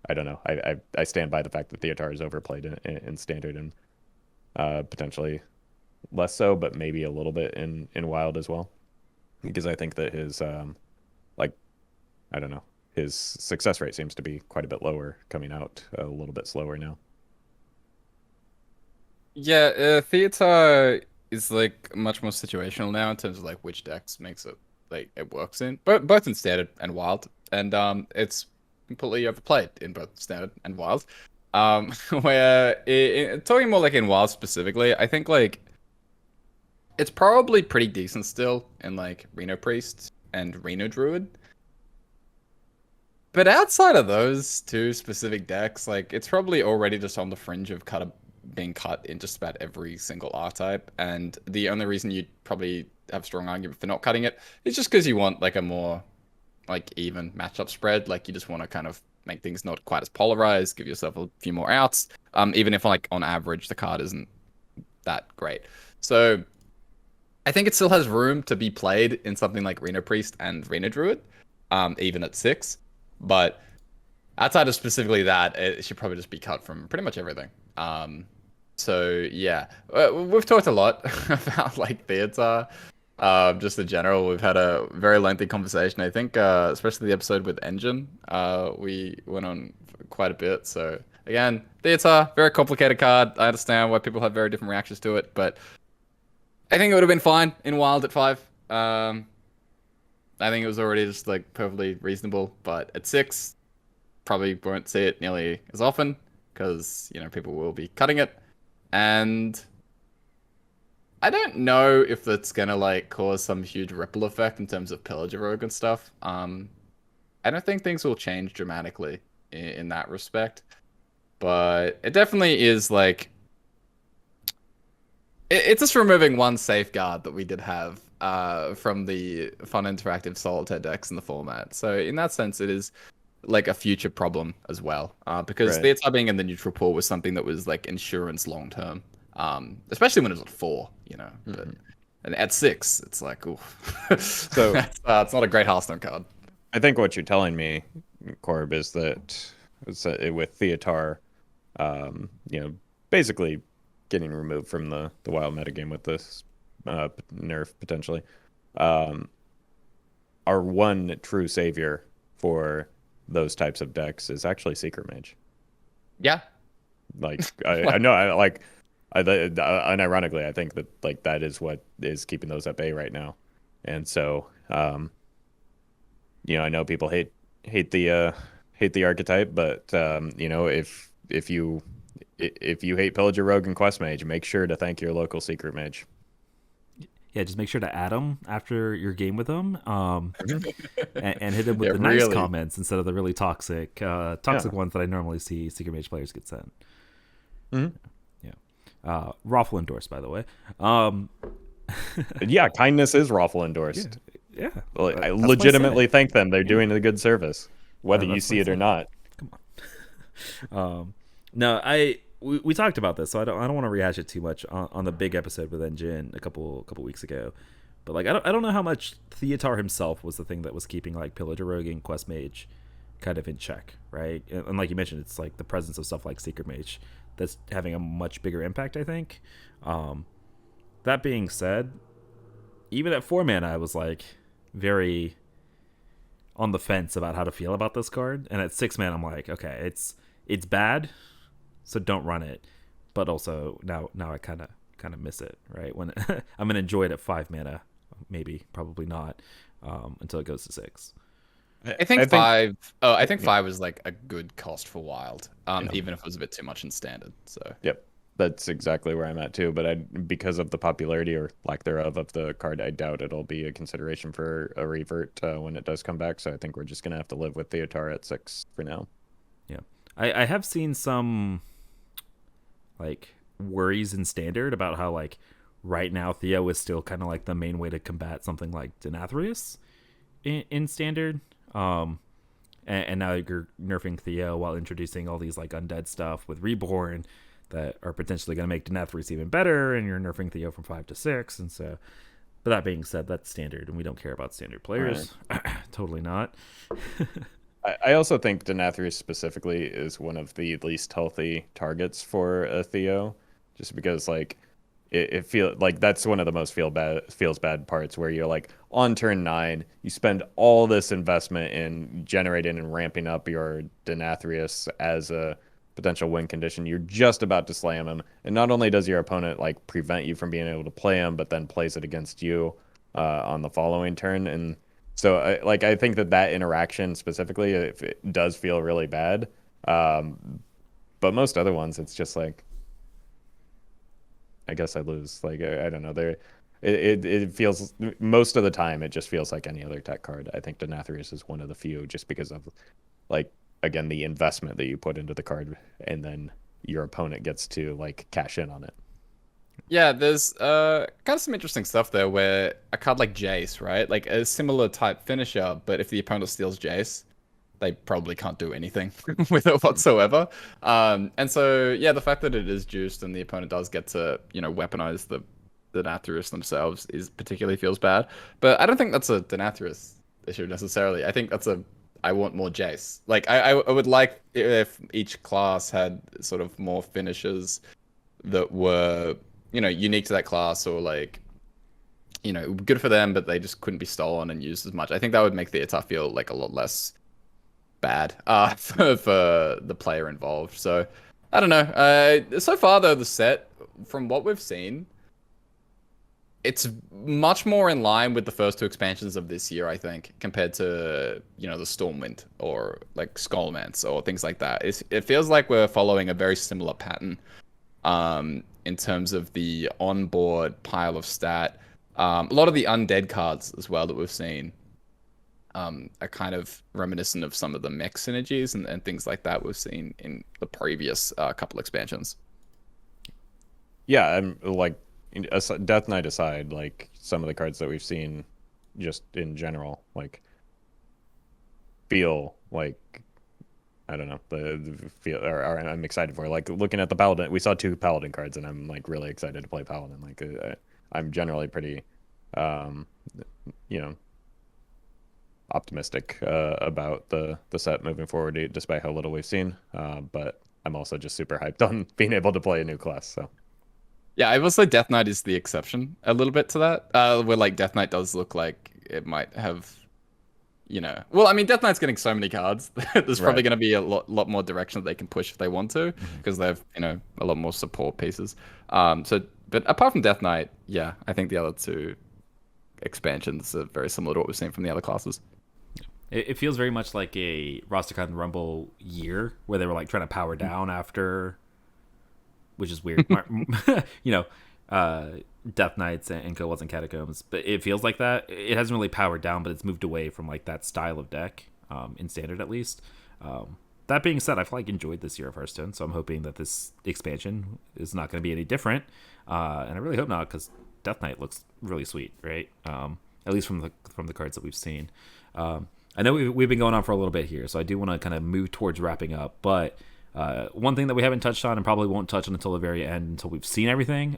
I don't know. I stand by the fact that Theotar is overplayed in standard, and potentially less so, but maybe a little bit in wild as well, because I think that his I don't know, his success rate seems to be quite a bit lower, coming out a little bit slower now. Yeah, Theater is like much more situational now in terms of like which decks makes it like it works in, but both in standard and wild, and it's completely overplayed in both standard and wild. Where talking more like in wild specifically, I think like it's probably pretty decent still in like Reno Priest and Reno Druid. But outside of those two specific decks, like it's probably already just on the fringe of being cut in just about every single archetype. And the only reason you'd probably have a strong argument for not cutting it is just because you want like a more like even matchup spread. Like you just want to kind of make things not quite as polarized, give yourself a few more outs. Even if like on average the card isn't that great. So I think it still has room to be played in something like Reno Priest and Reno Druid, even at 6. But outside of specifically that, it should probably just be cut from pretty much everything. So yeah, we've talked a lot about like theater, just in general. We've had a very lengthy conversation. I think, especially the episode with Engine, we went on quite a bit. So again, theater, very complicated card. I understand why people have very different reactions to it, but I think it would have been fine in wild at 5. I think it was already just like perfectly reasonable, but at 6, probably won't see it nearly as often because, you know, people will be cutting it. And I don't know if that's gonna like cause some huge ripple effect in terms of Pillager Rogue and stuff. I don't think things will change dramatically in that respect, but it definitely is like it's just removing one safeguard that we did have from the fun interactive solitaire decks in the format. So in that sense, it is like a future problem as well, because Theater being in the neutral pool was something that was like insurance long term, especially when it was at 4, you know. But and at 6, it's like, ooh. So it's not a great Hearthstone card. I think what you're telling me, Corb, is that with Theatar, you know, basically getting removed from the wild metagame with this nerf potentially, our one true savior for those types of decks is actually Secret Mage. Yeah, like I know, unironically, I think that like that is what is keeping those at bay right now. And so, you know, I know people hate the archetype, but you know, if you hate Pillager Rogue and Quest Mage, make sure to thank your local Secret Mage. Yeah, just make sure to add them after your game with them, and hit them with the nice comments instead of the really toxic ones that I normally see Secret Mage players get sent. Yeah, Roffle endorsed, by the way. Yeah, kindness is Roffle endorsed. Yeah. Well, I legitimately thank them. They're doing a good service, whether you see it or not. Come on. No, we talked about this, so I don't want to rehash it too much on the big episode with Jin a couple weeks ago. But like I don't know how much Theotar himself was the thing that was keeping like Pillager Rogue and Quest Mage kind of in check, right? And like you mentioned, it's like the presence of stuff like Secret Mage that's having a much bigger impact, I think. That being said, even at 4 mana, I was like very on the fence about how to feel about this card, and at 6 mana, I'm like, okay, it's bad, so don't run it. But also now I kind of miss it, right? When I'm gonna enjoy it at 5 mana, maybe, probably not, until it goes to 6. I think 5. Oh, I think 5 was like a good cost for Wild, even if it was a bit too much in Standard. So yep, that's exactly where I'm at too. But because of the popularity or lack thereof of the card, I doubt it'll be a consideration for a revert when it does come back. So I think we're just gonna have to live with Theotar at 6 for now. Yeah, I have seen some like worries in Standard about how like right now Theo is still kind of like the main way to combat something like Denathrius in Standard. And now you're nerfing Theo while introducing all these like undead stuff with Reborn that are potentially going to make Denathrius even better, and you're nerfing Theo from 5 to 6. And so, but that being said, that's Standard, and we don't care about Standard players. Right. Totally not. I also think Denathrius specifically is one of the least healthy targets for a Theo, just because like it feels like that's one of the most feels bad parts, where you're like on turn 9, you spend all this investment in generating and ramping up your Denathrius as a potential win condition. You're just about to slam him, and not only does your opponent like prevent you from being able to play him, but then plays it against you on the following turn. And so I think that interaction specifically, if it does feel really bad, but most other ones, it's just like, I guess I lose. Like I don't know. It feels, most of the time it just feels like any other tech card. I think Denathrius is one of the few, just because of like, again, the investment that you put into the card, and then your opponent gets to like cash in on it. Yeah, there's kind of some interesting stuff there, where a card like Jace, right, like a similar type finisher, but if the opponent steals Jace, they probably can't do anything with it whatsoever. And so, yeah, the fact that it is juiced and the opponent does get to, weaponize the Denathrius themselves particularly feels bad. But I don't think that's a Denathrius issue necessarily. I think that's I want more Jace. Like, I would like if each class had sort of more finishers that were, unique to that class, or like, good for them, but they just couldn't be stolen and used as much. I think that would make the attack feel like a lot less bad for the player involved. So I don't know. So far though, the set, from what we've seen, it's much more in line with the first 2 expansions of this year, I think, compared to the Stormwind or like Skullmance or things like that. It feels like we're following a very similar pattern in terms of the onboard pile of stat. A lot of the undead cards as well that we've seen are kind of reminiscent of some of the mech synergies and things like that we've seen in the previous couple expansions. Yeah, I'm like, Death Knight aside, like some of the cards that we've seen just in general, like feel like, I don't know, the feel, or I'm excited for, like, looking at the Paladin. We saw 2 Paladin cards, and I'm like really excited to play Paladin. Like I'm generally pretty optimistic about the set moving forward, despite how little we've seen. But I'm also just super hyped on being able to play a new class. So yeah, I will say Death Knight is the exception a little bit to that. Where like Death Knight does look like it might have, well, I mean, Death Knight's getting so many cards. There's probably going to be a lot more direction that they can push if they want to, because they have a lot more support pieces. But apart from Death Knight, yeah, I think the other 2 expansions are very similar to what we've seen from the other classes. It feels very much like a RosterCon Rumble year, where they were like trying to power down after, which is weird. Death Knights and Goats and Catacombs, but it feels like that. It hasn't really powered down, but it's moved away from like that style of deck, in Standard at least. That being said, I've like enjoyed this year of Hearthstone, so I'm hoping that this expansion is not going to be any different, and I really hope not, because Death Knight looks really sweet, right? At least from the cards that we've seen. I know we've been going on for a little bit here, so I do want to kind of move towards wrapping up, but One thing that we haven't touched on and probably won't touch on until the very end, until we've seen everything.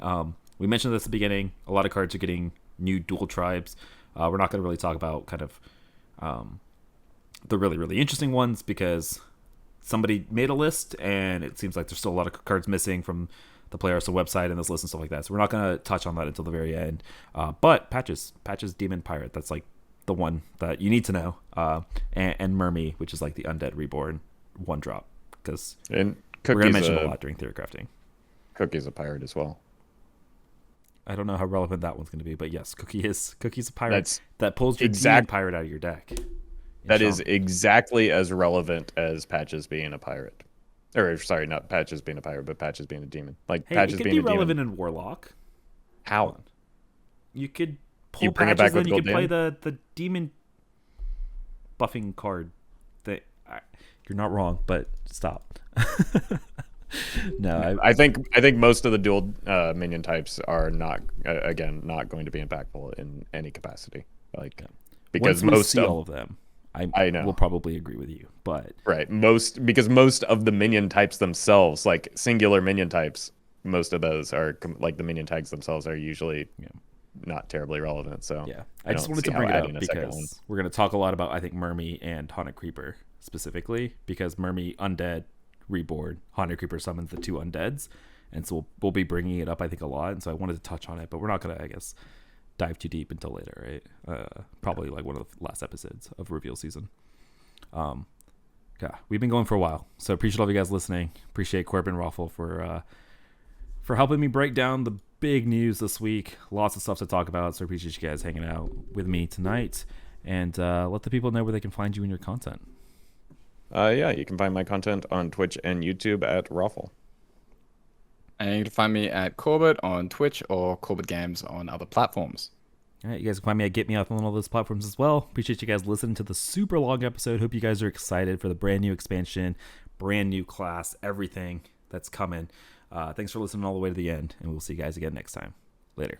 We mentioned this at the beginning. A lot of cards are getting new dual tribes. We're not going to really talk about kind of the really, really interesting ones because somebody made a list and it seems like there's still a lot of cards missing from the Player Arsenal website and this list and stuff like that. So we're not going to touch on that until the very end. But Patches Demon Pirate, that's like the one that you need to know. And Mermy, which is like the Undead Reborn 1-drop. Because we're going to mention it a lot during theory crafting. Cookie's a pirate as well. I don't know how relevant that one's going to be, but yes, Cookie's a pirate that pulls your pirate out of your deck. That is exactly as relevant as Patches being a pirate. Or sorry, not Patches being a pirate, but Patches being a demon. Like Patches being a demon. It could be relevant in Warlock. How? You could pull Patches, and you could play the demon buffing card. You're not wrong, but stop. No, I think most of the dual minion types are not going to be impactful in any capacity. Like because all of them, I know will probably agree with you, but right most of the minion types themselves, like singular minion types, most of those are like the minion tags themselves are usually not terribly relevant. So yeah, I just wanted to bring it up because we're going to talk a lot about I think Mermy and Haunted Creeper specifically because Mermy Undead Reborn, Haunted Creeper summons the 2 undeads, and so we'll be bringing it up I think a lot, and so I wanted to touch on it, but we're not gonna I guess dive too deep until later, right? Probably like one of the last episodes of reveal season. We've been going for a while, so appreciate all of you guys listening. Appreciate Corb and Roffle for helping me break down the big news this week. Lots of stuff to talk about, so appreciate you guys hanging out with me tonight, and let the people know where they can find you and your content. You can find my content on Twitch and YouTube at Roffle. And you can find me at Corbett on Twitch or Corbettgames on other platforms. All right, you guys can find me at Get Me Off on all those platforms as well. Appreciate you guys listening to the super long episode. Hope you guys are excited for the brand new expansion, brand new class, everything that's coming. Thanks for listening all the way to the end, and we'll see you guys again next time. Later.